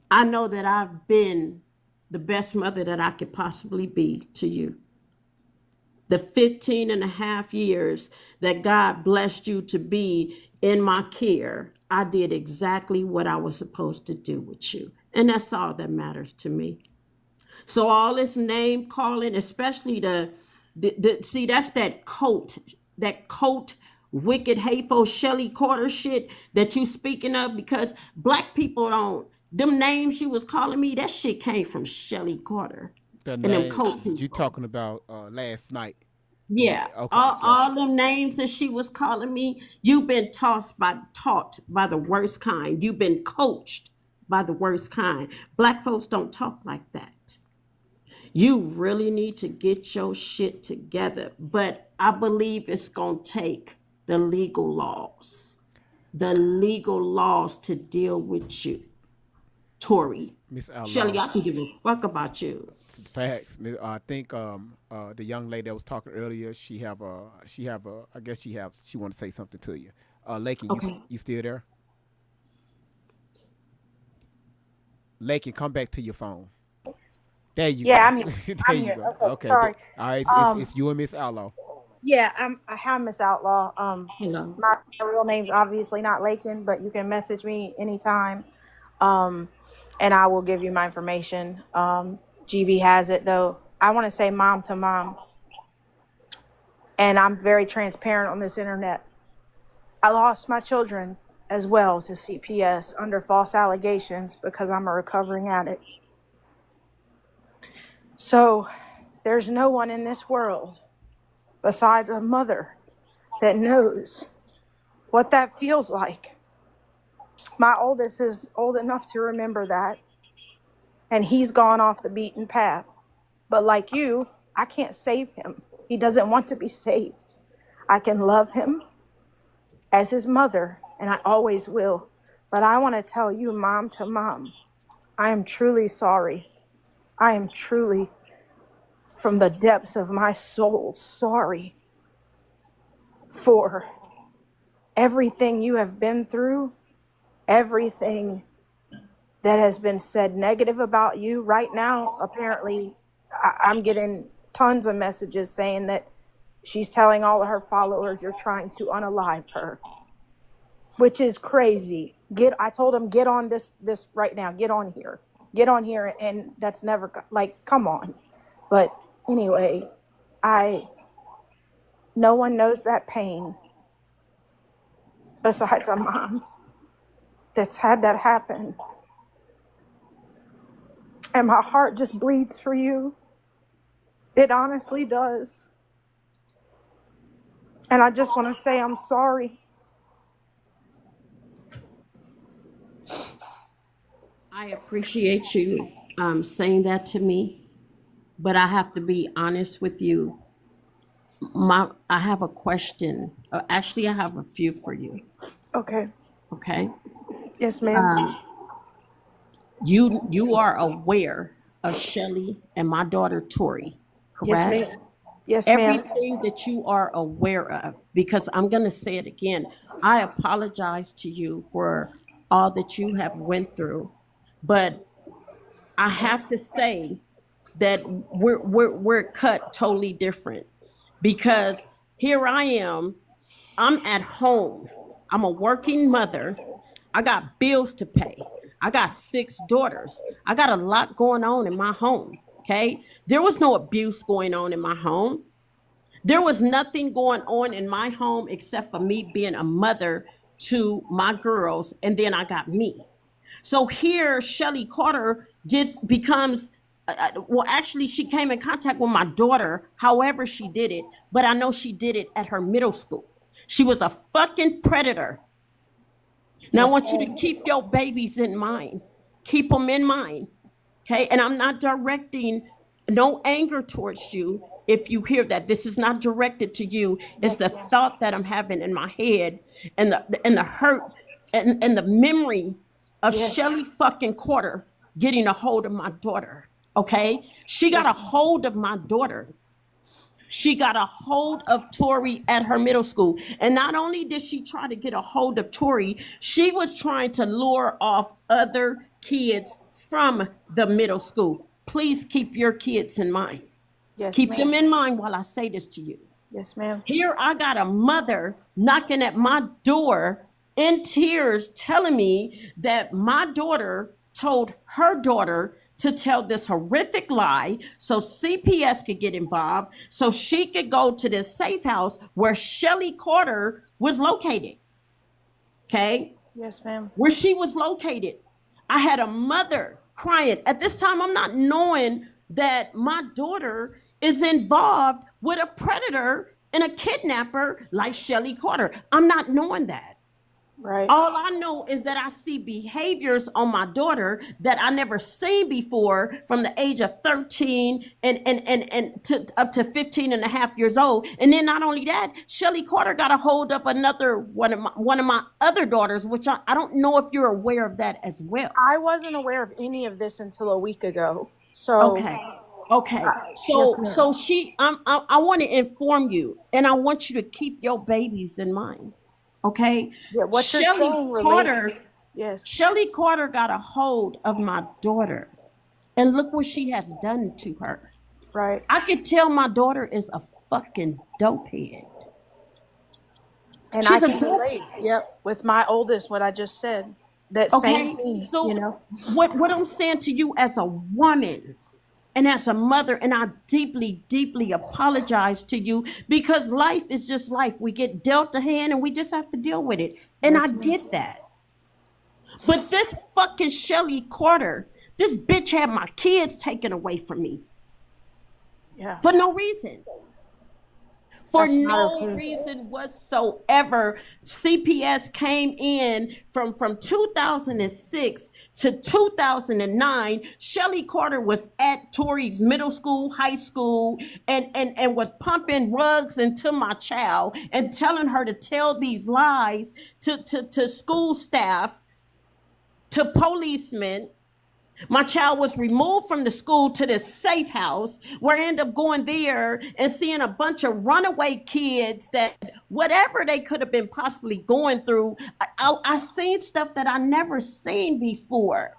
S13: I know that I've been the best mother that I could possibly be to you. The 15 and a half years that God blessed you to be in my care, I did exactly what I was supposed to do with you. And that's all that matters to me. So all this name calling, especially see, that's that cult, wicked, hateful Shelly Carter shit that you speaking of, because black people don't, them names you was calling me, that shit came from Shelly Carter.
S1: And them cult people. You talking about last night.
S13: Yeah. Okay, all them names that she was calling me, you've been taught by the worst kind. You've been coached by the worst kind. Black folks don't talk like that. You really need to get your shit together. But I believe it's going to take the legal laws. the legal laws to deal with you, Tori.
S1: Miss
S13: Shelly,
S1: Outlaw.
S13: I can give a fuck about you.
S1: Facts. I think the young lady that was talking earlier, she I guess she want to say something to you. Lakin,
S13: Okay.
S1: you still there? Lakin, come back to your phone. There you
S7: Yeah,
S1: go.
S7: I'm here.
S1: There
S7: I'm
S1: you
S7: here.
S1: go.
S7: Okay,
S1: Okay.
S7: sorry.
S1: All right.
S7: Um,
S1: It's you and Miss Outlaw.
S7: yeah, hi, Miss Outlaw.
S13: Hello.
S7: My real name's obviously not Lakin, but you can message me anytime. Um, and I will give you my information. GB has it though. I want to say mom to mom, and I'm very transparent on this internet. I lost my children as well to CPS under false allegations because I'm a recovering addict. So there's no one in this world besides a mother that knows what that feels like. My oldest is old enough to remember that, and he's gone off the beaten path. But like you, I can't save him. He doesn't want to be saved. I can love him as his mother, and I always will. But I want to tell you, mom to mom, I am truly sorry. I am truly, from the depths of my soul, sorry for everything you have been through, everything that has been said negative about you. Right now, apparently, I'm getting tons of messages saying that she's telling all of her followers you're trying to unalive her, which is crazy. I told him, get on this right now. Get on here. And that's never, like, come on. But anyway, no one knows that pain besides a mom that's had that happen. And my heart just bleeds for you. It honestly does. And I just want to say I'm sorry.
S13: I appreciate you saying that to me, but I have to be honest with you. I have a question. Actually, I have a few for you.
S7: Okay.
S13: Okay.
S7: Yes, ma'am.
S13: You are aware of Shelly and my daughter Tori,
S7: Yes,
S13: correct?
S7: ma'am. Yes, ma'am.
S13: Everything that you are aware of, because I'm going to say it again. I apologize to you for all that you have went through, but I have to say that we're cut totally different, because here I am, I'm at home. I'm a working mother. I got bills to pay. I got 6 daughters. I got a lot going on in my home. Okay. There was no abuse going on in my home. There was nothing going on in my home except for me being a mother to my girls. And then I got me. So here, Shelly Carter becomes, well, actually, she came in contact with my daughter, however she did it, but I know she did it at her middle school. She was a fucking predator. Now, I want you to keep your babies in mind. Keep them in mind. Okay. And I'm not directing no anger towards you. If you hear that, this is not directed to you. It's the thought that I'm having in my head, and the hurt and the memory of Shelly fucking Carter getting a hold of my daughter. Okay. She got a hold of my daughter. She got a hold of Tori at her middle school. And not only did she try to get a hold of Tori, she was trying to lure off other kids from the middle school. Please keep your kids in mind.
S7: Yes,
S13: Keep
S7: ma'am.
S13: them in mind while I say this to you.
S7: Yes, ma'am.
S13: Here I got a mother knocking at my door in tears, telling me that my daughter told her daughter to tell this horrific lie so CPS could get involved, so she could go to this safe house where Shelly Carter was located. Okay?
S7: Yes, ma'am.
S13: Where she was located. I had a mother crying. At this time, I'm not knowing that my daughter is involved with a predator and a kidnapper like Shelly Carter. I'm not knowing that.
S7: Right.
S13: All I know is that I see behaviors on my daughter that I never seen before from the age of 13 and to up to 15 and a half years old. And then not only that, Shelly Carter got a hold of another one of my other daughters, which I don't know if you're aware of that as well.
S7: I wasn't aware of any of this until a week ago. So
S13: Okay. So I want to inform you, and I want you to keep your babies in mind. Okay.
S7: yeah, what you're
S13: Shelly
S7: saying
S13: Carter,
S7: relates. Yes.
S13: Shelly Carter got a hold of my daughter, and look what she has done to her.
S7: Right.
S13: I could tell my daughter is a fucking dopehead.
S7: And
S13: She's
S7: I
S13: a
S7: can
S13: dope.
S7: relate. Yep. With my oldest, what I just said. That
S13: Okay.
S7: same thing.
S13: So
S7: You know.
S13: what I'm saying to you as a woman and as a mother, and I deeply, deeply apologize to you, because life is just life. We get dealt a hand and we just have to deal with it. And
S7: Yes,
S13: I
S7: ma'am.
S13: get that. But this fucking Shelly Carter, this bitch had my kids taken away from me
S7: Yeah.
S13: for no reason. For
S7: That's not
S13: no
S7: okay.
S13: reason whatsoever. CPS came in from 2006 to 2009. Shelly Carter was at Torrey's middle school, high school, and was pumping rugs into my child and telling her to tell these lies to school staff, to policemen. My child was removed from the school to this safe house, where I ended up going there and seeing a bunch of runaway kids that whatever they could have been possibly going through. I seen stuff that I never seen before.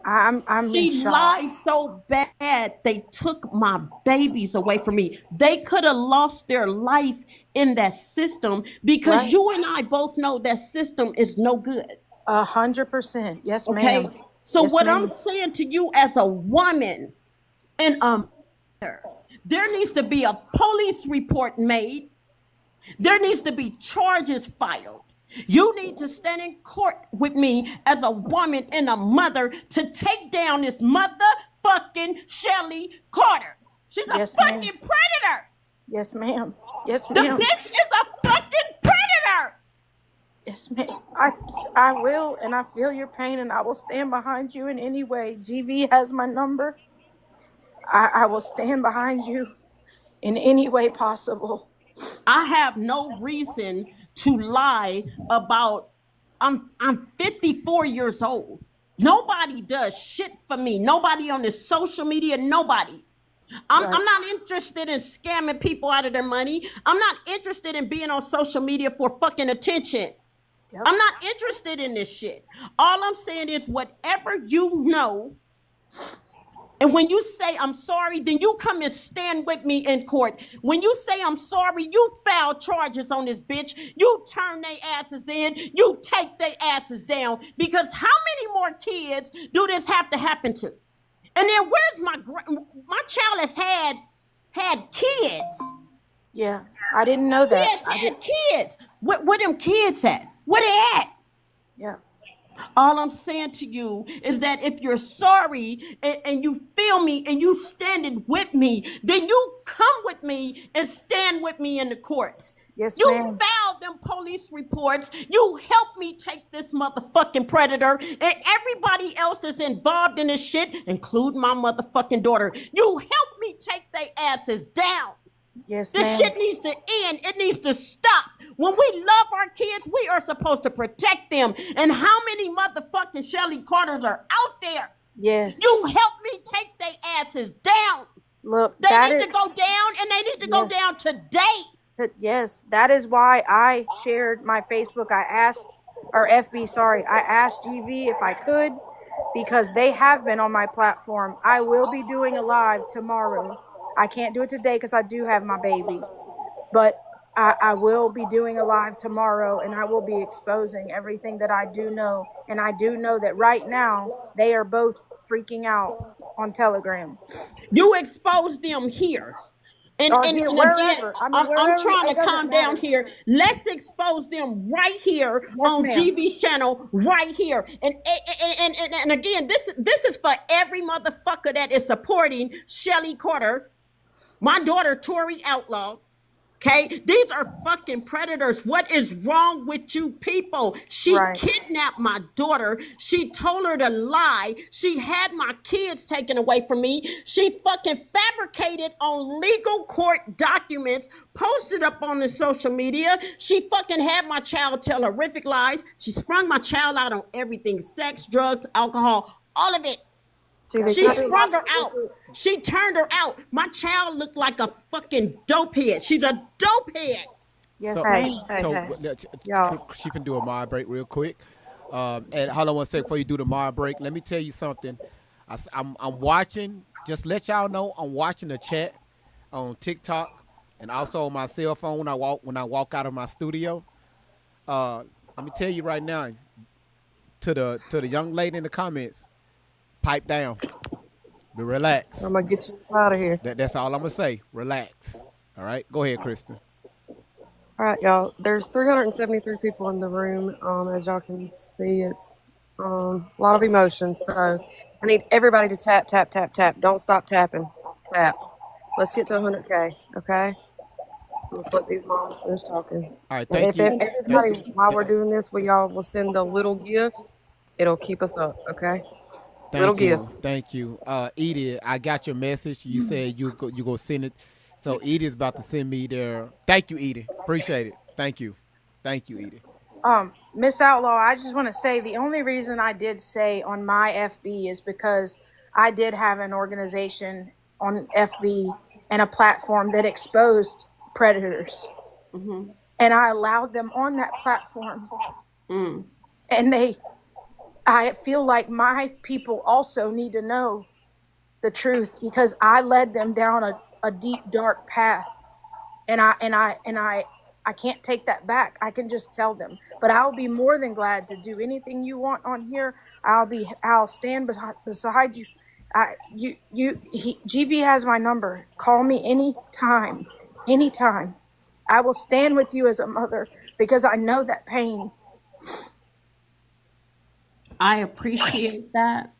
S7: I'm in
S13: She
S7: shock.
S13: lied so bad, they took my babies away from me. They could have lost their life in that system, because
S7: Right.
S13: you and I both know that system is no good.
S7: 100%. Yes,
S13: Okay.
S7: ma'am.
S13: So
S7: Yes,
S13: what
S7: ma'am.
S13: I'm saying to you as a woman and there needs to be a police report made. There needs to be charges filed. You need to stand in court with me as a woman and a mother to take down this motherfucking Shelly Carter. She's a
S7: Yes, ma'am.
S13: fucking predator.
S7: Yes, ma'am. Yes,
S13: The
S7: ma'am.
S13: bitch is a fucking predator.
S7: Yes, ma'am. I will, and I feel your pain, and I will stand behind you in any way. GV has my number. I will stand behind you in any way possible.
S13: I have no reason to lie about I'm 54 years old. Nobody does shit for me. Nobody on this social media, nobody. I'm not interested in scamming people out of their money. I'm not interested in being on social media for fucking attention.
S7: Yep.
S13: I'm not interested in this shit. All I'm saying is whatever you know, and when you say I'm sorry, then you come and stand with me in court. When you say I'm sorry, you file charges on this bitch. You turn their asses in. You take their asses down. Because how many more kids do this have to happen to? And then where's my child has had kids.
S7: Yeah, I didn't know
S13: She
S7: that.
S13: has had kids. Where them kids at? Where they at?
S7: Yeah.
S13: All I'm saying to you is that if you're sorry and you feel me and you standing with me, then you come with me and stand with me in the courts.
S7: Yes,
S13: you
S7: ma'am.
S13: filed them police reports. You helped me take this motherfucking predator and everybody else that's involved in this shit, including my motherfucking daughter. You helped me take their asses down.
S7: Yes,
S13: This
S7: ma'am.
S13: shit needs to end. It needs to stop. When we love our kids, we are supposed to protect them. And how many motherfucking Shelly Carters are out there?
S7: Yes.
S13: You helped me take their asses down.
S7: Look,
S13: They
S7: that
S13: need
S7: is
S13: to go down, and they need to go
S7: Yes.
S13: down today.
S7: Yes, that is why I shared my Facebook. I asked GV if I could, because they have been on my platform. I will be doing a live tomorrow. I can't do it today because I do have my baby, but I will be doing a live tomorrow, and I will be exposing everything that I do know. And I do know that right now they are both freaking out on Telegram.
S13: You expose them here. And again,
S7: wherever.
S13: I'm
S7: Wherever,
S13: trying
S7: it
S13: to
S7: doesn't
S13: calm down
S7: matter.
S13: here. Let's expose them right here on
S7: ma'am.
S13: GV's channel, right here. And again, this is for every motherfucker that is supporting Shelly Carter, my daughter Tori Outlaw, Okay, these are fucking predators. What is wrong with you people? She
S8: Right.
S13: kidnapped my daughter. She told her to lie. She had my kids taken away from me. She fucking fabricated on legal court documents, posted up on the social media. She fucking had my child tell horrific lies. She sprung my child out on everything: sex, drugs, alcohol, all of it.
S8: See, they
S13: She
S8: cut it
S13: sprung her
S8: off.
S13: out. She turned her out. My child looked like a fucking dopehead. She's a dopehead.
S8: Yes,
S1: So,
S8: ma'am. Y'all.
S1: she can do a mod break real quick. And hold on one second before you do the mod break. Let me tell you something. I'm watching. Just let y'all know I'm watching the chat on TikTok and also on my cell phone when I walk out of my studio. Let me tell you right now, to the young lady in the comments, pipe down. Be relax.
S8: I'm gonna get you out of here.
S1: That's all I'm gonna say. Relax. All right. Go ahead, Kristen.
S8: All right, y'all. There's 373 people in the room. As y'all can see, it's a lot of emotion. So I need everybody to tap, tap, tap, tap. Don't stop tapping. Tap. Let's get to 100K. Okay. Let's let these moms finish talking.
S1: All right.
S8: And
S1: Thank
S8: if
S1: you.
S8: everybody, while we're doing this, we all will send the little gifts. It'll keep us up. Okay. Little
S1: Thank you.
S8: gifts.
S1: Thank you. Edie, I got your message. You said you go send it. So Edie's about to send me their. Thank you, Edie. Appreciate it. Thank you. Thank you, Edie.
S2: Miss Outlaw, I just want to say the only reason I did say on my FB is because I did have an organization on FB and a platform that exposed predators.
S13: Mm-hmm.
S2: And I allowed them on that platform.
S13: Mm.
S2: And I feel like my people also need to know the truth because I led them down a deep, dark path. And I can't take that back. I can just tell them. But I'll be more than glad to do anything you want on here. I'll stand beside you. GV has my number. Call me anytime. Anytime. I will stand with you as a mother because I know that pain.
S13: I appreciate that,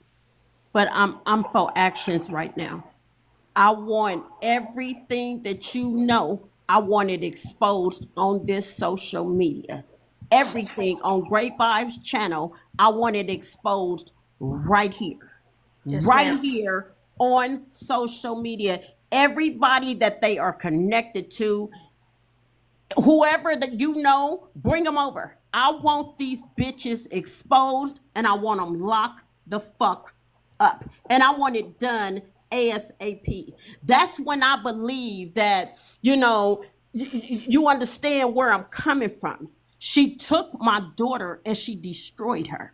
S13: but I'm for actions right now. I want everything that you know. I want it exposed on this social media. Everything on Great Vibes channel. I want it exposed right here.
S2: Yes,
S13: right
S2: ma'am.
S13: here on social media. Everybody that they are connected to, whoever that you know, bring them over. I want these bitches exposed and I want them locked the fuck up. And I want it done ASAP. That's when I believe that, you understand where I'm coming from. She took my daughter and she destroyed her.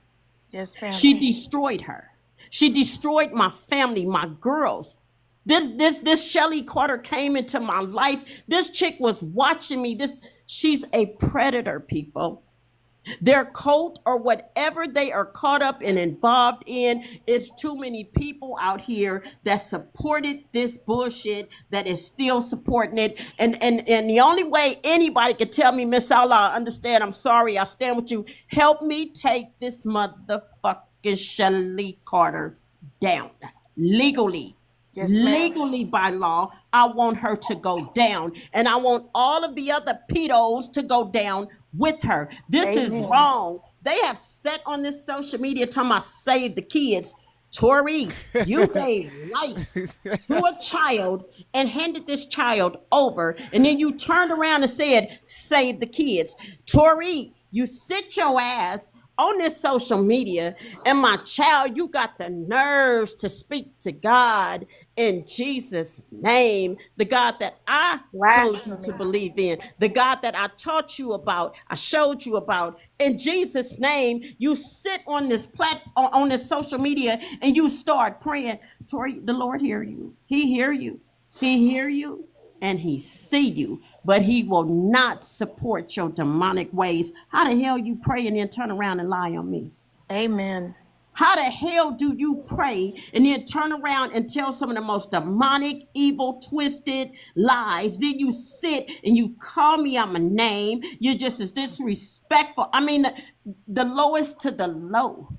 S2: Yes, ma'am.
S13: She destroyed her. She destroyed my family, my girls. This Shelly Carter came into my life. This chick was watching me. She's a predator, people. Their cult or whatever they are caught up and involved in, it's too many people out here that supported this bullshit that is still supporting it. And the only way anybody can tell me, Miss Outlaw, I understand, I'm sorry, I stand with you. Help me take this motherfucking Shelly Carter down legally.
S2: Yes, ma'am.
S13: Legally by law, I want her to go down. And I want all of the other pedos to go down with her. This is wrong. They have set on this social media talking about save the kids. Tori, you gave life to a child and handed this child over. And then you turned around and said, save the kids. Tori, you sit your ass on this social media, and my child, you got the nerves to speak to God in Jesus' name, the God that I told you to believe in, the God that I taught you about, I showed you about. In Jesus' name, you sit on this on this social media and you start praying. Tori, the Lord hear you. He hear you. He hear you. And he see you, but he will not support your demonic ways. How the hell you pray and then turn around and lie on me?
S2: Amen.
S13: How the hell do you pray and then turn around and tell some of the most demonic, evil, twisted lies? Then you sit and you call me out my name. You're just as disrespectful. I mean, the lowest to the low.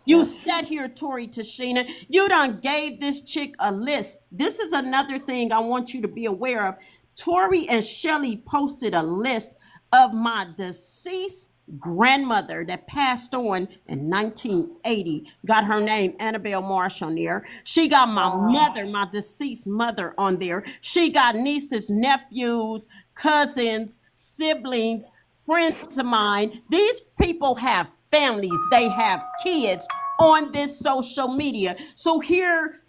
S13: You sat here, Tori Tashina. You done gave this chick a list. This is another thing I want you to be aware of. Tori and Shelly posted a list of my deceased grandmother that passed on in 1980. Got her name, Annabelle Marsh, on there. She got my mother, my deceased mother, on there. She got nieces, nephews, cousins, siblings, friends of mine. These people have families, they have kids on this social media. So here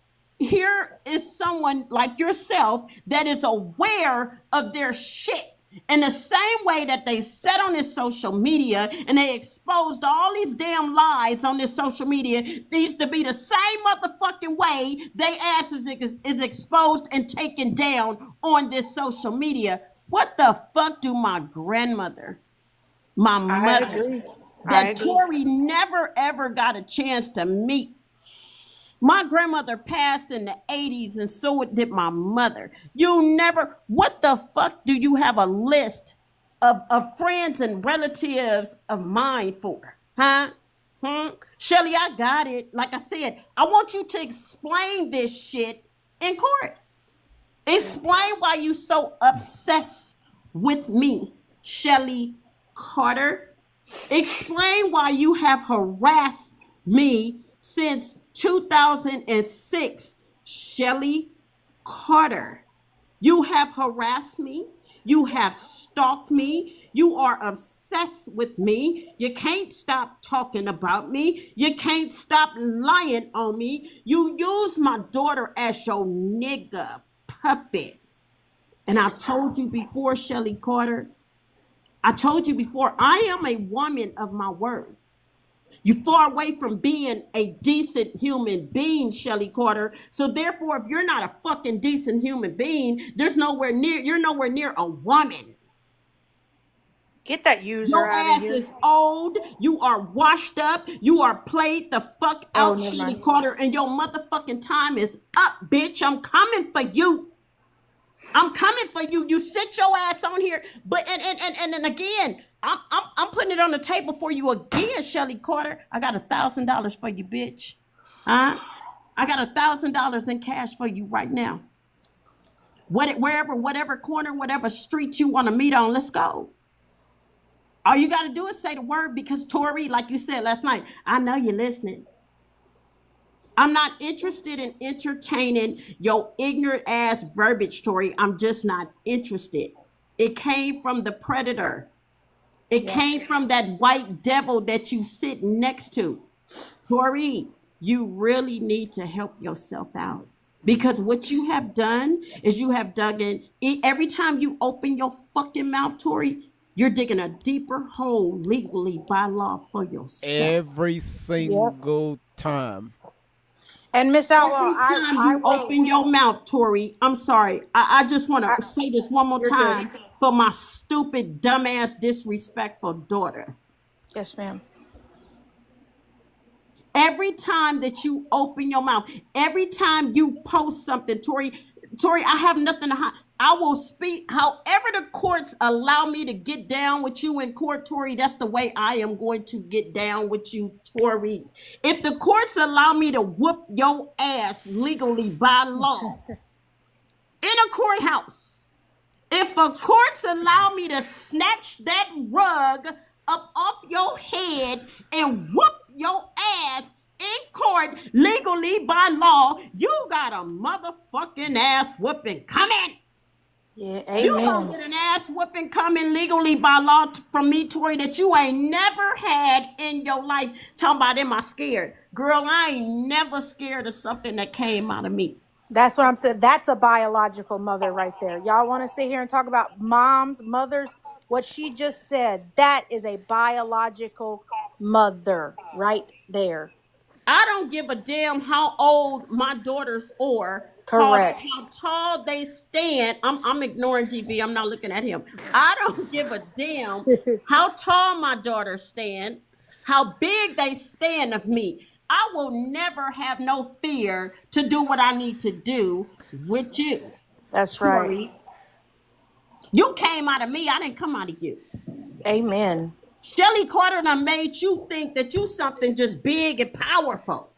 S13: is someone like yourself that is aware of their shit. In the same way that they sat on this social media and they exposed all these damn lies on this social media, needs to be the same motherfucking way they ass is exposed and taken down on this social media. What the fuck do my grandmother, my mother, that Tori never ever got a chance to meet? My grandmother passed in the 80s, and so did my mother. What the fuck do you have a list of friends and relatives of mine for? Huh? Shelly, I got it. Like I said, I want you to explain this shit in court. Explain why you so obsessed with me, Shelly Carter. Explain why you have harassed me since 2006, Shelly Carter. You have harassed me. You have stalked me. You are obsessed with me. You can't stop talking about me. You can't stop lying on me. You use my daughter as your nigga puppet. And I told you before, Shelly Carter, I am a woman of my word. You're far away from being a decent human being, Shelly Carter. So therefore, if you're not a fucking decent human being, you're nowhere near a woman.
S7: Get that user
S13: Your
S7: out
S13: ass
S7: of here.
S13: is old. You are washed up. You are played the fuck out,
S7: never
S13: Shelly
S7: mind.
S13: Carter, and your motherfucking time is up, bitch. I'm coming for you. I'm coming for you. You sit your ass on here, but and again, I'm putting it on the table for you again, Shelly Carter. I got $1,000 for you, bitch. Huh? I got $1,000 in cash for you right now. Whatever corner, whatever street you want to meet on, let's go. All you got to do is say the word, because Tori, like you said last night, I know you're listening. I'm not interested in entertaining your ignorant ass verbiage, Tori. I'm just not interested. It came from the predator. It came from that white devil that you sit next to. Tori, you really need to help yourself out, because what you have done is you have dug in. Every time you open your fucking mouth, Tori, you're digging a deeper hole legally by law for yourself.
S1: Every single time.
S7: And Miss Outlaw,
S13: Every time you open your mouth, Tori, I'm sorry. I just want to say this one more time for my stupid, dumbass, disrespectful daughter.
S7: Yes, ma'am.
S13: Every time that you open your mouth, every time you post something, Tori, I have nothing to hide. I will speak however the courts allow me to get down with you in court, Tori. That's the way I am going to get down with you, Tori. If the courts allow me to whoop your ass legally by law in a courthouse, if the courts allow me to snatch that rug up off your head and whoop your ass in court legally by law, you got a motherfucking ass whooping coming.
S7: Yeah, amen.
S13: You gonna get an ass whooping coming legally by law from me, Tori, that you ain't never had in your life. Talking about, am I scared? Girl, I ain't never scared of something that came out of me.
S7: That's what I'm saying. That's a biological mother right there. Y'all want to sit here and talk about mothers? What she just said, that is a biological mother right there.
S13: I don't give a damn how old my daughters are.
S7: Correct.
S13: How tall they stand. I'm ignoring GB. I'm not looking at him. I don't give a damn how tall my daughters stand, how big they stand of me. I will never have no fear to do what I need to do with you.
S7: That's
S13: Tori.
S7: right.
S13: You came out of me. I didn't come out of you.
S7: Amen.
S13: Shelly Carter done made you think that you something just big and powerful.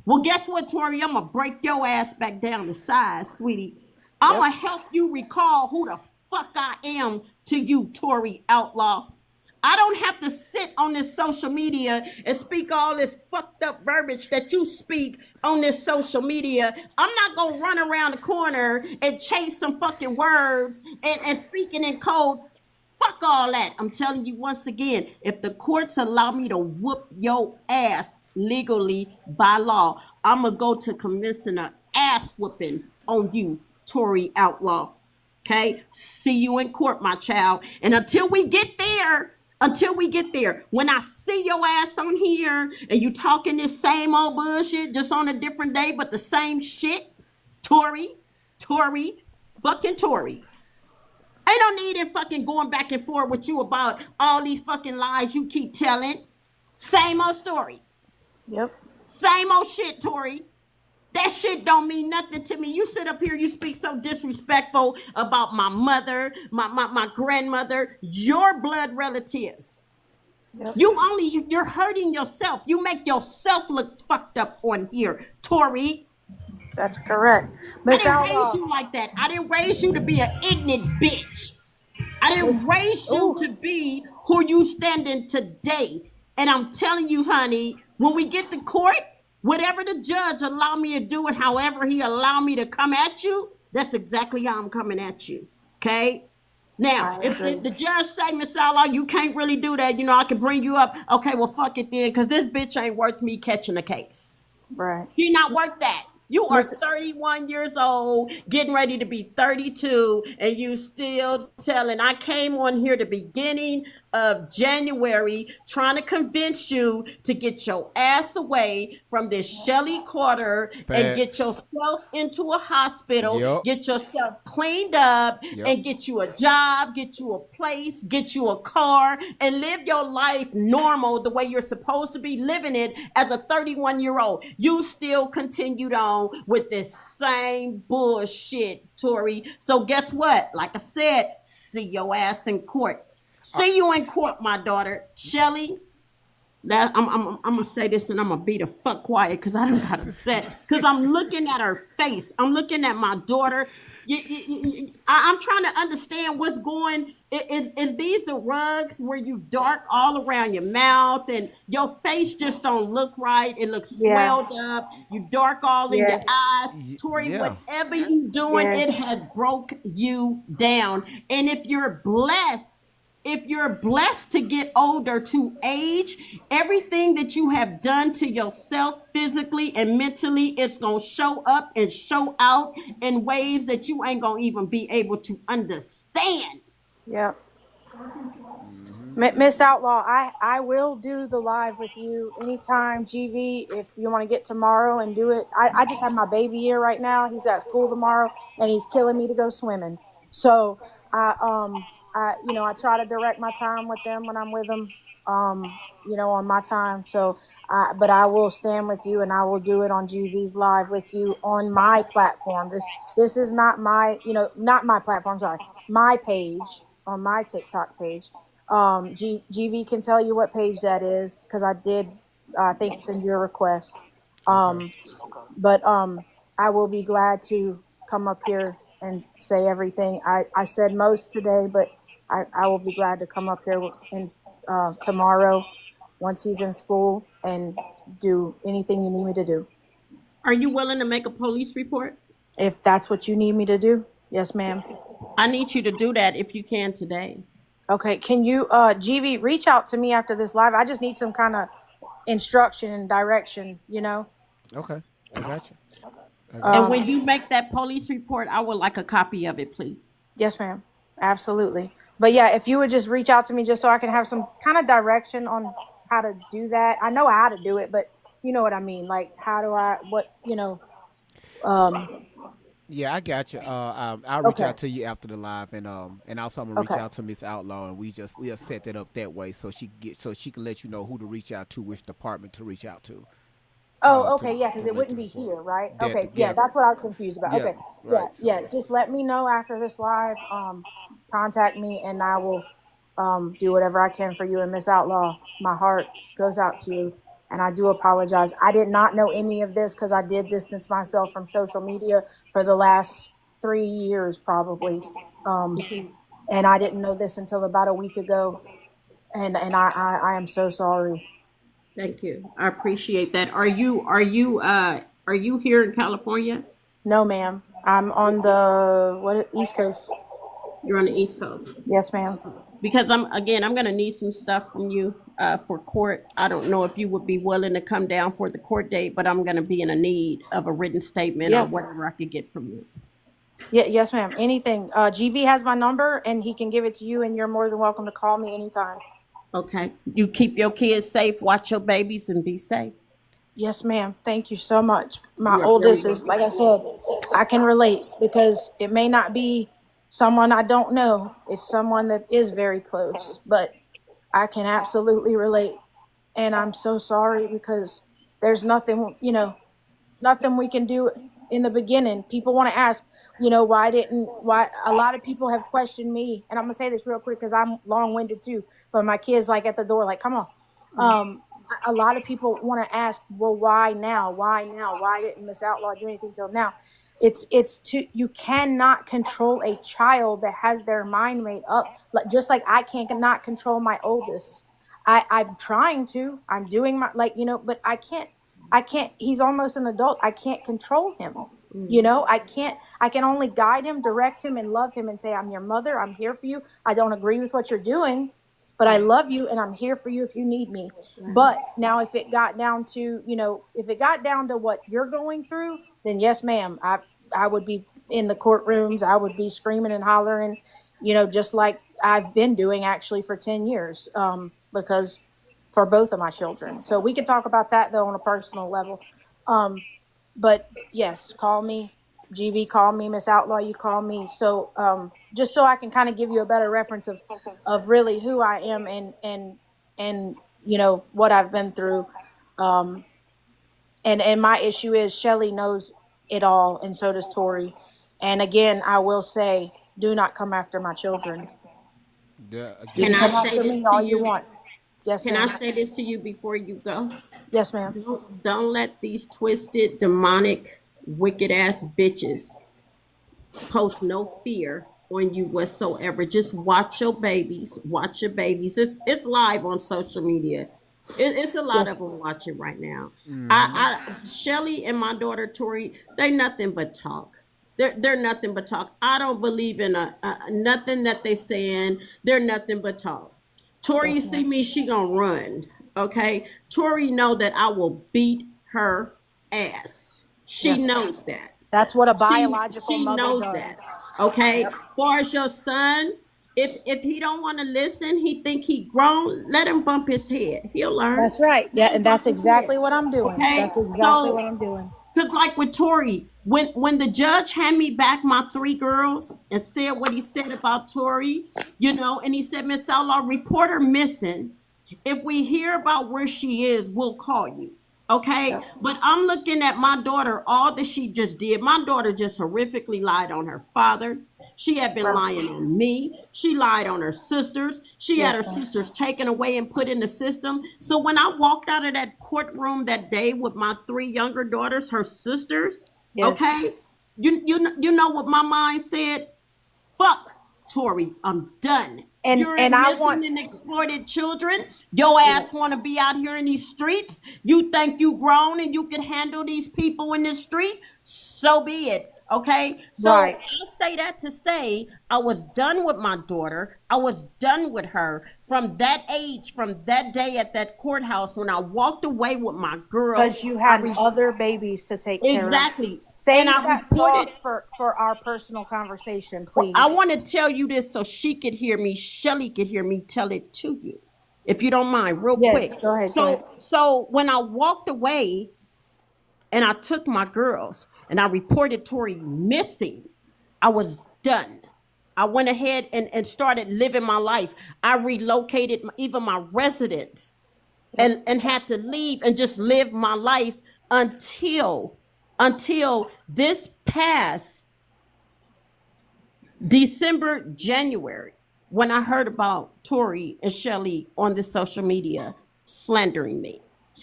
S13: Well, guess what, Tori? I'm going to break your ass back down to size, sweetie. I'm going to help you recall who the fuck I am to you, Tory Outlaw. I don't have to sit on this social media and speak all this fucked up verbiage that you speak on this social media. I'm not going to run around the corner and chase some fucking words and speaking in code. Fuck all that. I'm telling you once again, if the courts allow me to whoop your ass legally by law, I'm going to go to commencing an ass whooping on you, Tory Outlaw. Okay? See you in court, my child. And until we get there, when I see your ass on here and you talking this same old bullshit just on a different day, but the same shit, Tory, fucking Tory. Ain't no need in fucking going back and forth with you about all these fucking lies you keep telling. Same old story.
S2: Yep.
S13: Same old shit, Tory. That shit don't mean nothing to me. You sit up here, you speak so disrespectful about my mother, my grandmother, your blood relatives. Yep. You're hurting yourself. You make yourself look fucked up on here, Tory.
S2: That's correct.
S13: I didn't raise you like that. I didn't raise you to be an ignorant bitch. I didn't raise you to be who you standing today. And I'm telling you, honey, when we get to court, whatever the judge allow me to do it, however he allow me to come at you, that's exactly how I'm coming at you. Okay? Now, if the judge say, Miss Outlaw, you can't really do that, I can bring you up. Okay, well, fuck it then, because this bitch ain't worth me catching a case.
S2: Right.
S13: You're not worth that. You are 31 years old, getting ready to be 32, and you still telling. I came on here the beginning of January trying to convince you to get your ass away from this Shelley Quarter and get yourself into a hospital, get yourself cleaned up, and get you a job, get you a place, get you a car, and live your life normal the way you're supposed to be living it as a 31-year-old. You still continued on with this same bullshit, Tory. So guess what? Like I said, see your ass in court. See you in court, my daughter. Shelley, I'm gonna say this and I'm gonna be the fuck quiet because I don't got to say it. Because I'm looking at her face. I'm looking at my daughter. I'm trying to understand what's going. Is these the rugs where you dark all around your mouth and your face just don't look right? It looks swelled up. You dark all in your eyes. Tory, whatever you doing, it has broke you down. And if you're blessed to get older, to age, everything that you have done to yourself physically and mentally, it's going to show up and show out in ways that you ain't going to even be able to understand.
S2: Yep. Miss Outlaw, I will do the live with you anytime, GV, if you want to get tomorrow and do it. I just have my baby here right now. He's at school tomorrow, and he's killing me to go swimming. So, I try to direct my time with them when I'm with them, on my time. So, but I will stand with you and I will do it on GV's live with you on my platform. This is not my platform. Sorry, my page on my TikTok page. GV can tell you what page that is because I did, I think, send you a request. But I will be glad to come up here and say everything. I said most today, but I will be glad to come up here tomorrow once he's in school and do anything you need me to do.
S13: Are you willing to make a police report?
S2: If that's what you need me to do, yes, ma'am.
S13: I need you to do that if you can today.
S2: Okay, can you, GV, reach out to me after this live? I just need some kind of instruction and direction,
S1: Okay, I got you.
S13: And when you make that police report, I would like a copy of it, please.
S2: Yes, ma'am. Absolutely. But yeah, if you would just reach out to me just so I can have some kind of direction on how to do that. I know how to do it, but you know what I mean? Like, how do I,
S1: Yeah, I got you. I'll reach out to you after the live, and also I'm gonna reach out to Miss Outlaw, and we'll set that up that way so she can let you know who to reach out to, which department to reach out to.
S2: Oh, okay, yeah, because it wouldn't be here, right? Okay, yeah, that's what I was confused about. Okay, yeah, just let me know after this live. Contact me, and I will do whatever I can for you. And Miss Outlaw, my heart goes out to you, and I do apologize. I did not know any of this because I did distance myself from social media for the last 3 years, probably.
S14: and I didn't know this until about a week ago, and I am so sorry.
S13: Thank you. I appreciate that. Are you here in California?
S14: No, ma'am. I'm on the East Coast.
S13: You're on the East Coast.
S14: Yes, ma'am.
S13: Because I'm gonna need some stuff from you for court. I don't know if you would be willing to come down for the court date, but I'm gonna be in a need of a written statement or
S14: Yeah.
S13: whatever I could get from you.
S14: Yeah, yes, ma'am. Anything. GV has my number, and he can give it to you, and you're more than welcome to call me anytime.
S13: Okay. You keep your kids safe, watch your babies, and be safe.
S14: Yes, ma'am. Thank you so much. My
S6: You are
S14: oldest
S6: very
S14: is, like I said, I can relate because it may not be someone I don't know. It's someone that is very close, but I can absolutely relate. And I'm so sorry because there's nothing, nothing we can do in the beginning. People want to ask, why a lot of people have questioned me. And I'm going to say this real quick because I'm long winded too, but my kids like at the door, like, come on. A lot of people want to ask, well, why now? Why now? Why didn't Miss Outlaw do anything till now? You cannot control a child that has their mind made up. Just like I cannot control my oldest. I'm trying to. I'm doing my but I can't. He's almost an adult. I can't control him. I can't. I can only guide him, direct him, and love him, and say, I'm your mother. I'm here for you. I don't agree with what you're doing, but I love you, and I'm here for you if you need me. But now, if it got down to what you're going through, then yes, ma'am, I would be in the courtrooms. I would be screaming and hollering, just like I've been doing actually for 10 years, because for both of my children. So we can talk about that though on a personal level. But yes, call me. GV, call me. Miss Outlaw, you call me. So just so I can kind of give you a better reference of really who I am and what I've been through. And my issue is Shelly knows it all, and so does Tori. And again, I will say, do not come after my children.
S1: Yeah,
S14: You
S13: Can
S14: can come
S13: I say
S14: after
S13: this
S14: me
S13: to
S14: all you
S13: you?
S14: want. Yes,
S13: Can I
S14: ma'am.
S13: say this to you before you go?
S14: Yes, ma'am.
S13: Don't let these twisted, demonic, wicked ass bitches post no fear on you whatsoever. Just watch your babies. Watch your babies. It's live on social media. It's a lot
S14: Yes.
S13: of them watching right now.
S1: Mhm.
S13: Shelly and my daughter Tori, they nothing but talk. They're nothing but talk. I don't believe in nothing that they saying. They're nothing but talk. Tori, you
S14: Yes,
S13: see
S14: ma'am.
S13: me, she gonna run. Okay. Tori know that I will beat her ass. She
S14: Yes.
S13: knows that.
S14: That's what a
S13: She
S14: biological
S13: she
S14: mother
S13: knows
S14: does.
S13: that. Okay.
S14: Yep.
S13: Far as your son, if he don't want to listen, he think he grown, let him bump his head. He'll learn.
S14: That's right. Yeah,
S13: Let him
S14: and
S13: bump
S14: that's
S13: his head.
S14: exactly what I'm doing.
S13: Okay.
S14: That's exactly what
S13: So
S14: I'm doing.
S13: because like with Tori, when the judge handed me back my three girls and said what he said about Tori, and he said, Miss Outlaw, report her missing. If we hear about where she is, we'll call you. Okay.
S14: Yep.
S13: But I'm looking at my daughter, all that she just did. My daughter just horrifically lied on her father. She had been
S14: Right.
S13: lying on me. She lied on her sisters. She had
S14: Yes,
S13: her
S14: ma'am.
S13: sisters taken away and put in the system. So when I walked out of that courtroom that day with my three younger daughters, her sisters,
S14: Yes.
S13: okay, you know what my mind said? Fuck Tori, I'm done. You're
S14: And I
S13: enlisting
S14: want
S13: in exploited children. Your
S14: yeah.
S13: ass want to be out here in these streets. You think you grown and you can handle these people in the street? So be it. Okay. So
S14: Right.
S13: I say that to say I was done with my daughter. I was done with her from that age, from that day at that courthouse when I walked away with my girls.
S14: Because you had other babies to take care of.
S13: Exactly. And
S14: Save
S13: I
S14: that
S13: reported.
S14: thought for our personal conversation,
S13: I
S14: please.
S13: want to tell you this so she could hear me, Shelly could hear me tell it to you, if you don't mind, real quick.
S14: Yes, go ahead.
S13: So when I walked away and I took my girls and I reported Tori missing, I was done. I went ahead and started living my life. I relocated even my residence and had to leave and just live my life until this past December, January, when I heard about Tori and Shelly on the social media slandering me.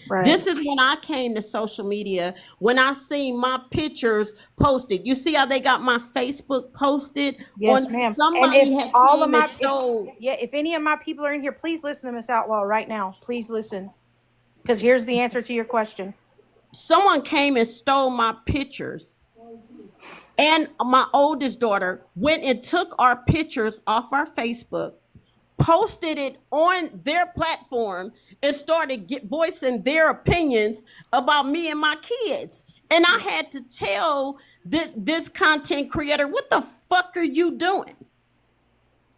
S14: Right.
S13: This is when I came to social media, when I seen my pictures posted. You see how they got my Facebook posted?
S14: Yes,
S13: On
S14: ma'am. And
S13: somebody
S14: if
S13: had
S14: all of
S13: came and
S14: my,
S13: stole.
S14: if any of my people are in here, please listen to Miss Outlaw right now. Please listen, because here's the answer to your question.
S13: Someone came and stole my pictures. And my oldest daughter went and took our pictures off our Facebook, posted it on their platform, and started voicing their opinions about me and my kids. And I had to tell this content creator, what the fuck are you doing?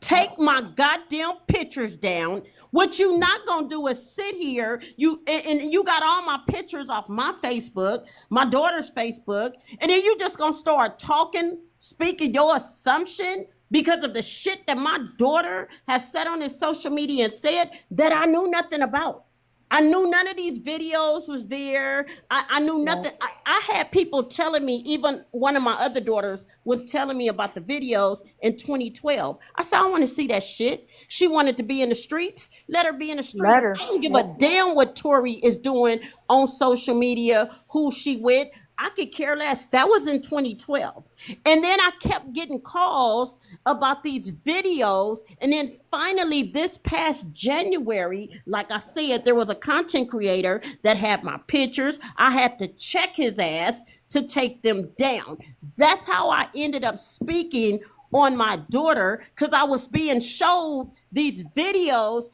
S13: Take my goddamn pictures down. What you not gonna do is sit here, and you got all my pictures off my Facebook, my daughter's Facebook, and then you just gonna start talking, speaking your assumption because of the shit that my daughter has said on his social media and said that I knew nothing about. I knew none of these videos was there. I knew nothing. I had people telling me, even one of my other daughters was telling me about the videos in 2012. I said, I want to see that shit. She wanted to be in the streets. Let her be in the streets.
S14: Let her.
S13: I don't give a damn what Tori is doing on social media, who she with. I could care less. That was in 2012. And then I kept getting calls about these videos. And then finally, this past January, like I said, there was a content creator that had my pictures. I had to check his ass to take them down. That's how I ended up speaking on my daughter, because I was being showed these videos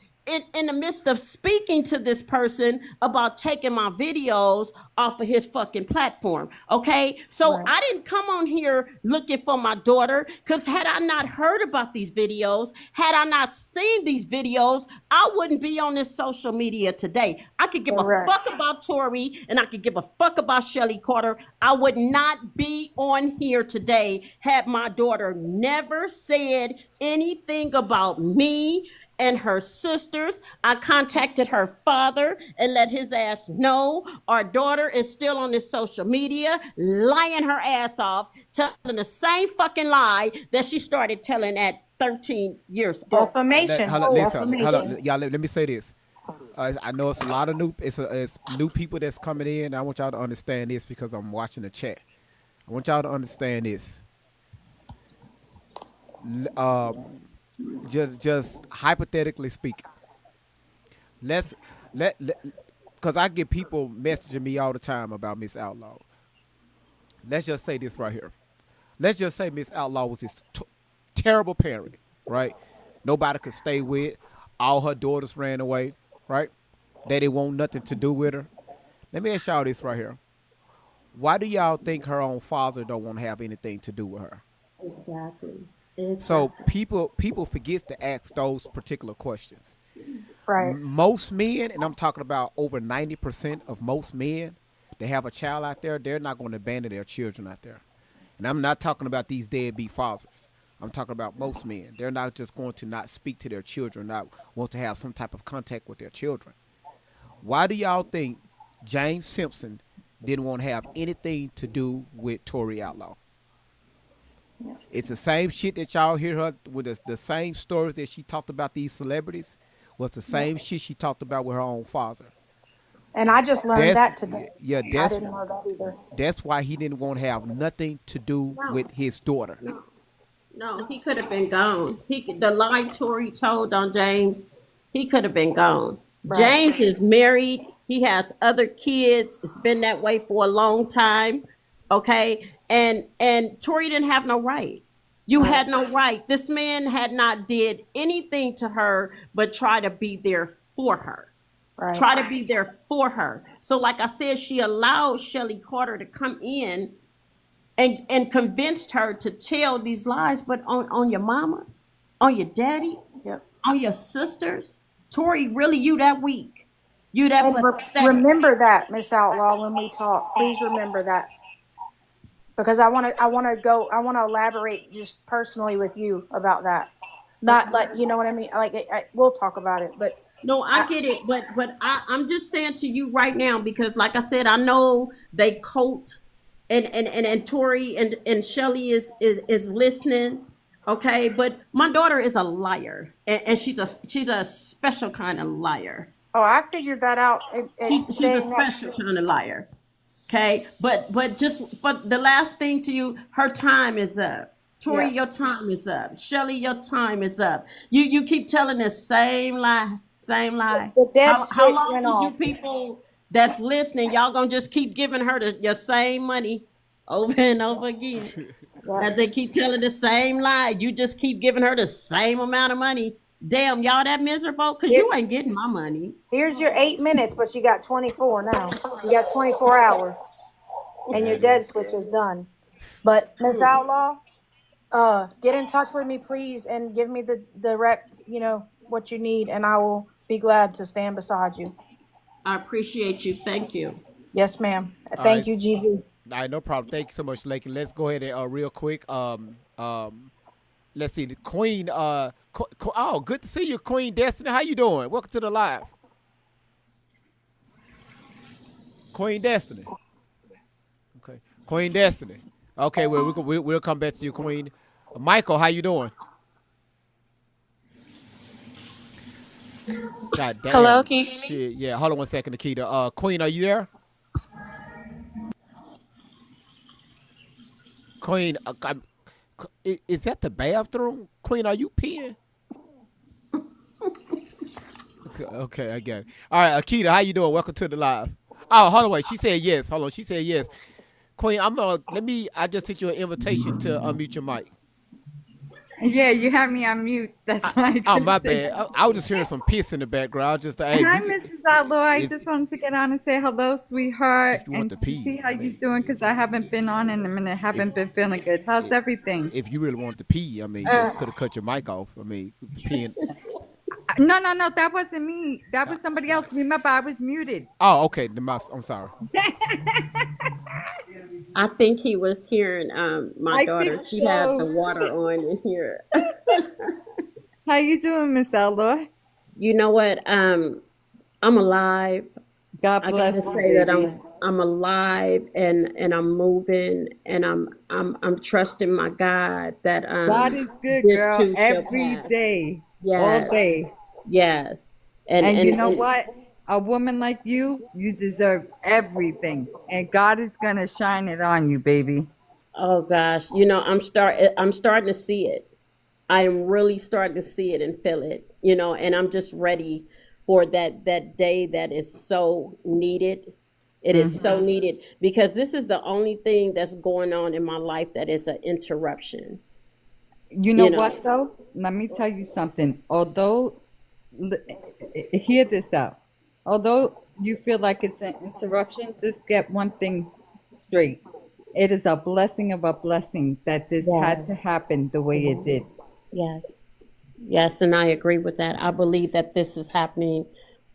S13: in the midst of speaking to this person about taking my videos off of his fucking platform. Okay. So I didn't come on here looking for my daughter, because had I not heard about these videos, had I not seen these videos, I wouldn't be on this social media today. I could give a fuck about Tori, and I could give a fuck about Shelly Carter. I would not be on here today had my daughter never said anything about me and her sisters. I contacted her father and let his ass know our daughter is still on this social media, lying her ass off, telling the same fucking lie that she started telling at 13 years old.
S14: Defamation.
S1: Listen, y'all. Let me say this. I know it's a lot of it's new people that's coming in. I want y'all to understand this because I'm watching the chat. I want y'all to understand this. Just hypothetically speaking, because I get people messaging me all the time about Miss Outlaw. Let's just say this right here. Let's just say Miss Outlaw was this terrible parent, right? Nobody could stay with. All her daughters ran away, right? They didn't want nothing to do with her. Let me ask y'all this right here. Why do y'all think her own father don't want to have anything to do with her?
S13: Exactly.
S1: So people forget to ask those particular questions.
S14: Right.
S1: Most men, and I'm talking about over 90% of most men that have a child out there, they're not going to abandon their children out there. And I'm not talking about these deadbeat fathers. I'm talking about most men. They're not just going to not speak to their children, not want to have some type of contact with their children. Why do y'all think James Simpson didn't want to have anything to do with Tori Outlaw? It's the same shit that y'all hear her with, the same stories that she talked about these celebrities was the same shit she talked about with her own father.
S14: And I just learned that today.
S1: Yeah,
S14: I didn't know that either.
S1: That's why he didn't want to have nothing to do with his daughter.
S13: No, he could have been gone. The lie Tori told on James, he could have been gone. Right. James is married. He has other kids. It's been that way for a long time. Okay. And Tori didn't have no right. You had no right. This man had not did anything to her but try to be there for her. Right. Try to be there for her. So like I said, she allowed Shelly Carter to come in and convinced her to tell these lies, but on your mama, on your daddy, on your sisters. Tori, really, you that weak? You that pathetic?
S14: Remember that, Miss Outlaw, when we talk. Please remember that. Because I want to elaborate just personally with you about that. Not like, you know what I mean? Like, we'll talk about it, but.
S13: No, I get it. But I'm just saying to you right now, because like I said, I know they coat and Tori and Shelly is listening. Okay. But my daughter is a liar, and she's a special kind of liar.
S2: Oh, I figured that out.
S13: She's a special kind of liar. Okay, but the last thing to you, her time is up. Tori,
S2: Yeah.
S13: your time is up. Shelly, your time is up. You keep telling the same lie, same lie.
S2: The dead
S13: How
S2: switch
S13: long
S2: went
S13: do you
S2: off.
S13: people that's listening, y'all gonna just keep giving her your same money over and over again?
S2: Yeah.
S13: As they keep telling the same lie, you just keep giving her the same amount of money. Damn, y'all that miserable? Cause
S2: Here,
S13: you ain't getting my money.
S2: here's your 8 minutes, but you got 24 now. You got 24 hours, and your
S1: Man,
S2: dead switch is done. But Miss Outlaw, get in touch with me, please, and give me the direct, what you need, and I will be glad to stand beside you.
S13: I appreciate you. Thank you.
S2: Yes, ma'am.
S1: all
S2: Thank
S1: right.
S2: you, GV.
S1: All right, no problem. Thank you so much, Lakey. Let's go ahead and real quick. Let's see the Queen. Oh, good to see you, Queen Destiny. How you doing? Welcome to the live, Queen Destiny. Okay, Queen Destiny. Okay, well we'll come back to you, Queen. Michael, how you doing? God
S15: Hello,
S1: damn
S15: can you hear me?
S1: shit. Yeah, hold on one second, Nikita. Queen, are you there? Queen, is that the bathroom? Queen, are you peeing? Okay, I get it. All right, Akita, how you doing? Welcome to the live. Oh, hold on, wait. She said yes. Hold on, she said yes. Queen, I just sent you an invitation to unmute your mic.
S15: Yeah, you have me on mute. That's why I
S1: Oh,
S15: couldn't
S1: my
S15: say.
S1: bad. I was just hearing some piss in the background. Just hey,
S15: Hi, Mrs. Outlaw. I
S1: if
S15: just wanted to get on and say hello, sweetheart,
S1: if you want
S15: and
S1: to
S15: to see
S1: pee,
S15: how you doing because I haven't been on in a minute. Haven't been feeling good. How's everything?
S1: if you really wanted to pee, I mean, just could have cut your mic off. I mean, peeing.
S15: No, that wasn't me. That was somebody else. Remember, I was muted.
S1: Oh, okay. I'm sorry.
S13: I think he was hearing my
S15: I
S13: daughter.
S15: think
S13: She had the
S15: so.
S13: water on in here.
S15: How you doing, Miss Outlaw?
S13: You know what? I'm alive.
S15: God
S13: I
S15: bless
S13: gotta
S15: you,
S13: say that
S15: baby.
S13: I'm alive and I'm moving and I'm trusting my God that
S15: God is good,
S13: this
S15: girl.
S13: too shall
S15: Every
S13: pass.
S15: day, all
S13: Yes,
S15: day.
S13: yes.
S15: And you know
S13: And
S15: what? A woman like you deserve everything. And God is going to shine it on you, baby.
S13: oh gosh, I'm starting to see it. I am really starting to see it and feel it, and I'm just ready for that day that is so needed. It is so
S15: Hmm.
S13: needed because this is the only thing that's going on in my life that is an interruption.
S15: You know
S13: You know,
S15: what, though? Let me tell you something. Hear this out. Although you feel like it's an interruption, just get one thing straight. It is a blessing of a blessing that this had
S13: yes,
S15: to happen the way it did.
S13: yes. Yes, and I agree with that. I believe that this is happening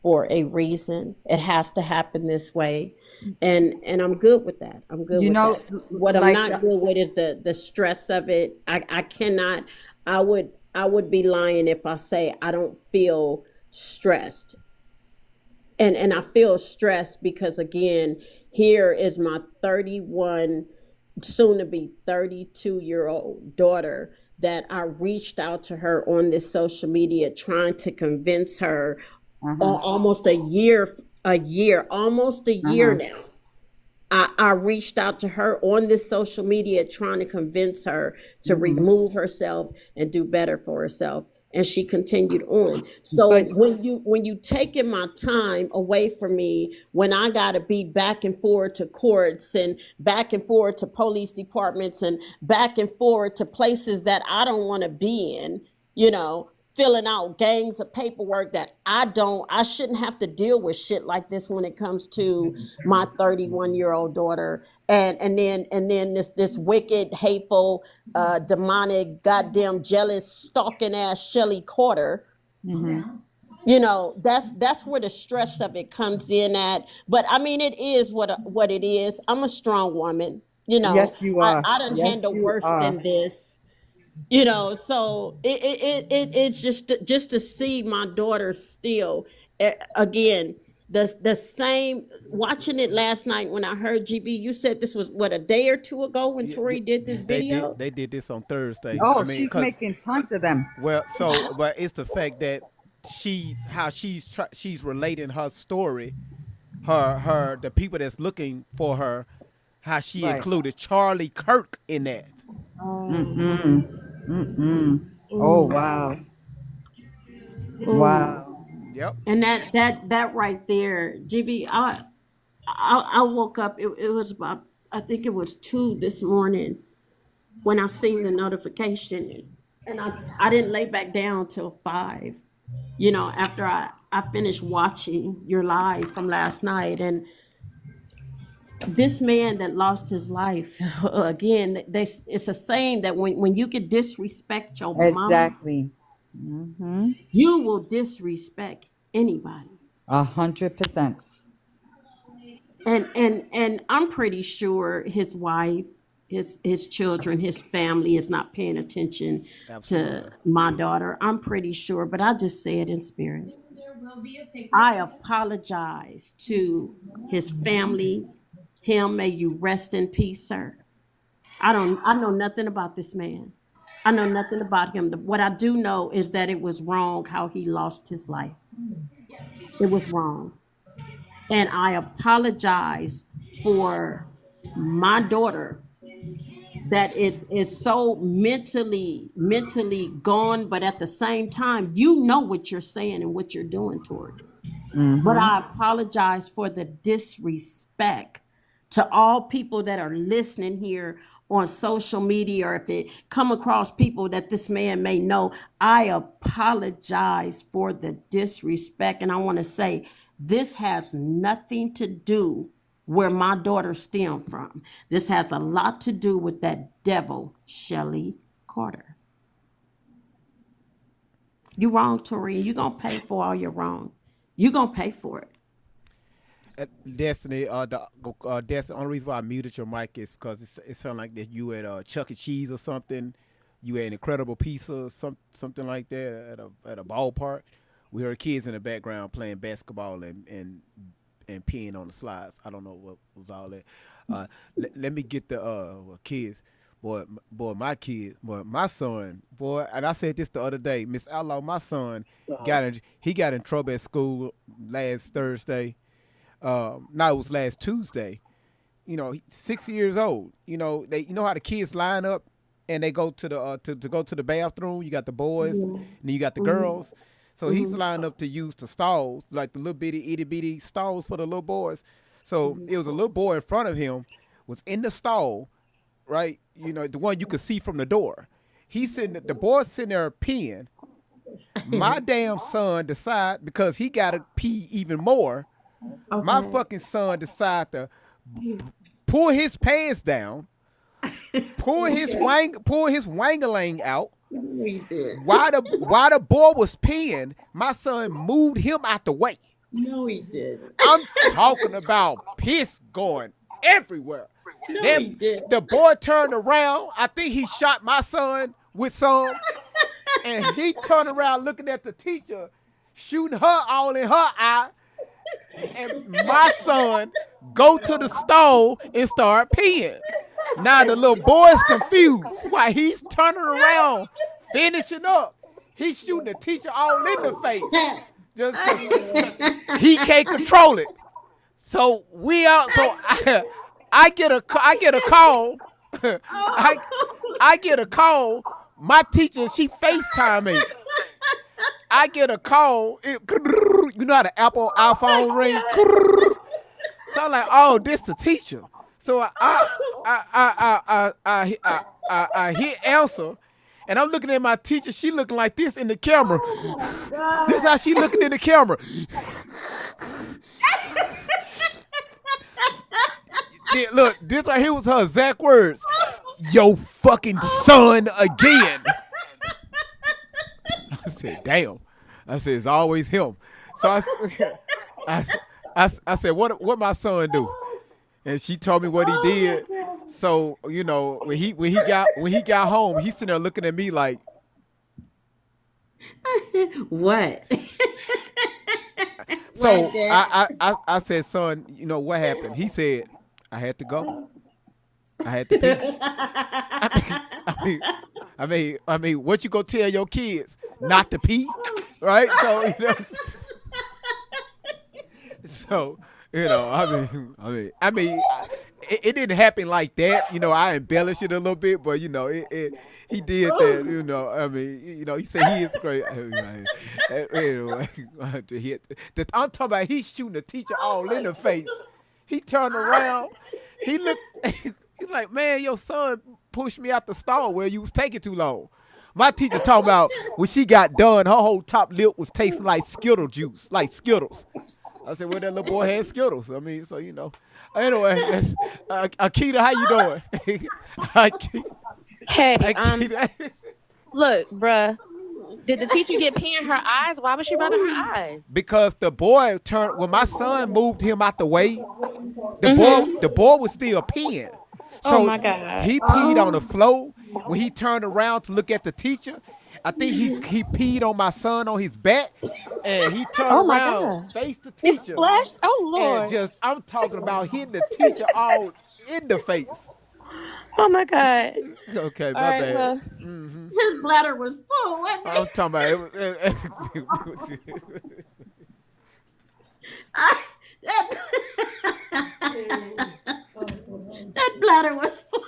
S13: for a reason. It has to happen this way. And I'm good with that. I'm good
S15: You
S13: with
S15: know,
S13: that. What I'm
S15: like
S13: not good with is the stress of it. I cannot I would be lying if I say I don't feel stressed. And I feel stressed because again, here is my 31 soon to be 32-year-old daughter that I reached out to her on this social media trying to convince her
S15: uh-huh,
S13: almost almost a year
S15: uh-huh.
S13: now. I reached out to her on this social media trying to convince her to
S15: Hmm.
S13: remove herself and do better for herself. And she continued on. So
S15: But
S13: when you taking my time away from me, when I gotta be back and forward to courts and back and forward to police departments and back and forward to places that I don't want to be in, filling out gangs of paperwork that I shouldn't have to deal with shit like this when it comes to my 31-year-old daughter and then this wicked hateful demonic goddamn jealous stalking ass Shelly Carter.
S15: hmm.
S13: That's where the stress of it comes in at. But I mean, it is what it is. I'm a strong woman.
S15: Yes, you
S13: I,
S15: are.
S13: I done
S15: Yes,
S13: handle
S15: you
S13: worse
S15: are.
S13: than this. So it's just to see my daughter still again the same watching it last night when I heard GB. You said this was what, a day or two ago when
S1: Yeah,
S13: Tori did this
S1: they did
S13: video.
S1: they did this on Thursday. I
S15: Oh,
S1: mean,
S15: she's
S1: cause
S15: making tons of them.
S1: but it's the fact that she's relating her story, her the people that's looking for her, how she
S15: Right.
S1: included Charlie Kirk in that.
S15: Mm-mm. Mm-mm. Oh,
S13: Mm.
S15: wow.
S13: Mm.
S15: Wow.
S1: Yep.
S13: And that right there, GV, I woke up. It was about, I think it was 2 this morning when I seen the notification, and I didn't lay back down till 5. You know, after I finished watching your live from last night, and this man that lost his life again. It's a saying that when you could disrespect your mama,
S15: Exactly. Mm-hmm.
S13: you will disrespect anybody.
S15: 100%.
S13: And I'm pretty sure his wife, his children, his family is not paying attention to
S1: Absolutely.
S13: my daughter. I'm pretty sure, but I just say it in spirit. I apologize to his family. Him, may you rest in peace, sir. I know nothing about this man. I know nothing about him. What I do know is that it was wrong how he lost his life. It was wrong. And I apologize for my daughter that is so mentally gone, but at the same time, you know what you're saying and what you're doing toward her. But
S15: Mm-hmm.
S13: I apologize for the disrespect to all people that are listening here on social media, or if it come across people that this man may know. I apologize for the disrespect. And I want to say this has nothing to do where my daughter stemmed from. This has a lot to do with that devil, Shelley Carter. You wrong, Tori. You gonna pay for all your wrong. You gonna pay for it.
S1: Destiny, Destiny. Only reason why I muted your mic is because it sounded like that you at Chuck E. Cheese or something. You had an incredible pizza, something like that at a ballpark. We heard kids in the background playing basketball and peeing on the slides. I don't know what was all that. Let me get the kids. Boy, my kids, boy, my son, boy, and I said this the other day, Miss Outlaw, my son he got in trouble at school last Thursday. No, it was last Tuesday. 6 years old. You know how the kids line up and they go to the to go to the bathroom. You got the boys and then you got the girls. So he's lined up to use the stalls, like the little bitty itty bitty stalls for the little boys. So it was a little boy in front of him was in the stall, right? The one you could see from the door. The boy's sitting there peeing. My damn son decide, because he gotta pee even more.
S13: Okay.
S1: My fucking son decided to pull his pants down, pull his wangalang out.
S13: We did.
S1: While the boy was peeing, my son moved him out the way.
S13: No, he did.
S1: I'm talking about piss going everywhere.
S13: No,
S1: Then
S13: he did.
S1: the boy turned around. I think he shot my son with some, and he turned around looking at the teacher, shooting her all in her eye. And my son go to the stall and start peeing. Now the little boy's confused while he's turning around, finishing up. He's shooting the teacher all in the face just because he can't control it. So I get a call. I get a call. My teacher, she FaceTime me. I get a call. You know how the Apple iPhone ring? So I'm like, oh, this the teacher. So I hit answer, and I'm looking at my teacher. She looking like this in the camera. This is how she looking in the camera. Yeah, look, this right here was her exact words. Yo fucking son again. I said, damn. I said, it's always him. So I said, what my son do? And she told me what he did. So, when he got home, he's sitting there looking at me like,
S13: What?
S1: so I said, son, what happened? He said, I had to go. I had to pee. what you gonna tell your kids? Not to pee, right? So so it didn't happen like that. I embellish it a little bit, but he did that. He said he is great. Anyway, I'm talking about he's shooting the teacher all in the face. He turned around. He looked. He's like, man, your son pushed me out the stall where you was taking too long. My teacher talking about when she got done, her whole top lip was tasting like Skittle juice, like Skittles. I said, well, that little boy had Skittles. Anyway, Akita, how you doing?
S16: Hey,
S1: Akita.
S16: look, bruh. Did the teacher get pee in her eyes? Why was she rubbing her eyes?
S1: Because the boy turned when my son moved him out the way, the boy was still peeing. So
S16: Oh my God.
S1: he peed on the floor. When he turned around to look at the teacher, I think he peed on my son on his back, and he turned
S16: Oh my
S1: around,
S16: God.
S1: faced the
S16: It
S1: teacher,
S16: splashed. Oh
S1: and
S16: Lord.
S1: I'm talking about hitting the teacher all in the face.
S16: Oh my God.
S1: Okay,
S16: All
S1: my
S16: right,
S1: bad.
S16: well.
S13: His bladder was full, wasn't
S1: I'm
S13: it?
S1: talking about
S13: That bladder was full.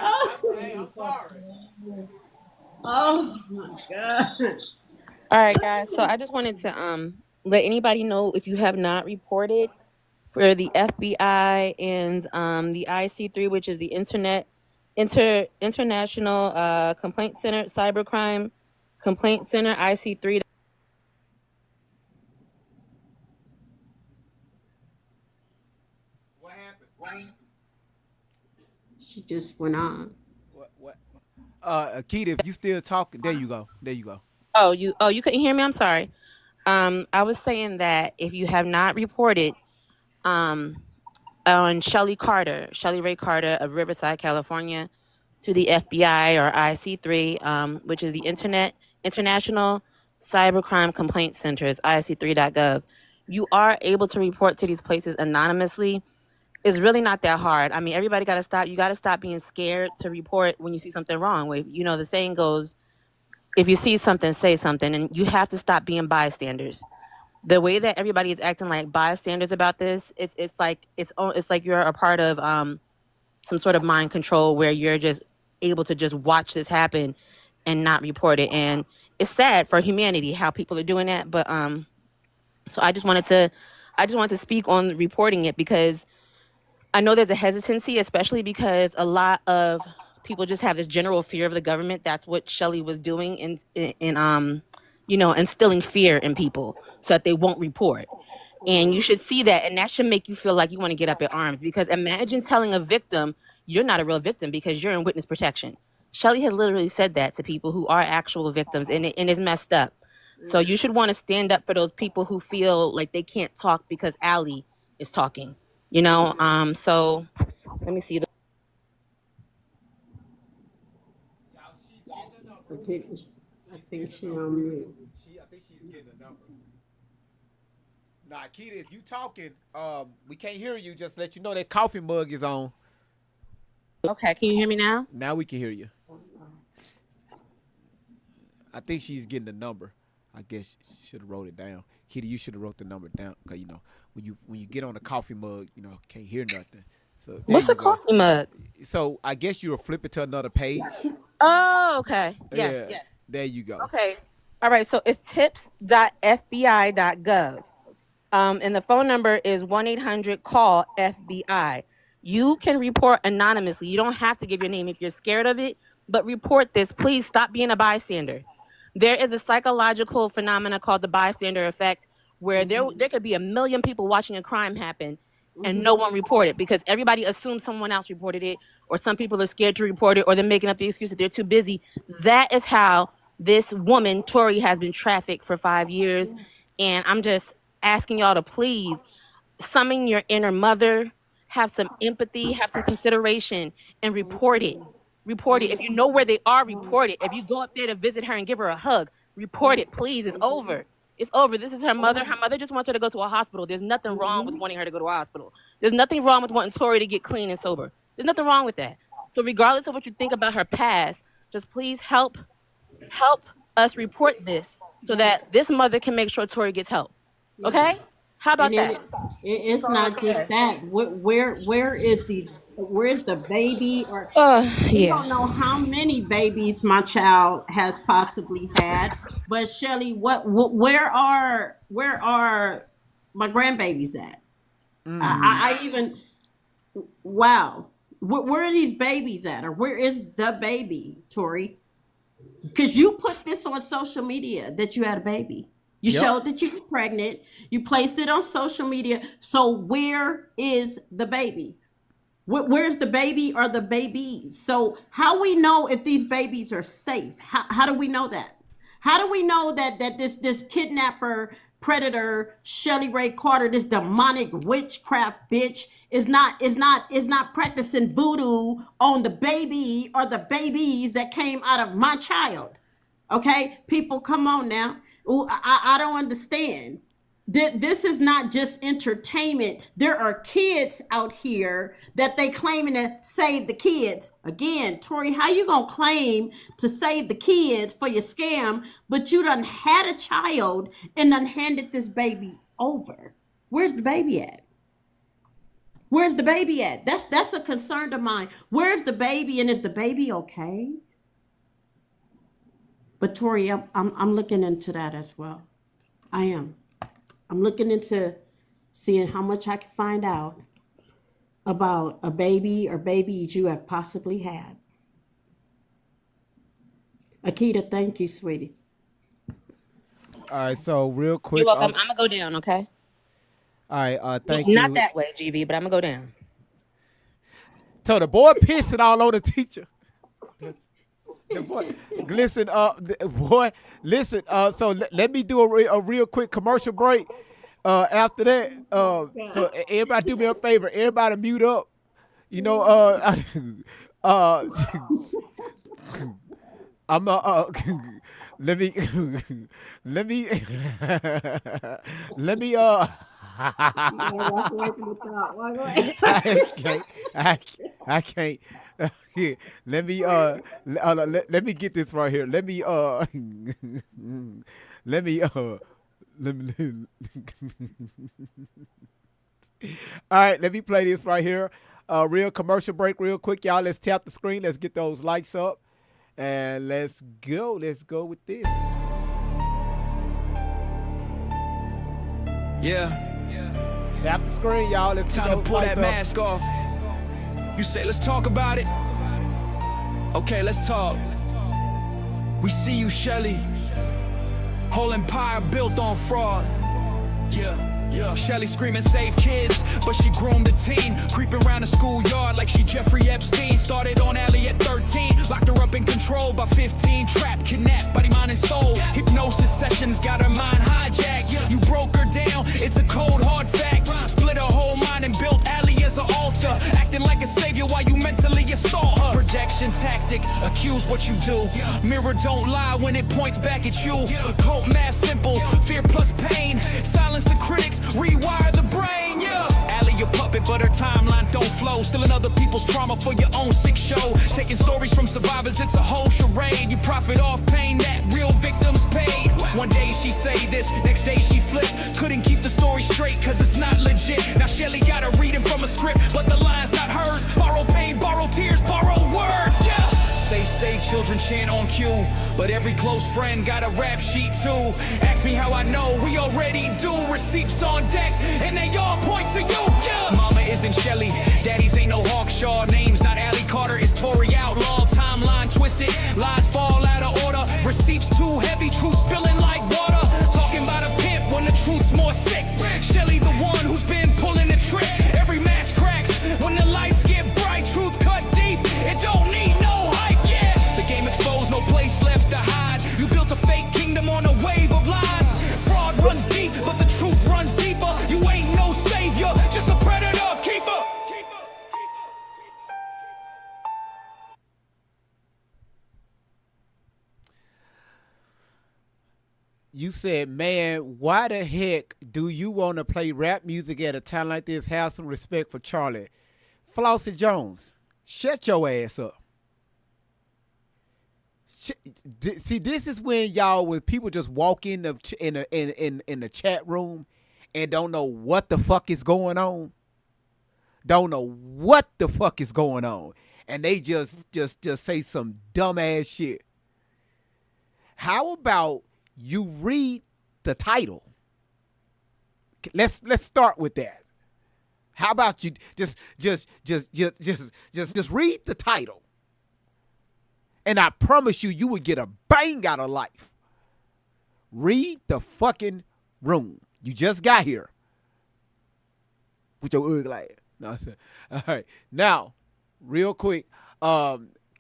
S1: I'm sorry.
S13: Oh my God.
S16: All right, guys. So I just wanted to let anybody know, if you have not reported for the FBI and the IC3, which is the International Complaint Center, Cybercrime Complaint Center, IC3.
S1: What happened?
S13: She just went on.
S1: What? Keita, if you still talking, there you go.
S16: Oh, you couldn't hear me? I'm sorry. I was saying that if you have not reported um on Shelly Ray Carter of Riverside, California, to the FBI or IC3, which is the International Cybercrime Complaint Centers, IC3.gov. You are able to report to these places anonymously. It's really not that hard. I mean, everybody got to stop. You got to stop being scared to report when you see something wrong. The saying goes, if you see something, say something, and you have to stop being bystanders. The way that everybody is acting like bystanders about this, it's like you're a part of some sort of mind control where you're just able to just watch this happen and not report it. And it's sad for humanity how people are doing that. But so I just wanted to speak on reporting it, because I know there's a hesitancy, especially because a lot of people just have this general fear of the government. That's what Shelley was doing in instilling fear in people so that they won't report. And you should see that, and that should make you feel like you want to get up in arms, because imagine telling a victim you're not a real victim because you're in witness protection. Shelley has literally said that to people who are actual victims, and it's messed up. So you should want to stand up for those people who feel like they can't talk because Allie is talking. So let me see.
S13: I think she on mute.
S1: I think she's getting a number. Nah, Keita, if you talking, we can't hear you. Just let you know that coffee mug is on.
S16: Okay, can you hear me now?
S1: Now we can hear you. I think she's getting the number. I guess she should have wrote it down. Keita, you should have wrote the number down, because when you get on the coffee mug, can't hear nothing. So
S16: what's a coffee mug?
S1: So I guess you'll flip it to another page.
S16: Oh, okay. Yes,
S1: Yeah,
S16: yes.
S1: There you go.
S16: Okay. All right. So it's tips.fbi.gov. And the phone number is 1-800-CALL-FBI. You can report anonymously. You don't have to give your name if you're scared of it, but report this. Please stop being a bystander. There is a psychological phenomena called the bystander effect, where there could be 1 million people watching a crime happen and no one reported, because everybody assumes someone else reported it, or some people are scared to report it, or they're making up the excuse that they're too busy. That is how this woman, Tori, has been trafficked for 5 years. And I'm just asking y'all to please summon your inner mother, have some empathy, have some consideration, and report it. Report it. If you know where they are, report it. If you go up there to visit her and give her a hug, report it, please. It's over. It's over. This is her mother. Her mother just wants her to go to a hospital. There's nothing wrong with wanting her to go to a hospital. There's nothing wrong with wanting Tori to get clean and sober. There's nothing wrong with that. So regardless of what you think about her past, just please help us report this so that this mother can make sure Tori gets help. Okay? How
S13: And
S16: about
S13: then
S16: that? That's
S13: it's
S16: all I have
S13: not
S16: to
S13: just
S16: say.
S13: that. Where's the baby? Or we
S16: Yeah.
S13: don't know how many babies my child has possibly had. But Shelly, where are my grandbabies at? I even wow. Where are these babies at? Or where is the baby, Tori? Because you put this on social media that you had a baby. You
S1: Yep.
S13: showed that you were pregnant. You placed it on social media. So where is the baby? Where's the baby or the babies? So how we know if these babies are safe? How do we know that? How do we know that this kidnapper, predator, Shelly Ray Carter, this demonic witchcraft bitch is not practicing voodoo on the baby or the babies that came out of my child? Okay, people, come on now. Ooh, I don't understand. This is not just entertainment. There are kids out here that they claiming to save the kids. Again, Tori, how you gonna claim to save the kids for your scam, but you done had a child and done handed this baby over? Where's the baby at? Where's the baby at? That's a concern of mine. Where's the baby, and is the baby okay? But Tori, I'm looking into that as well. I am. I'm looking into seeing how much I can find out about a baby or babies you have possibly had. Akita, thank you, sweetie.
S1: All right, so real quick.
S16: You're welcome. I'm gonna go down, okay?
S1: All right, thank you.
S16: Not that way, GV, but I'm gonna go down.
S1: So the boy pissing all on the teacher. The boy, listen, boy, listen. So let me do a real quick commercial break. After that, so everybody do me a favor. Everybody mute up. You know, I'm let me let me let me I can't. Here, let me get this right here. Let me let me all right, let me play this right here. Real commercial break real quick, y'all. Let's tap the screen. Let's get those likes up. And let's go. Let's go with this.
S17: Yeah.
S1: Tap the screen, y'all. Let's
S17: time to pull that mask off. You say, let's talk about it. Okay, let's talk. We see you, Shelly. Whole empire built on fraud. Yeah. Shelly screaming save kids, but she groomed a teen, creeping around the schoolyard like she Jeffrey Epstein. Started on Allie at 13, locked her up in control by 15, trapped, kidnapped, body, mind, and soul. Hypnosis sessions got her mind hijacked. You broke her down, it's a cold hard fact. Split her whole mind and built Allie as an altar, acting like a savior while you mentally assault her. Projection tactic, accuse what you do. Mirror don't lie when it points back at you. Cult math simple, fear plus pain. Silence the critics, rewire the brain, yeah. Allie, your puppet, but her timeline don't flow. Stealing other people's trauma for your own sick show. Taking stories from survivors, it's a whole charade. You profit off pain that real victims paid. One day she say this, next day she flip. Couldn't keep the story straight, cause it's not legit. Now Shelly gotta read him from a script, but the line's not hers. Borrow pain, borrow tears, borrow words, yeah. Say children chant on cue, but every close friend got a rap sheet too. Ask me how I know, we already do. Receipts on deck, and they all point to you, yeah. Mama isn't Shelly, daddy's ain't no Hawkshaw. Name's not Allie Carter, it's Tori Outlaw. Timeline twisted, lies fall out of order. Receipts too heavy, truth spilling like water. Talking about a pimp when the truth's more sick. Shelly the one who's been pulling the trick. Every mask cracks when the lights get bright. Truth cut deep, it don't need no hype, yeah. The game exposed, no place left to hide. You built a fake kingdom on a wave of lies. Fraud runs deep, but the truth runs deeper. You ain't no savior, just a predator keeper.
S1: You said, man, why the heck do you want to play rap music at a time like this? Have some respect for Charlie. Flossie Jones, shut your ass up. See, this is when when people just walk in the chat room and don't know what the fuck is going on. Don't know what the fuck is going on, and they just say some dumbass shit. How about you read the title? Let's start with that. How about you just read the title, and I promise you would get a bang out of life. Read the fucking room. You just got here with your ugly ass. No, I said, all right. Now, real quick,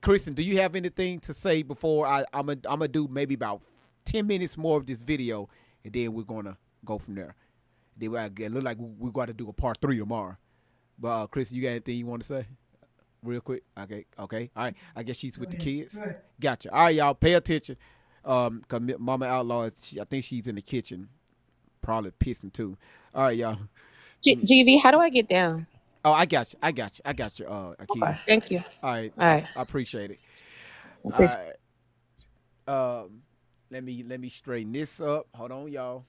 S1: Kristen, do you have anything to say before I'm gonna do maybe about 10 minutes more of this video, and then we're gonna go from there. Then it look like we're going to do a part 3 tomorrow. But Kristen, you got anything you want to say? Real quick. Okay. All right. I guess she's with the kids. Gotcha. All right, y'all. Pay attention. Cause Mama Outlaw, I think she's in the kitchen, probably pissing too. All right, y'all.
S16: GV, how do I get down?
S1: Oh, I got you. Akita.
S16: Okay. Thank you.
S1: All right.
S16: I
S1: appreciate it.
S16: Okay.
S1: All right. Let me straighten this up. Hold on, y'all.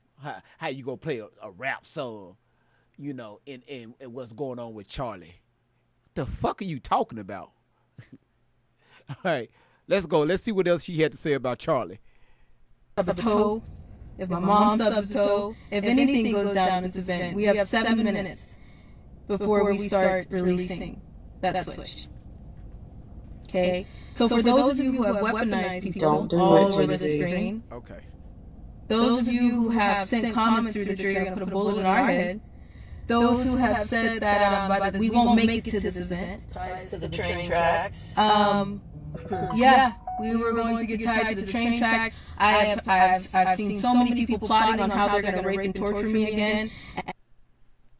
S1: How you gonna play a rap song, in what's going on with Charlie? What the fuck are you talking about? All right, let's go. Let's see what else she had to say about Charlie.
S2: Stub a toe. If my mom stubs a toe, if anything goes down in this event, we have 7 minutes before we start releasing that switch. Okay? So for those of you who have weaponized people all over the screen,
S1: okay.
S2: Those of you who have sent comments through that you're going to put a bullet in our head, those who have said that we won't make it to this event,
S7: Ties to the train tracks.
S2: Yeah, we were going to get tied to the train tracks. I've seen so many people plotting on how they're going to rape and torture me again.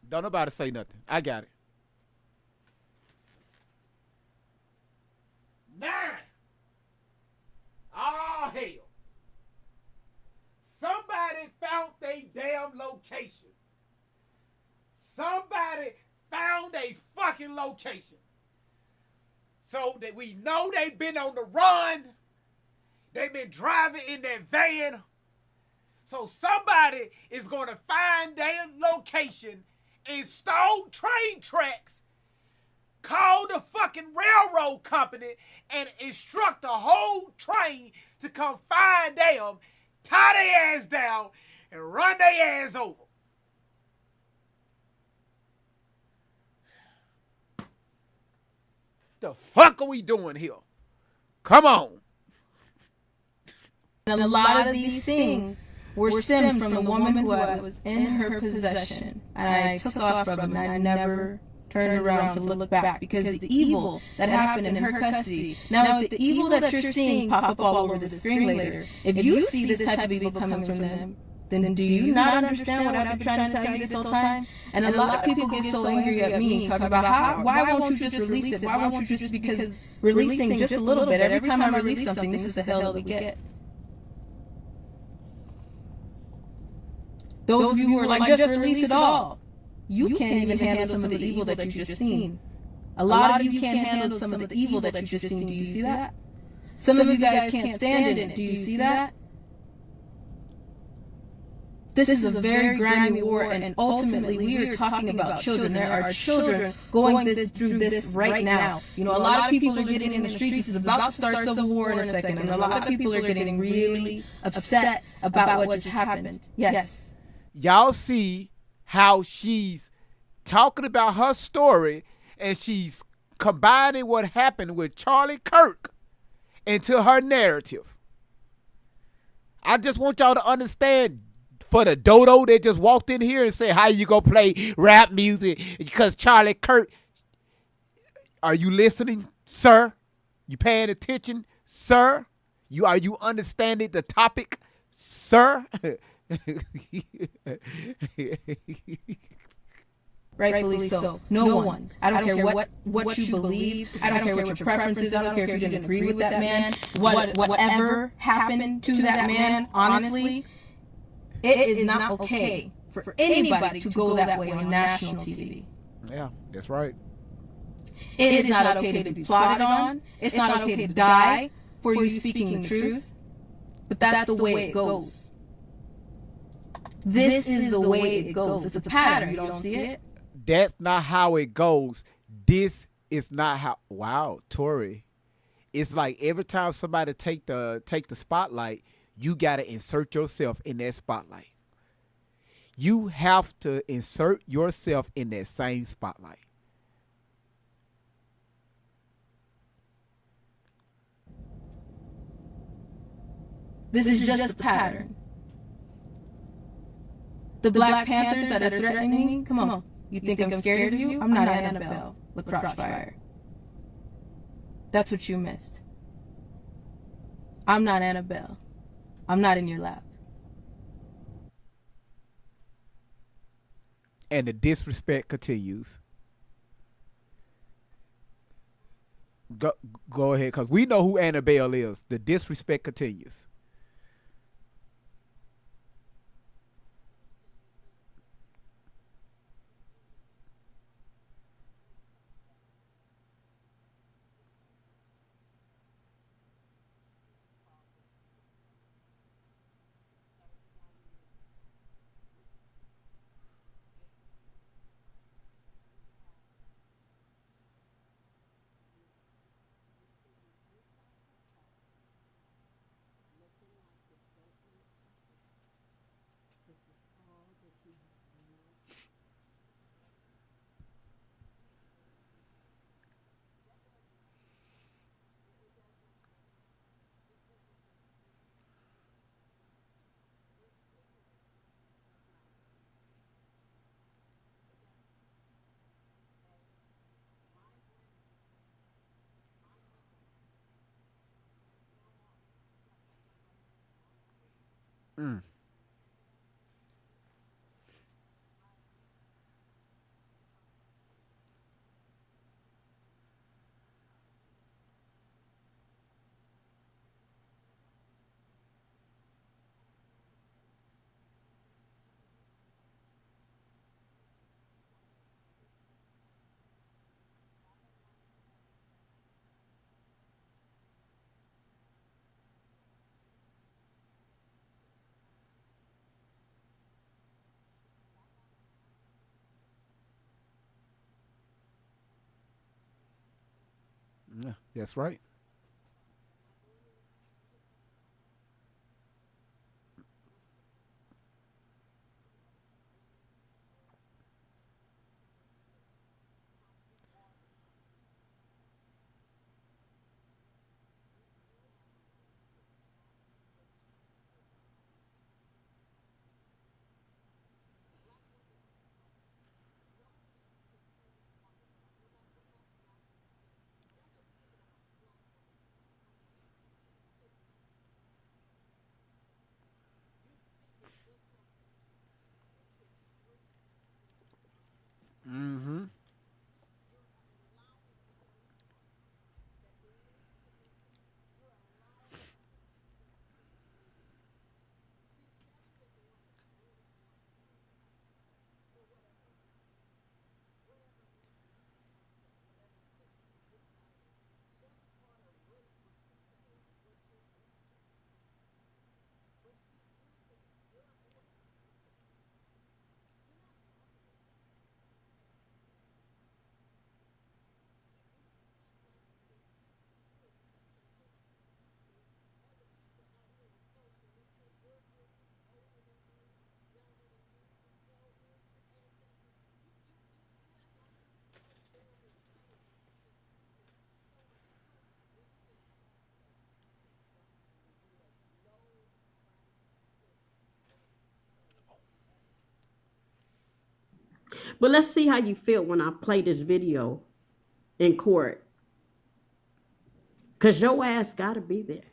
S1: Don't nobody say nothing. I got it. 9. Oh, hell. Somebody found a damn location. Somebody found a fucking location. So that we know they've been on the run. They've been driving in that van. So somebody is going to find their location, install train tracks, call the fucking railroad company, and instruct the whole train to come find them, tie their ass down, and run their ass over. The fuck are we doing here? Come on.
S2: And a lot of these things were stemmed from the woman who was in her possession. And I took off from them, and I never turned around to look back, because the evil that happened in her custody. Now, if the evil that you're seeing pop up all over the screen later, if you see this type of evil coming from them, then do you not understand what I've been trying to tell you this whole time? And a lot of people get so angry at me, talking about why won't you just release it? Why won't you just, because releasing just a little bit, every time I release something, this is the hell that we get. Those of you who are like, just release it all. You can't even handle some of the evil that you just seen. A lot of you can't handle some of the evil that you just seen. Do you see that? Some of you guys can't stand in it. Do you see that? This is a very grimy war, and ultimately we are talking about children. There are children going through this right now. You know, a lot of people are getting in the streets. This is about to start civil war in a second, and a lot of people are getting really upset about what just happened. Yes.
S1: Y'all see how she's talking about her story, and she's combining what happened with Charlie Kirk into her narrative. I just want y'all to understand, for the dodo that just walked in here and said, how you gonna play rap music because Charlie Kirk, are you listening, sir? You paying attention, sir? Are you understanding the topic, sir?
S2: Rightfully so. No one. I don't care what you believe. I don't care what your preference is. I don't care if you didn't agree with that man. Whatever happened to that man, honestly, it is not okay for anybody to go that way on national TV.
S1: Yeah, that's right.
S2: It is not okay to be plotted on. It's not okay to die for you speaking the truth, but that's the way it goes. This is the way it goes. It's a pattern. You don't see it?
S1: That's not how it goes. This is not how. Wow, Tori. It's like every time somebody take the spotlight, you gotta insert yourself in that spotlight. You have to insert yourself in that same spotlight.
S2: This is just a pattern. The Black Panthers that are threatening me, come on. You think I'm scared of you? I'm not Annabelle, the crotch fire. That's what you missed. I'm not Annabelle. I'm not in your lap.
S1: And the disrespect continues. Go ahead, because we know who Annabelle is. The disrespect continues. Mm. Yeah, that's right. Mm-hmm.
S13: But let's see how you feel when I play this video in court. Because your ass got to be there.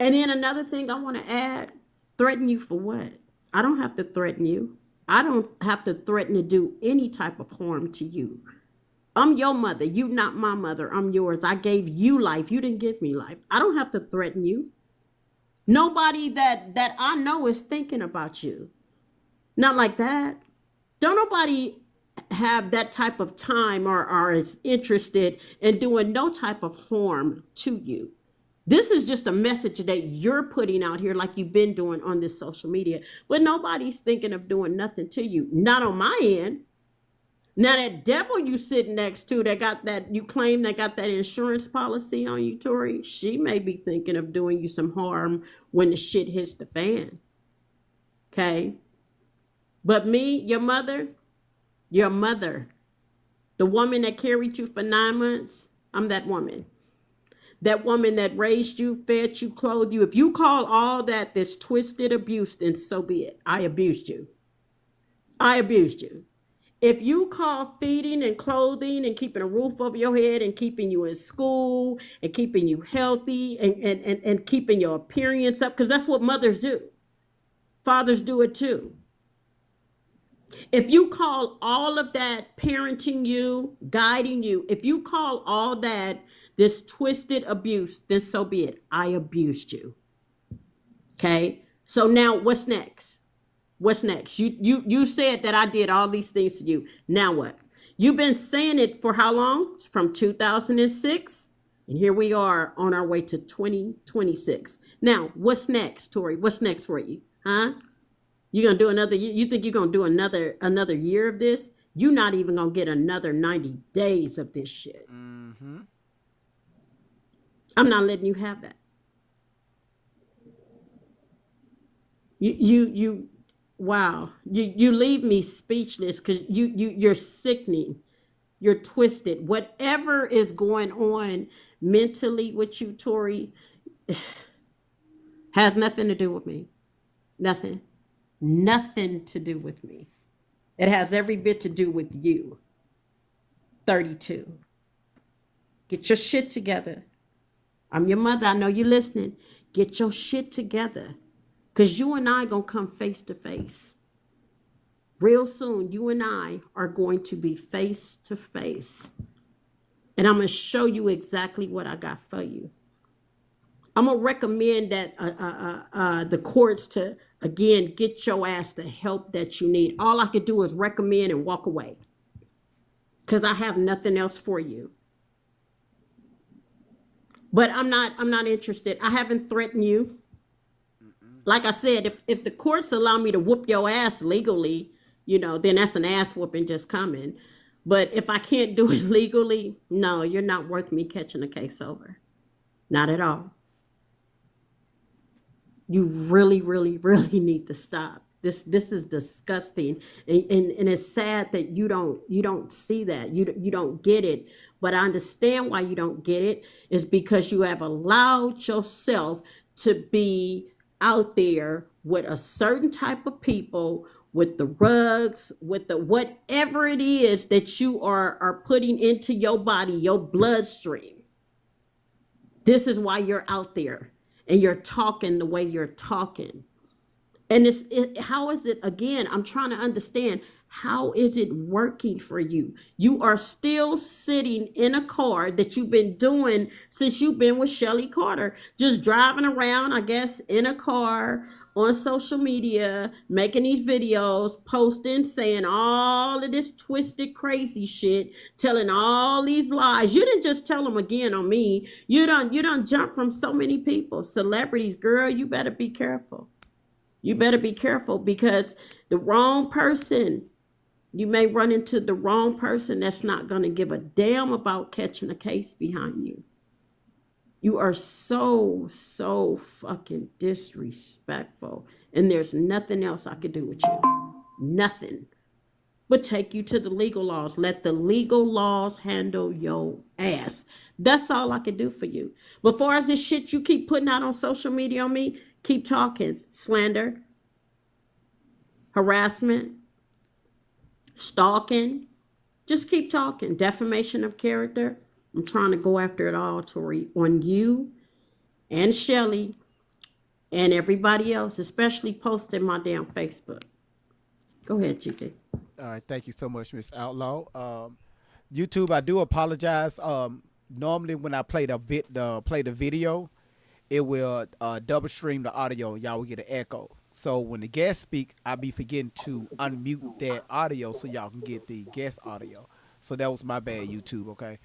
S13: And then another thing I want to add, threaten you for what? I don't have to threaten you. I don't have to threaten to do any type of harm to you. I'm your mother. You not my mother. I'm yours. I gave you life. You didn't give me life. I don't have to threaten you. Nobody that I know is thinking about you. Not like that. Don't nobody have that type of time or is interested in doing no type of harm to you. This is just a message that you're putting out here like you've been doing on this social media, but nobody's thinking of doing nothing to you. Not on my end. Now that devil you sitting next to that got that, you claim that got that insurance policy on you, Tori, she may be thinking of doing you some harm when the shit hits the fan. Okay? But me, your mother, the woman that carried you for 9 months, I'm that woman. That woman that raised you, fed you, clothed you. If you call all that this twisted abuse, then so be it. I abused you. I abused you. If you call feeding and clothing and keeping a roof over your head and keeping you in school and keeping you healthy and keeping your appearance up, because that's what mothers do. Fathers do it too. If you call all of that parenting you, guiding you, if you call all that this twisted abuse, then so be it. I abused you. Okay? So now what's next? What's next? You said that I did all these things to you. Now what? You've been saying it for how long? From 2006? And here we are on our way to 2026. Now, what's next, Tori? What's next for you? Huh? You're gonna do another year? You think you're gonna do another year of this? You're not even gonna get another 90 days of this shit.
S1: Mm-hmm.
S13: I'm not letting you have that. You wow. You leave me speechless because you're sickening. You're twisted. Whatever is going on mentally with you, Tori, has nothing to do with me. Nothing. Nothing to do with me. It has every bit to do with you. 32. Get your shit together. I'm your mother. I know you're listening. Get your shit together. Because you and I going to come face to face. Real soon, you and I are going to be face to face. And I'm going to show you exactly what I got for you. I'm going to recommend that the courts to, again, get your ass the help that you need. All I could do is recommend and walk away. Because I have nothing else for you. But I'm not interested. I haven't threatened you. Like I said, if the courts allow me to whoop your ass legally, then that's an ass whooping just coming. But if I can't do it legally, no, you're not worth me catching a case over. Not at all. You really, really, really need to stop. This is disgusting. And it's sad that you don't see that. You don't get it. But I understand why you don't get it is because you have allowed yourself to be out there with a certain type of people, with the rugs, with the whatever it is that you are putting into your body, your bloodstream. This is why you're out there and you're talking the way you're talking. And how is it, again, I'm trying to understand, how is it working for you? You are still sitting in a car that you've been doing since you've been with Shelly Carter, just driving around, I guess, in a car on social media, making these videos, posting, saying all of this twisted, crazy shit, telling all these lies. You didn't just tell them again on me. You done jump from so many people, celebrities, girl, you better be careful. You better be careful because the wrong person, you may run into the wrong person that's not going to give a damn about catching a case behind you. You are so fucking disrespectful. And there's nothing else I could do with you. Nothing. But take you to the legal laws. Let the legal laws handle your ass. That's all I could do for you. But far as this shit you keep putting out on social media on me, keep talking. Slander, harassment, stalking. Just keep talking. Defamation of character. I'm trying to go after it all, Tori, on you and Shelly and everybody else, especially posting my damn Facebook. Go ahead, GK.
S1: All right, thank you so much, Miss Outlaw. YouTube, I do apologize. Normally when I play the video, it will double stream the audio. Y'all will get an echo. So when the guests speak, I'll be forgetting to unmute that audio so y'all can get the guest audio. So that was my bad, YouTube. Okay.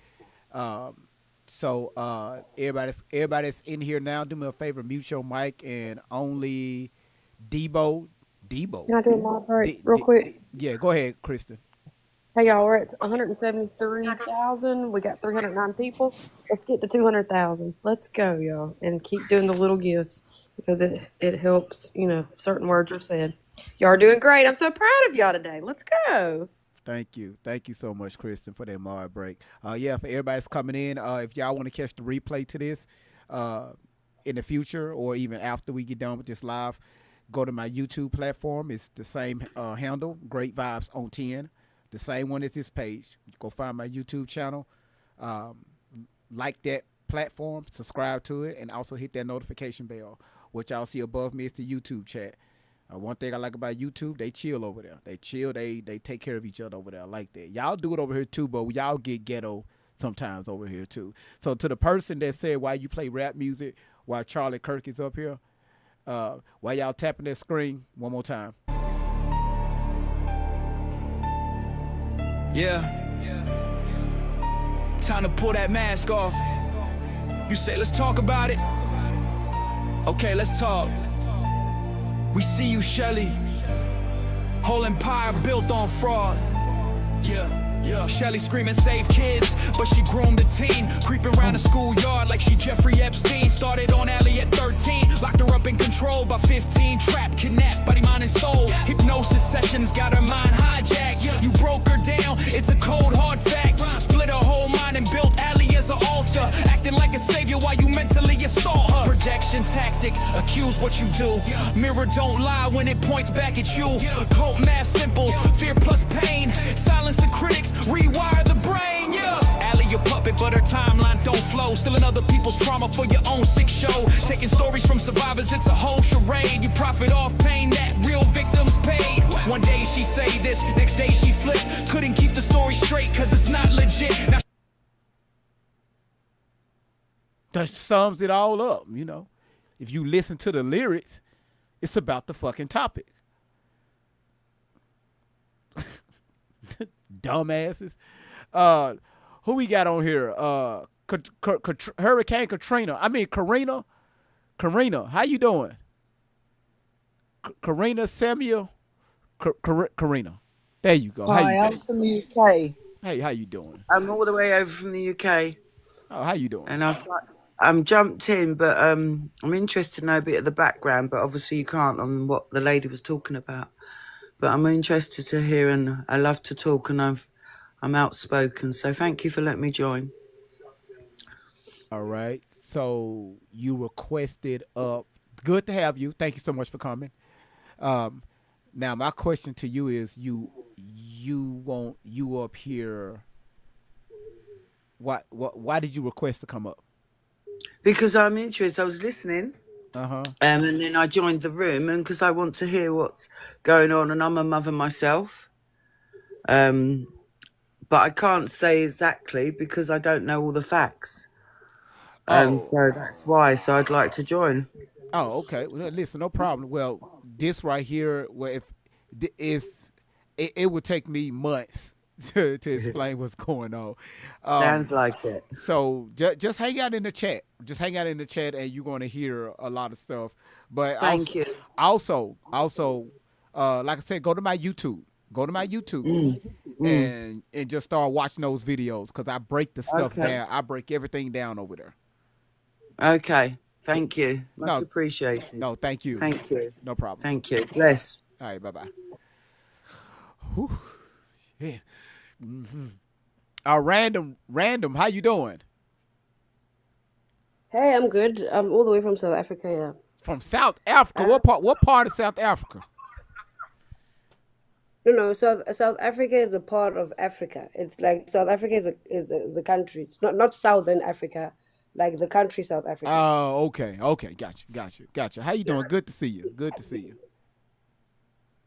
S1: So everybody's in here now. Do me a favor, mute your mic and only Debo.
S8: Can I do a mod break real quick?
S1: Yeah, go ahead, Kristen.
S8: Hey y'all, we're at 173,000. We got 309 people. Let's get to 200,000. Let's go, y'all, and keep doing the little gifts because it helps. Certain words are said. Y'all are doing great. I'm so proud of y'all today. Let's go.
S1: Thank you so much, Kristen, for that mod break. Yeah, for everybody's coming in, if y'all want to catch the replay to this, in the future or even after we get done with this live, go to my YouTube platform. It's the same handle, Great Vibes on 10. The same one as this page. Go find my YouTube channel, like that platform, subscribe to it, and also hit that notification bell. What y'all see above me is the YouTube chat. One thing I like about YouTube, they chill over there. They chill. They take care of each other over there. I like that. Y'all do it over here too, but y'all get ghetto sometimes over here too. So to the person that said why you play rap music while Charlie Kirk is up here, while y'all tapping that screen one more time.
S17: Yeah. Time to pull that mask off. You say, let's talk about it. Okay, let's talk. We see you, Shelly. Whole empire built on fraud. Yeah. Shelly screaming save kids, but she groomed a teen, creeping around the schoolyard like she Jeffrey Epstein. Started on Allie at 13, locked her up in control by 15, trapped, kidnapped, body, mind, and soul. Hypnosis sessions got her mind hijacked. You broke her down, it's a cold hard fact. Split her whole mind and built Allie as an altar, acting like a savior while you mentally assault her. Projection tactic, accuse what you do. Mirror don't lie when it points back at you. Cult math simple, fear plus pain. Silence the critics, rewire the brain, yeah. Allie, your puppet, but her timeline don't flow. Stealing other people's trauma for your own sick show. Taking stories from survivors, it's a whole charade. You profit off pain that real victims paid. One day she say this, next day she flip. Couldn't keep the story straight, cause it's not legit. Now
S1: that sums it all up, If you listen to the lyrics, it's about the fucking topic. Dumbasses. Who we got on here? Hurricane Karina. Karina, how you doing? Karina Samuel. Karina. There you go.
S18: Hi, I'm from the UK.
S1: Hey, how you doing?
S18: I'm all the way over from the UK.
S1: Oh, how you doing?
S18: And I'm jumped in, but I'm interested to know a bit of the background, but obviously you can't on what the lady was talking about. But I'm interested to hear, and I love to talk, and I'm outspoken. So thank you for letting me join.
S1: All right. So you requested up. Good to have you. Thank you so much for coming. Now my question to you is, you up here? Why did you request to come up?
S18: Because I'm interested. I was listening. And then I joined the room, and because I want to hear what's going on, and I'm a mother myself. But I can't say exactly because I don't know all the facts. So that's why. So I'd like to join.
S1: Oh, okay. Well, listen, no problem. Well, this right here, it would take me months to explain what's going on.
S18: Sounds like it.
S1: So just hang out in the chat. Just hang out in the chat, and you're going to hear a lot of stuff. But
S18: Thank you.
S1: Also, like I said, go to my YouTube. And just start watching those videos because I break the stuff down. I break everything down over there.
S18: Okay. Thank you. Much appreciated.
S1: No, thank you.
S18: Thank you.
S1: No problem.
S18: Thank you. Bless.
S1: All right. Bye-bye. Yeah. Random. How you doing?
S19: Hey, I'm good. I'm all the way from South Africa. Yeah.
S1: From South Africa? What part of South Africa?
S19: No. South Africa is a part of Africa. It's like South Africa is a country. It's not Southern Africa, like the country South Africa.
S1: Oh, okay. Gotcha. How you doing? Good to see you.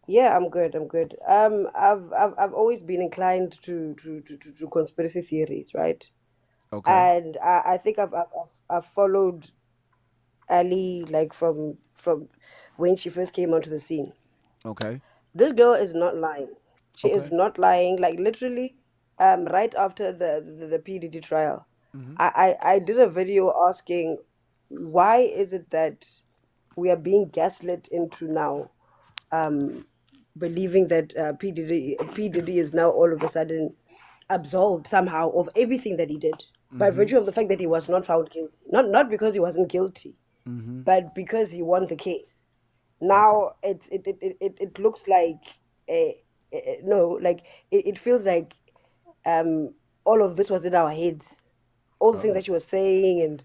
S19: Yeah, I'm good. I've always been inclined to conspiracy theories, right?
S1: Okay.
S19: And I think I've followed Ali like from when she first came onto the scene.
S1: Okay.
S19: This girl is not lying. She is not lying. Like literally, right after the PDD trial, I did a video asking why is it that we are being gaslit into now believing that P Diddy is now all of a sudden absolved somehow of everything that he did by virtue of the fact that he was not found guilty, not because he wasn't guilty, but because he won the case. Now it looks like no, like it feels like all of this was in our heads, all the things that you were saying, and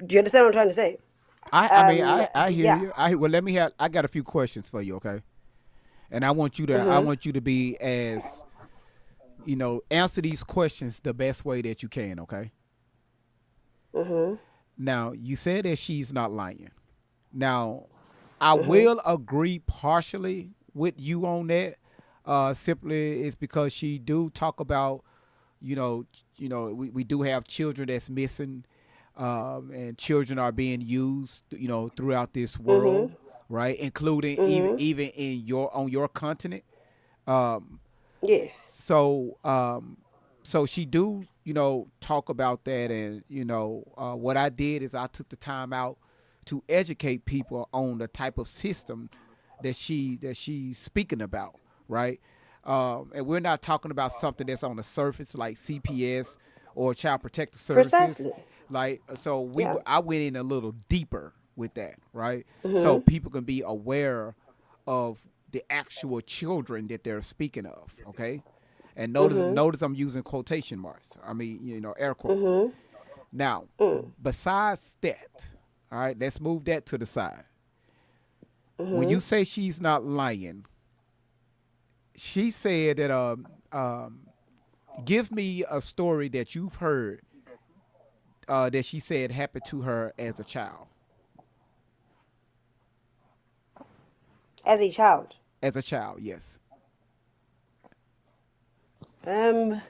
S19: do you understand what I'm trying to say?
S1: I mean I hear
S19: Yeah.
S1: you. I got a few questions for you, okay? And I want you to be as answer these questions the best way that you can, okay? Now, you said that she's not lying. Now, I will agree partially with you on that. Simply it's because she do talk about, we do have children that's missing, and children are being used, throughout this world, right? Including even in on your continent.
S19: Yes.
S1: So she do talk about that, and what I did is I took the time out to educate people on the type of system that she's speaking about, right? And we're not talking about something that's on the surface like CPS or Child Protective Services.
S19: Precisely.
S1: Like, so
S19: Yeah.
S1: I went in a little deeper with that, right? So people can be aware of the actual children that they're speaking of, okay? And notice I'm using quotation marks. I mean, air quotes. Now, besides that, all right, let's move that to the side. When you say she's not lying, she said that give me a story that you've heard that she said happened to her as a child.
S19: As a child.
S1: As a child, yes.
S19: I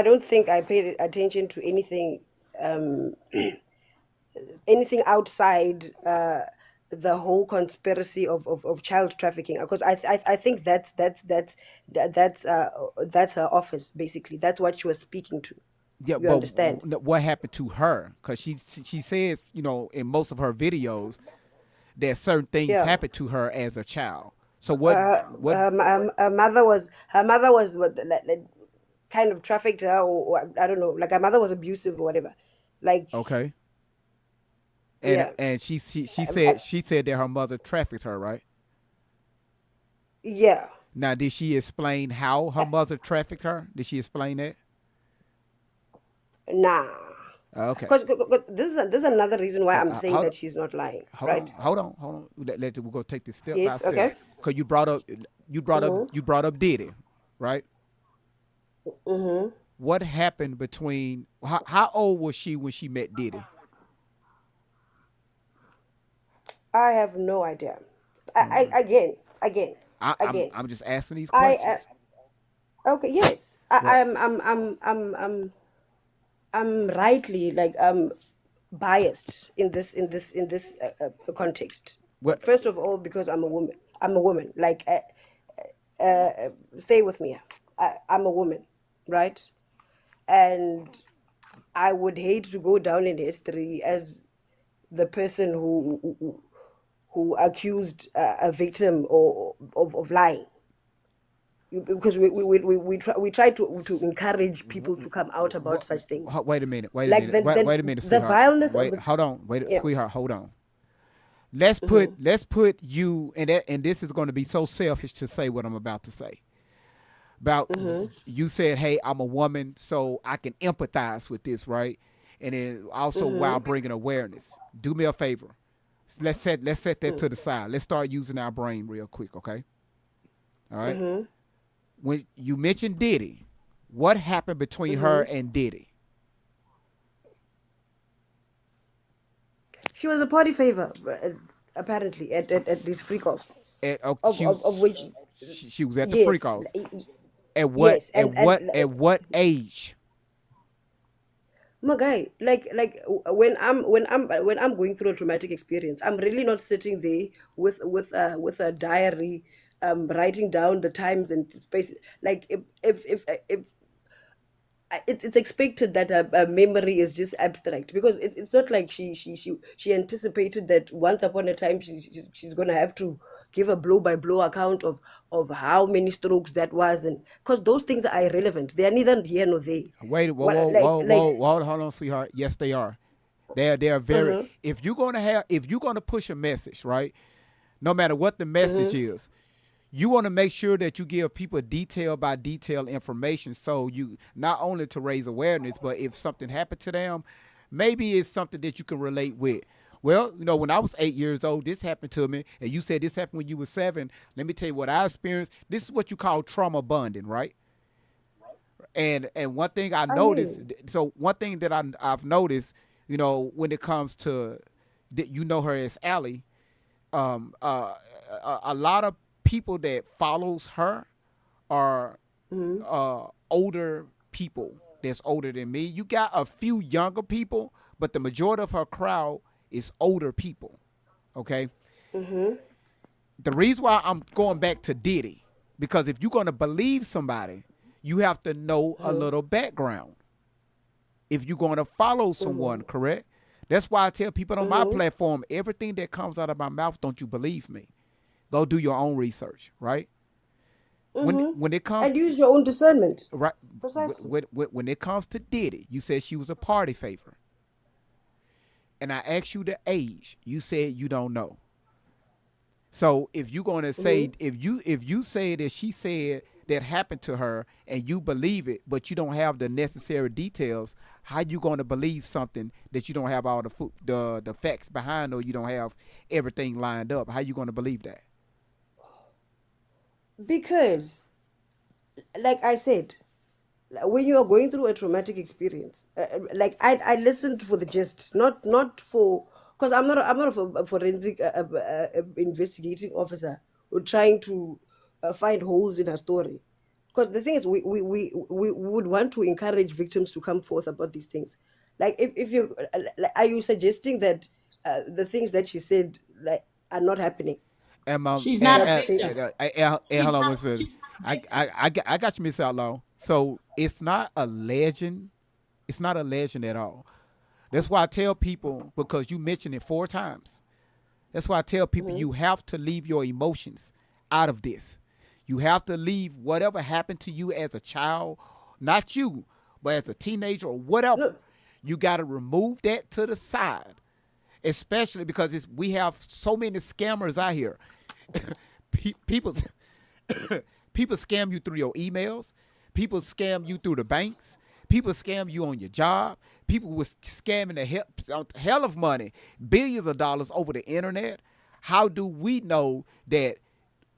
S19: don't think I paid attention to anything anything outside the whole conspiracy of child trafficking, because I think that's her office, basically. That's what she was speaking to.
S1: Yeah,
S19: You
S1: but
S19: understand?
S1: what happened to her? Because she says, in most of her videos that certain things
S19: Yeah.
S1: happened to her as a child. So what?
S19: Her mother was what, like, kind of trafficked her, or I don't know, like her mother was abusive or whatever, like.
S1: Okay. And
S19: Yeah.
S1: and she said that her mother trafficked her, right?
S19: Yeah.
S1: Now, did she explain how her mother trafficked her? Did she explain that?
S19: Nah.
S1: Okay.
S19: Because this is another reason why I'm saying
S1: hold-
S19: that she's not lying,
S1: Hold
S19: right?
S1: on. We're gonna take this step by
S19: Yes.
S1: step.
S19: Okay.
S1: Because you brought up Diddy, right? What happened between? How old was she when she met Diddy?
S19: I have no idea. Again.
S1: I'm just asking these
S19: I
S1: questions.
S19: okay. Yes.
S1: Right.
S19: I'm rightly, like, biased in this context.
S1: What?
S19: First of all, because I'm a woman. Like, stay with me. I'm a woman, right? And I would hate to go down in history as the person who accused a victim of lying. Because we try to encourage people to come out about such things.
S1: Wait a minute. Wait a
S19: Like
S1: minute. Wait a minute,
S19: the
S1: sweetheart.
S19: vileness
S1: Wait,
S19: of the,
S1: hold on. Wait,
S19: yeah.
S1: sweetheart. Hold on. Let's put you and this is going to be so selfish to say what I'm about to say. About you said, hey, I'm a woman, so I can empathize with this, right? And then also while bringing awareness, do me a favor. Let's set that to the side. Let's start using our brain real quick, okay? All right. When you mentioned Diddy, what happened between her and Diddy?
S19: She was a party favor, apparently, at these freak-offs. Of which
S1: she was at the
S19: yes,
S1: freak-offs. At what?
S19: Yes, and
S1: at what age?
S19: my guy, like when I'm going through a traumatic experience, I'm really not sitting there with a diary, writing down the times and space. Like if it's expected that a memory is just abstract, because it's not like she anticipated that once upon a time she's gonna have to give a blow by blow account of how many strokes that was, and because those things are irrelevant. They are neither here nor there.
S1: Wait, whoa,
S19: What
S1: whoa,
S19: like
S1: whoa,
S19: like
S1: whoa, hold on, sweetheart. Yes, they are. They're very.
S19: uh-huh,
S1: If you're gonna push a message, right? No matter what the message
S19: uh-huh,
S1: is, you want to make sure that you give people detail by detail information, so you not only to raise awareness, but if something happened to them, maybe it's something that you can relate with. Well, when I was 8 years old, this happened to me, and you said this happened when you were 7. Let me tell you what I experienced. This is what you call trauma bonding, right? And one thing I
S19: I
S1: noticed,
S19: mean,
S1: so one thing that I've noticed, when it comes to that, her as Allie, a lot of people that follows her are
S19: mhm,
S1: older people that's older than me. You got a few younger people, but the majority of her crowd is older people. Okay.
S19: mhm,
S1: The reason why I'm going back to Diddy, because if you're going to believe somebody, you have to know a
S19: mhm,
S1: little background. If you're going to follow someone,
S19: mhm,
S1: correct? That's why I tell people on my
S19: mhm,
S1: platform, everything that comes out of my mouth, don't you believe me? Go do your own research, right?
S19: mhm,
S1: When it comes
S19: and
S1: to
S19: use your own discernment.
S1: right,
S19: Precisely.
S1: when it comes to Diddy, you said she was a party favor, and I asked you the age. You said you don't know. So if you're gonna say,
S19: Mhm,
S1: if you say that she said that happened to her and you believe it, but you don't have the necessary details, how you gonna believe something that you don't have all the facts behind, or you don't have everything lined up? How you gonna believe that?
S19: because, like I said, when you are going through a traumatic experience, like I listened for the gist, not for, because I'm not a forensic investigating officer or trying to find holes in a story. Because the thing is, we would want to encourage victims to come forth about these things. Like if you like, are you suggesting that the things that she said like are not happening?
S1: And
S14: She's not a
S19: That
S14: victim.
S1: hold
S14: She's
S1: on
S14: not.
S1: one second.
S14: She's not a victim.
S1: I got you, Miss Outlaw. So it's not a legend. It's not a legend at all. That's why I tell people, because you mentioned it 4 times. That's why I tell people,
S19: Mhm,
S1: you have to leave your emotions out of this. You have to leave whatever happened to you as a child, not you, but as a teenager or whatever.
S19: no,
S1: You got to remove that to the side, especially because we have so many scammers out here. People people scam you through your emails. People scam you through the banks. People scam you on your job. People was scamming the hell of money, billions of dollars over the internet. How do we know that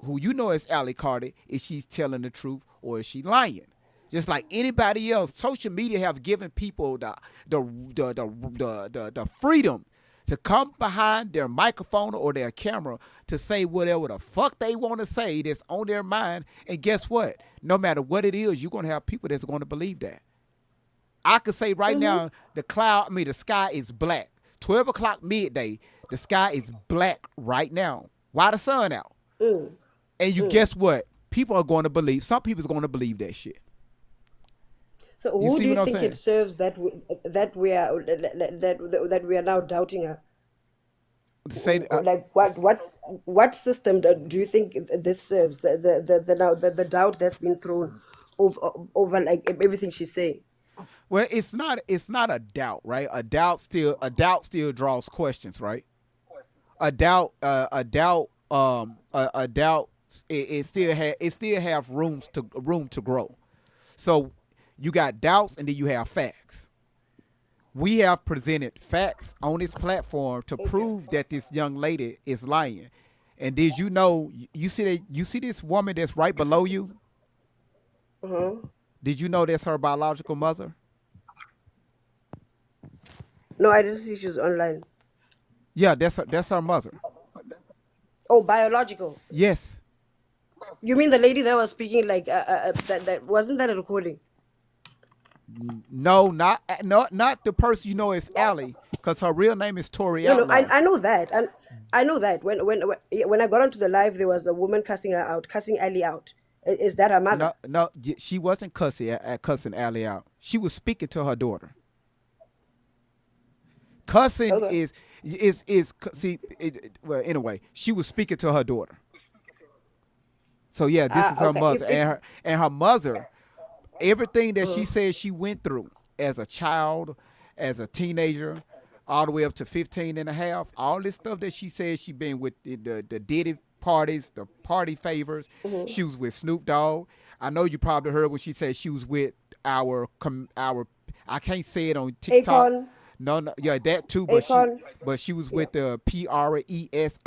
S1: who is Allie Carter, is she's telling the truth or is she lying? Just like anybody else, social media have given people the freedom to come behind their microphone or their camera to say whatever the fuck they want to say that's on their mind. And guess what? No matter what it is, you're going to have people that's going to believe that. I could say right
S19: mhm,
S1: now, the sky is black. 12 o'clock midday, the sky is black right now. Why the sun out?
S19: mm,
S1: And you
S19: mm.
S1: guess what? People are going to believe. Some people's going to believe that shit.
S19: So
S1: You
S19: who
S1: see
S19: do you
S1: what I'm
S19: think it
S1: saying?
S19: serves that we are that we are now doubting her?
S1: To say,
S19: Like what system do you think this serves? The now the doubt that's been thrown over like everything she's saying.
S1: well, it's not a doubt, right? A doubt still draws questions, right? A doubt it still have room to grow. So you got doubts and then you have facts. We have presented facts on this platform to prove that this young lady is lying. And did you know, you see this woman that's right below you?
S19: Uh-huh.
S1: Did you know that's her biological mother?
S19: No, I didn't see she was online.
S1: Yeah, that's her mother.
S19: Oh, biological.
S1: Yes.
S19: You mean the lady that was speaking like that wasn't that a recording?
S1: No, not the person you know is Allie, because her real name is Tori
S19: No,
S1: Outlaw.
S19: I know that, and I know that when I got onto the live, there was a woman cussing her out, cussing Ali out, Is that her mother?
S1: No, she wasn't cussing Allie out. She was speaking to her daughter. Cussing
S19: Okay.
S1: well, anyway, she was speaking to her daughter. So yeah, this is her
S19: Okay.
S1: mother, and her mother, everything that she
S19: Mm.
S1: said she went through as a child, as a teenager, all the way up to 15 and a half, all this stuff that she said she been with the Diddy parties, the party favors.
S19: Mhm.
S1: She was with Snoop Dogg. I know you probably heard when she said she was with our I can't say it on TikTok.
S19: Akon.
S1: No, yeah, that too. But
S19: Akon.
S1: she was
S19: Yeah.
S1: with the PRESIDENTS.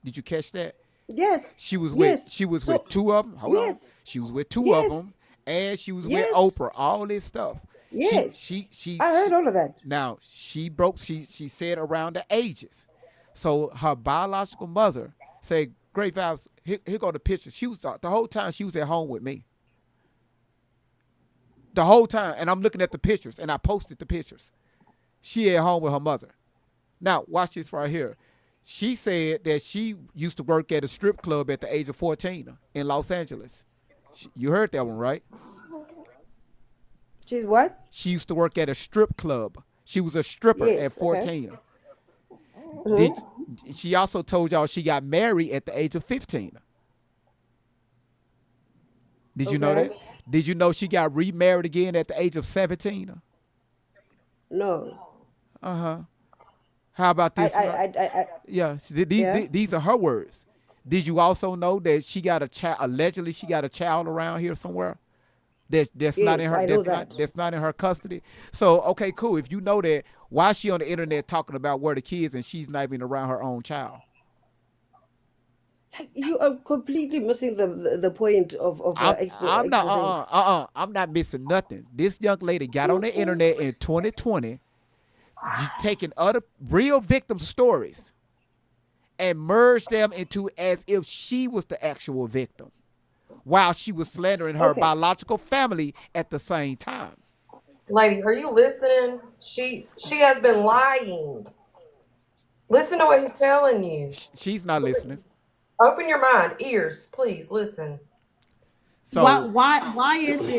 S1: Did you catch that?
S19: Yes.
S1: She was
S19: Yes.
S1: with two of them. Hold on.
S19: Yes.
S1: She was with two of
S19: Yes.
S1: them, and she was with
S19: Yes.
S1: Oprah. All this stuff.
S19: Yes. I heard all of that.
S1: Now she said around the ages. So her biological mother said, "Great vibes. Here go the picture." She was the whole time she was at home with me. The whole time, and I'm looking at the pictures, and I posted the pictures. She at home with her mother. Now watch this right here. She said that she used to work at a strip club at the age of 14 in Los Angeles. You heard that one, right?
S19: She's what?
S1: She used to work at a strip club. She was a stripper
S19: Yes,
S1: at 14.
S19: okay.
S1: She also told y'all she got married at the age of 15. Did you know that? Did you know she got remarried again at the age of 17?
S19: No.
S1: Uh-huh. How about this? Yeah, these are her words. Did you also know that she got a child? Allegedly, she got a child around here somewhere. That's not in her. That's not in her custody. So okay, cool. If you know that, why is she on the internet talking about where the kids and she's not even around her own child?
S19: You are completely missing the point of
S1: I'm not. I'm not missing nothing. This young lady got on the internet in 2020, taking other real victim stories and merged them into as if she was the actual victim, while she was slandering her biological family at the same time.
S8: Lady, are you listening? She has been lying. Listen to what he's telling you.
S1: She's not listening.
S8: Open your mind, ears, please listen.
S1: So
S13: why is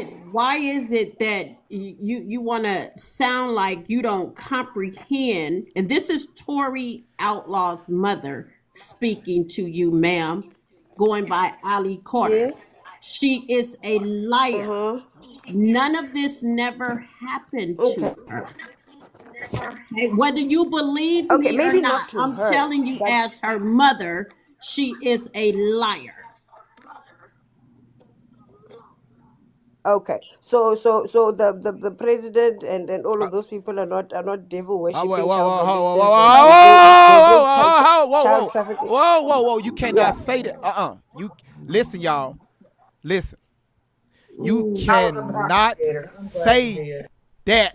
S13: it that you want to sound like you don't comprehend? And this is Tori Outlaw's mother speaking to you, ma'am, going by Ali Carter.
S19: Yes.
S13: She is a liar. None of this never happened to her. Whether you believe me
S19: maybe
S13: or
S19: not to
S13: I'm
S19: her,
S13: telling you,
S19: but-
S13: as her mother, she is a liar.
S19: Okay, so the president and all of those people are not devil worshipping.
S1: Whoa! You cannot say that. You listen, y'all. Listen. You cannot say that.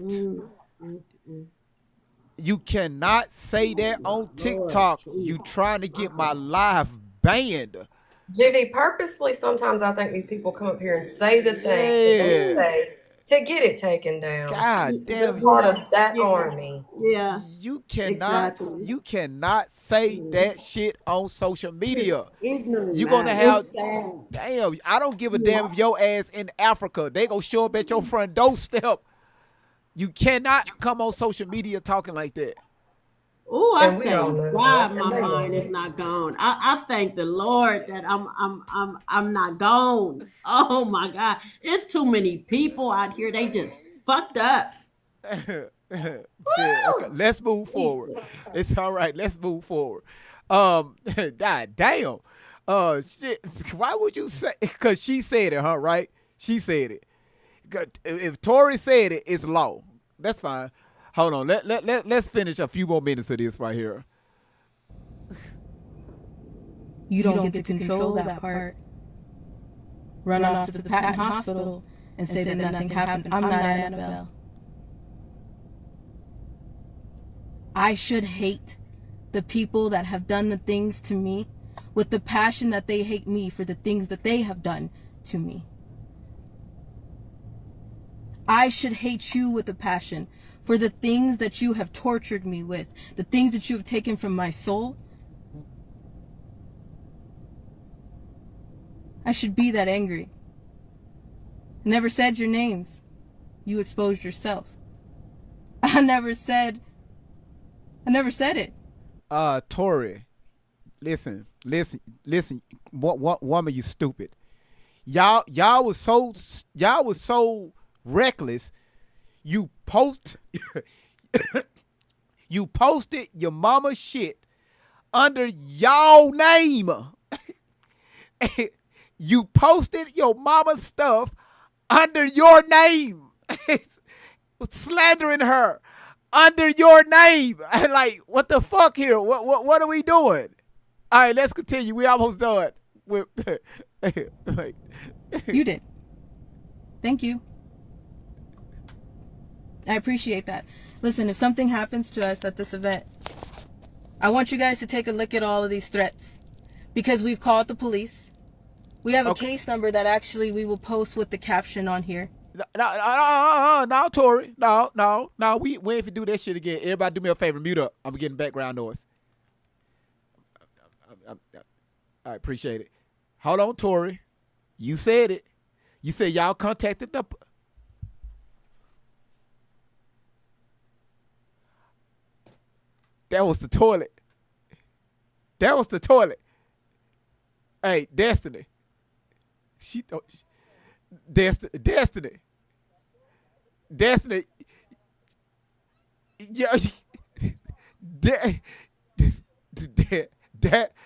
S1: You cannot say that on TikTok. You trying to get my live banned.
S8: Jivy, purposely, sometimes I think these people come up here and say the things they say to get it taken down.
S1: God damn,
S8: part of that army.
S13: Yeah,
S1: you cannot say that shit on social media. You gonna have damn. I don't give a damn if your ass in Africa. They gonna show up at your front doorstep. You cannot come on social media talking like that.
S13: Oh, I thank God my mind is not gone. I thank the Lord that I'm not gone. Oh my God, it's too many people out here. They just fucked up.
S1: Shit, okay, let's move forward. It's all right. Let's move forward. God damn. Shit. Why would you say? Because she said it, huh? Right? She said it. If Tori said it, it's law. That's fine. Hold on. Let's finish a few more minutes of this right here.
S2: You don't get to control that part. Run off to the Patton Hospital and say that nothing happened. I'm not Annabelle. I should hate the people that have done the things to me with the passion that they hate me for the things that they have done to me. I should hate you with a passion for the things that you have tortured me with, the things that you have taken from my soul. I should be that angry. I never said your names. You exposed yourself. I never said it.
S1: Tori, listen. What woman, you stupid. Y'all was so reckless. You posted your mama's shit under y'all name. You posted your mama's stuff under your name. Slandering her under your name. Like, what the fuck here? What are we doing? All right, let's continue. We almost done with
S2: You did. Thank you. I appreciate that. Listen, if something happens to us at this event, I want you guys to take a look at all of these threats, because we've called the police. We have a case number that actually we will post with the caption on here.
S1: No, Tori. No. We ain't to do that shit again. Everybody do me a favor. Mute up. I'm getting background noise. I appreciate it. Hold on, Tori. You said it. You said y'all contacted the... That was the toilet. Hey, Destiny. Destiny. Yeah.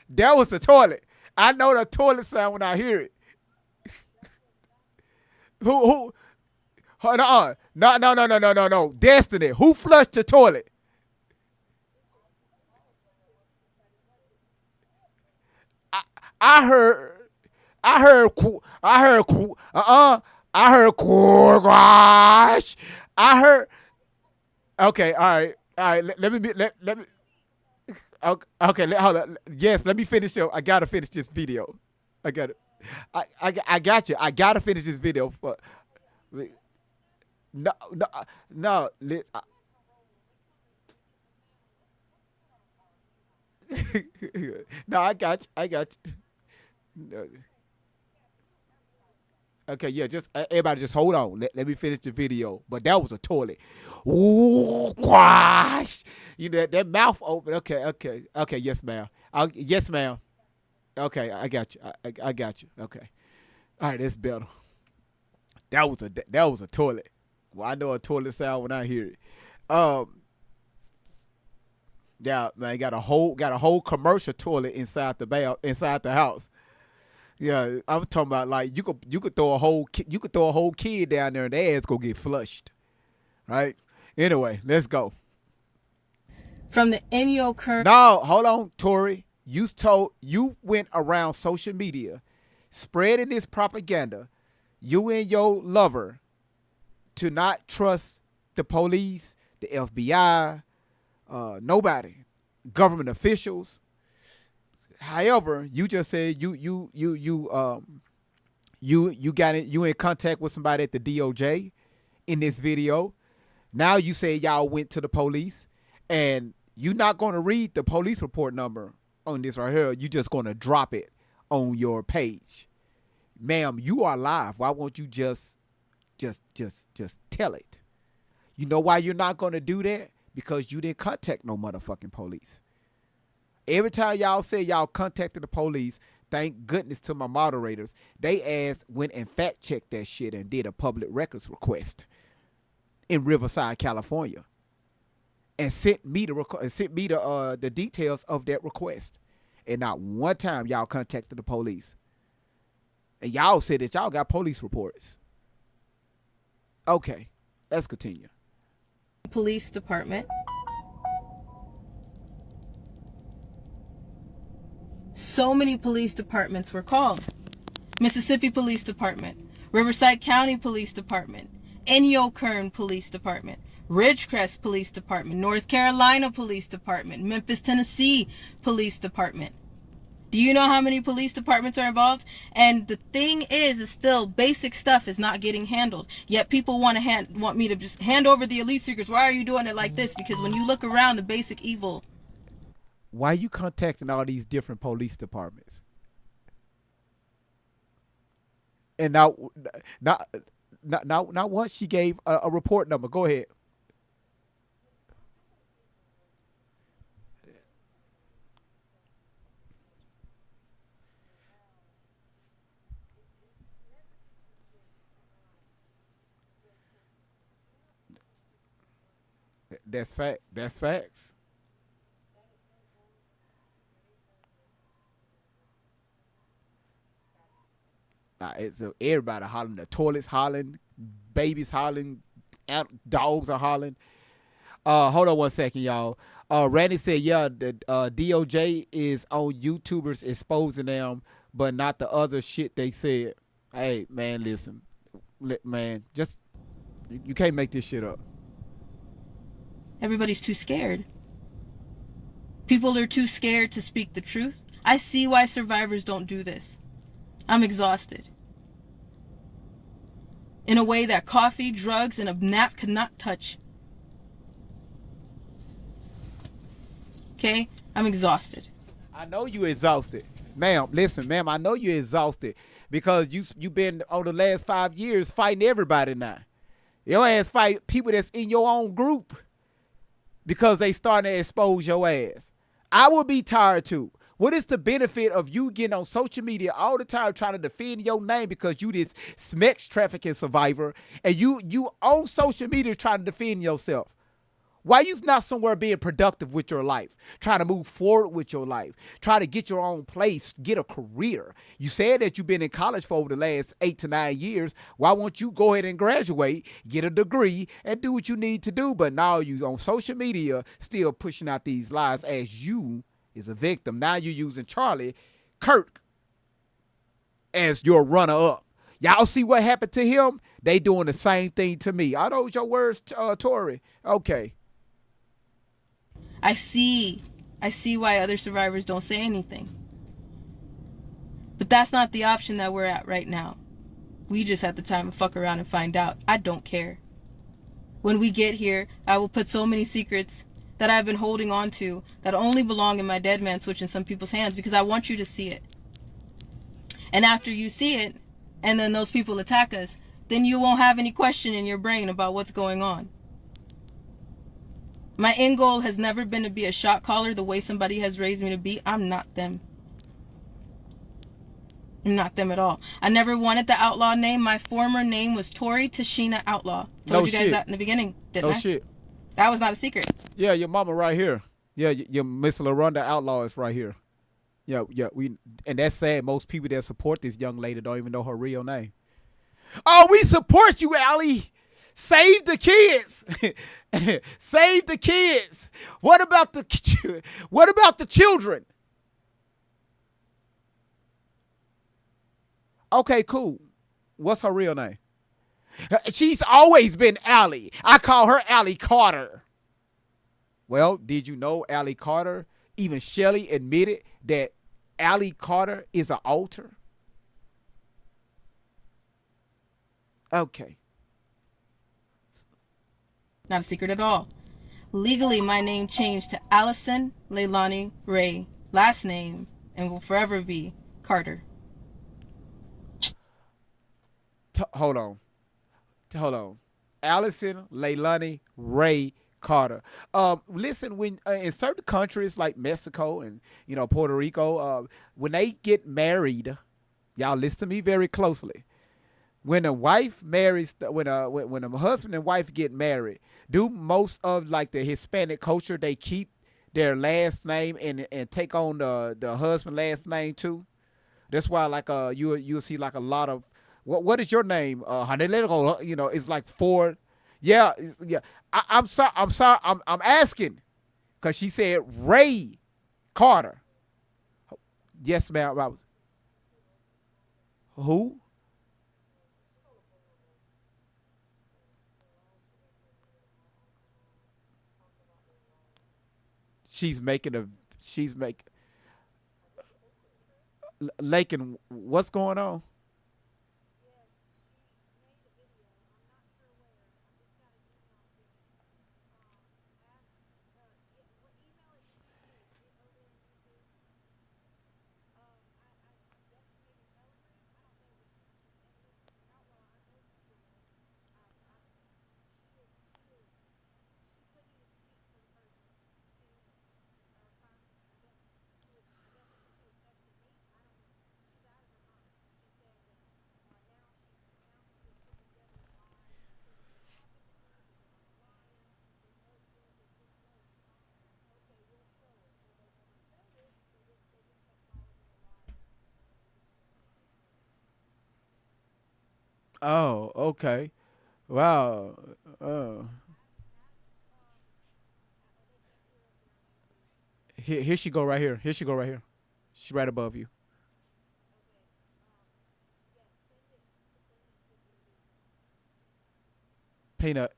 S1: That was the toilet. I know the toilet sound when I hear it. Who? Hold on. No. Destiny. Who flushed the toilet? I heard gosh. I heard. Okay, all right. Let me. Okay. Hold on. Yes, let me finish. I gotta finish this video. I got it. I got you. I gotta finish this video. No. No, I got you. Okay, yeah, just everybody just hold on. Let me finish the video. But that was a toilet. Ooh, gosh. You know, that mouth open. Okay, yes, ma'am. Yes, ma'am. Okay, I got you. I got you. Okay. All right, that's better. That was a toilet. Well, I know a toilet sound when I hear it. Yeah, man, got a whole commercial toilet inside the house. Yeah, I'm talking about, like, you could throw a whole kid down there and their ass gonna get flushed, right? Anyway, let's go.
S2: From the Ennio Kirk.
S1: No, hold on, Tori. You went around social media spreading this propaganda. You and your lover to not trust the police, the FBI, nobody, government officials. However, you just said you got it. You in contact with somebody at the DOJ in this video. Now you say y'all went to the police, and you're not going to read the police report number on this right here. You just going to drop it on your page, ma'am. You are live. Why won't you just tell it? You know why you're not going to do that? Because you didn't contact no motherfucking police. Every time y'all say y'all contacted the police, thank goodness to my moderators, they went and fact checked that shit and did a public records request in Riverside, California, and sent me the details of that request. And not one time y'all contacted the police. And y'all said that y'all got police reports. Okay, let's continue.
S2: Police department. So many police departments were called. Mississippi Police Department, Riverside County Police Department, Ennio Kern Police Department, Ridgecrest Police Department, North Carolina Police Department, Memphis, Tennessee Police Department. Do you know how many police departments are involved? And the thing is still basic stuff is not getting handled. Yet people want me to just hand over the elite secrets. Why are you doing it like this? Because when you look around, the basic evil.
S1: Why are you contacting all these different police departments? And not once she gave a report number. Go ahead. That's fact. That's facts. It's everybody hollering. The toilets hollering, babies hollering, dogs are hollering. Hold on one second, y'all. Randy said, yeah, the DOJ is on YouTubers exposing them, but not the other shit they said. Hey, man, listen, man, just you can't make this shit up.
S2: Everybody's too scared. People are too scared to speak the truth. I see why survivors don't do this. I'm exhausted. In a way that coffee, drugs, and a nap cannot touch. Okay? I'm exhausted.
S1: I know you exhausted. Ma'am, listen, ma'am, I know you're exhausted because you've been on the last 5 years fighting everybody now. Your ass fight people that's in your own group because they starting to expose your ass. I will be tired too. What is the benefit of you getting on social media all the time trying to defend your name because you this sex trafficking survivor and you on social media trying to defend yourself? Why you not somewhere being productive with your life, trying to move forward with your life, try to get your own place, get a career? You said that you've been in college for over the last 8 to 9 years. Why won't you go ahead and graduate, get a degree, and do what you need to do? But now you on social media still pushing out these lies as you is a victim. Now you're using Kirk, as your runner-up. Y'all see what happened to him? They doing the same thing to me. Are those your words, Tori? Okay.
S2: I see why other survivors don't say anything. But that's not the option that we're at right now. We just have the time to fuck around and find out. I don't care. When we get here, I will put so many secrets that I've been holding on to that only belong in my dead man switch in some people's hands because I want you to see it. And after you see it, and then those people attack us, then you won't have any question in your brain about what's going on. My end goal has never been to be a shot caller the way somebody has raised me to be. I'm not them. I'm not them at all. I never wanted the outlaw name. My former name was Tori Tashina Outlaw. Told you guys that in the beginning, didn't I?
S1: No shit.
S2: That was not a secret.
S1: Yeah, your mama right here. Yeah, your Miss LaRonda Outlaw is right here. Yeah, and that's sad. Most people that support this young lady don't even know her real name. Oh, we support you, Allie. Save the kids. Save the kids. What about the children? Okay, cool. What's her real name? She's always been Allie. I call her Allie Carter. Well, did you know Allie Carter? Even Shelly admitted that Allie Carter is an alter. Okay.
S2: Not a secret at all. Legally, my name changed to Allison Leilani Ray. Last name, and will forever be Carter.
S1: Hold on. Allison Leilani Ray Carter. Listen, when in certain countries like Mexico and Puerto Rico, when they get married, y'all listen to me very closely. When a wife marries, when a husband and wife get married, do most of like the Hispanic culture they keep their last name and take on the husband last name too? That's why like you'll see like a lot of what is your name? It's like four. Yeah. I'm sorry. I'm asking because she said Ray Carter. Yes, ma'am. Who? She's making Lakin, what's going on? Oh, okay. Wow. Here she go right here. Here she go right here. She right above you. Peanut.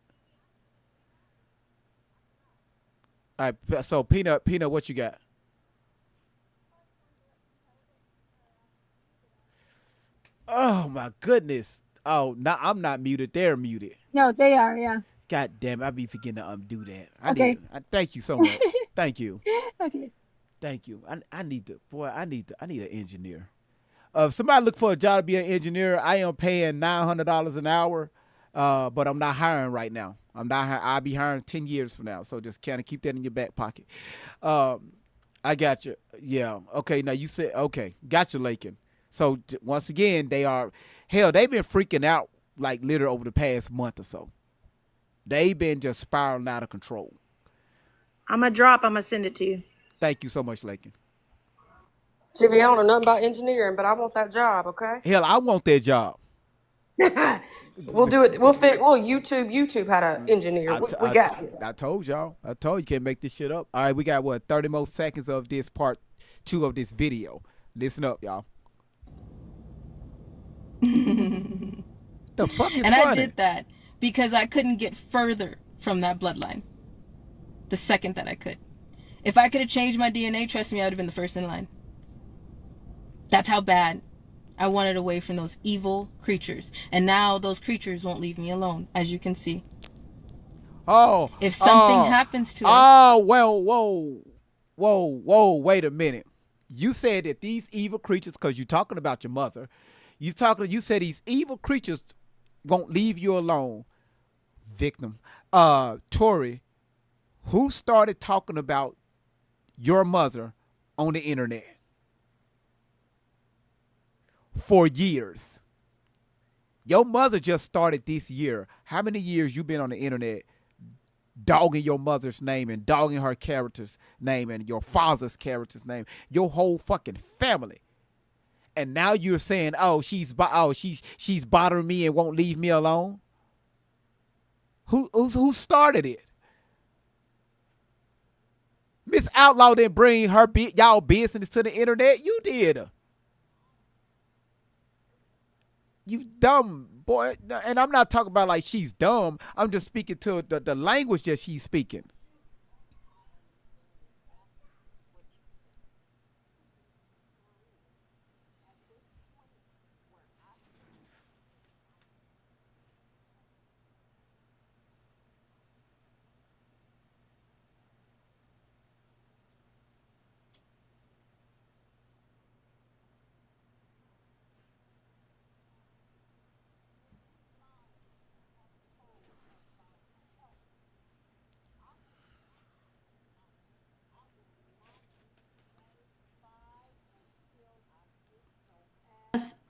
S1: All right. So peanut. What you got? Oh my goodness. Oh, now I'm not muted. They're muted.
S20: No, they are, yeah.
S1: God damn it. I be forgetting to undo that.
S20: Okay.
S1: Thank you so much. Thank you.
S20: Okay.
S1: Thank you. I need to. Boy. I need an engineer. If somebody look for a job to be an engineer, I am paying $900 an hour, but I'm not hiring right now. I'm not. I'll be hiring 10 years from now. So just kind of keep that in your back pocket. I got you. Yeah. Okay. Now you said okay. Got you, Lakin. So once again, they are hell. They've been freaking out like literally over the past month or so. They've been just spiraling out of control.
S2: I'm gonna send it to you.
S1: Thank you so much, Lakin.
S8: TV, I don't know nothing about engineering, but I want that job, okay?
S1: Hell, I want that job.
S8: We'll do it. We'll YouTube how to engineer. We got it.
S1: I told y'all. I told you can't make this shit up. All right, we got what 30 more seconds of this part 2 of this video. Listen up, y'all. The fuck is
S2: And
S1: funny?
S2: I did that because I couldn't get further from that bloodline. The second that I could. If I could have changed my DNA, trust me, I would have been the first in line. That's how bad I wanted away from those evil creatures. And now those creatures won't leave me alone, as you can see.
S1: Oh.
S2: If something happens to us.
S1: Oh, whoa, wait a minute. You said that these evil creatures, because you're talking about your mother, you said these evil creatures won't leave you alone. Victim. Tori, who started talking about your mother on the internet? For years. Your mother just started this year. How many years you been on the internet dogging your mother's name and dogging her character's name and your father's character's name, your whole fucking family? And now you're saying, oh, she's bothering me and won't leave me alone? Who started it? Miss Outlaw didn't bring y'all business to the internet. You did. You dumb boy. And I'm not talking about like she's dumb. I'm just speaking to the language that she's speaking.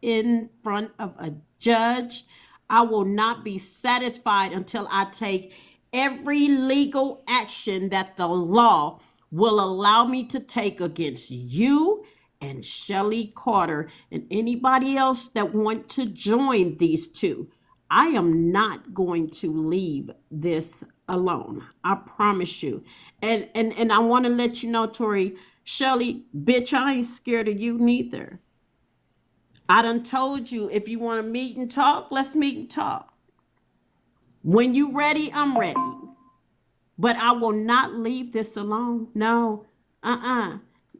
S13: In front of a judge. I will not be satisfied until I take every legal action that the law will allow me to take against you and Shelley Carter and anybody else that want to join these two. I am not going to leave this alone. I promise you. And I want to let you know, Tori, Shelley, bitch, I ain't scared of you neither. I done told you, if you want to meet and talk, let's meet and talk. When you ready, I'm ready. But I will not leave this alone. No,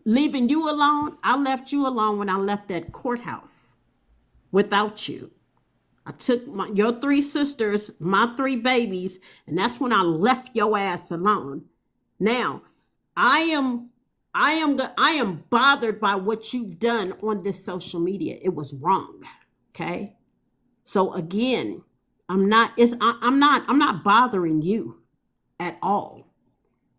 S13: Leaving you alone, I left you alone when I left that courthouse without you. I took your 3 sisters, my 3 babies, and that's when I left your ass alone. Now, I am bothered by what you've done on this social media. It was wrong. Okay. So again, I'm not bothering you at all.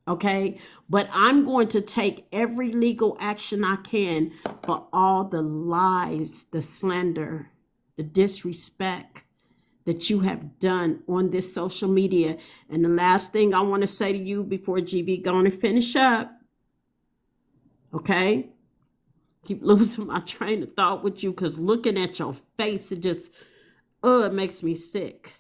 S13: Okay. But I'm going to take every legal action I can for all the lies, the slander, the disrespect that you have done on this social media. And the last thing I want to say to you before GV going to finish up. Okay, keep losing my train of thought with you because looking at your face, it just, it makes me sick.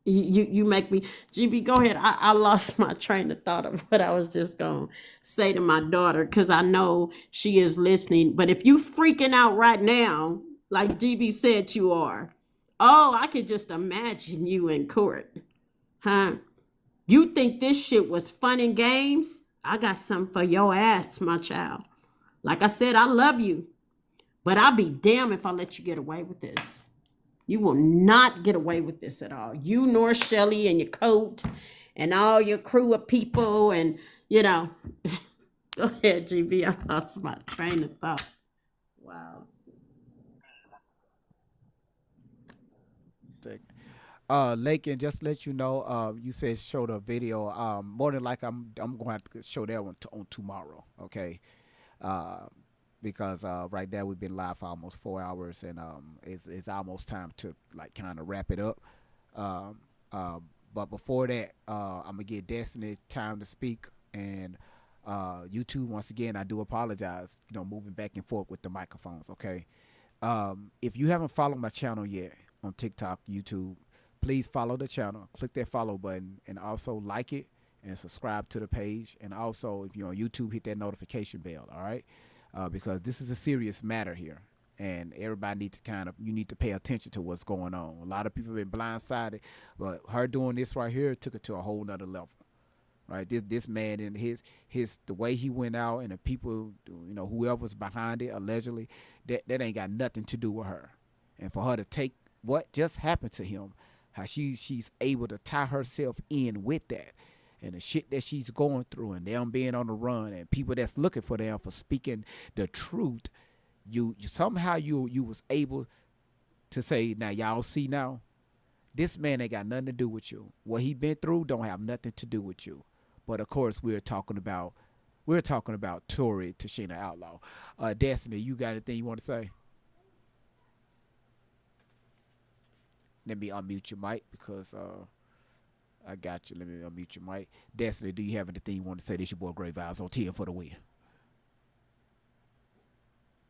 S13: You make me, GB, go ahead. I lost my train of thought of what I was just going to say to my daughter, because I know she is listening. But if you freaking out right now, like GB said you are, oh, I could just imagine you in court. Huh? You think this shit was fun and games? I got something for your ass, my child. Like I said, I love you, but I'll be damned if I let you get away with this. You will not get away with this at all. You nor Shelly and your coat and all your crew of people and, you know. Go ahead, GB. I lost my train of thought. Wow.
S1: Lakin, just let you know, you said show the video. More than like I'm going to have to show that one on tomorrow, okay? Because right now we've been live for almost 4 hours, and it's almost time to like kind of wrap it up. But before that, I'm gonna give Destiny time to speak, and YouTube, once again, I do apologize. You know, moving back and forth with the microphones. Okay, if you haven't followed my channel yet on TikTok, YouTube, please follow the channel. Click that follow button, and also like it and subscribe to the page. And also, if you're on YouTube, hit that notification bell. All right. Because this is a serious matter here, and everybody needs to you need to pay attention to what's going on. A lot of people have been blindsided, but her doing this right here took it to a whole nother level, right? This man and the way he went out, and the people, you know, whoever's behind it allegedly, that ain't got nothing to do with her. And for her to take what just happened to him, how she's able to tie herself in with that, and the shit that she's going through, and them being on the run, and people that's looking for them for speaking the truth, you somehow you was able to say, now y'all see now, this man ain't got nothing to do with you. What he been through don't have nothing to do with you. But of course we're talking about Tory Tashina Outlaw. Destiny, you got anything you want to say? Let me unmute your mic because I got you. Let me unmute your mic. Destiny, do you have anything you want to say? This your boy Great Vibes on 10 for the win.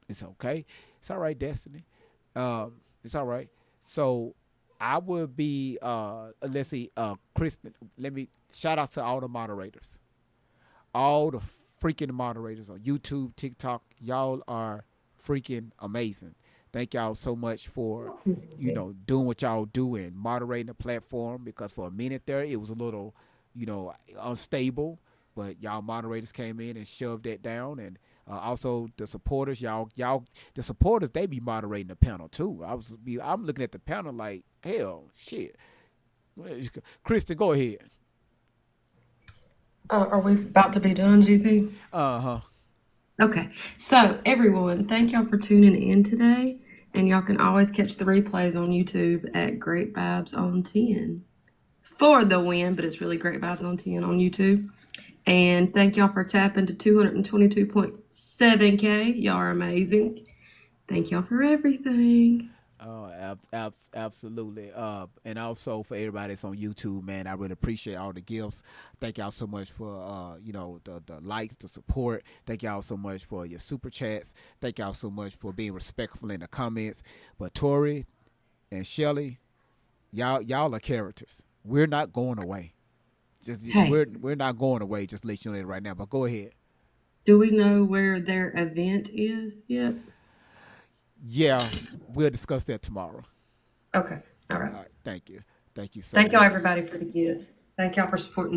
S1: It's okay. It's all right, Destiny. It's all right. So I would be let's see, Kristen, let me shout out to all the moderators. All the freaking moderators on YouTube, TikTok. Y'all are freaking amazing. Thank y'all so much for, you know, doing what y'all do and moderating the platform, because for a minute there it was a little, you know, unstable, but y'all moderators came in and shoved that down. And also the supporters, the supporters, they be moderating the panel too. I'm looking at the panel like, hell, shit. Kristen, go ahead.
S8: Are we about to be done, GP?
S1: Uh-huh.
S8: Okay. So, everyone, thank y'all for tuning in today. And y'all can always catch the replays on YouTube at Great Vibes on 10 for the win, but it's really Great Vibes on 10 on YouTube. And thank y'all for tapping to 222.7K. Y'all are amazing. Thank y'all for everything.
S1: Oh, absolutely. And also for everybody that's on YouTube, man, I really appreciate all the gifts. Thank y'all so much for, you know, the likes, the support. Thank y'all so much for your super chats. Thank y'all so much for being respectful in the comments. But Tori and Shelly, y'all are characters. We're not going away. We're not going away. Just let you know that right now. But go ahead.
S8: Do we know where their event is yet?
S1: Yeah, we'll discuss that tomorrow.
S8: Okay. All right.
S1: All right. Thank you. Thank you so much.
S8: Thank y'all, everybody, for the gift. Thank y'all for supporting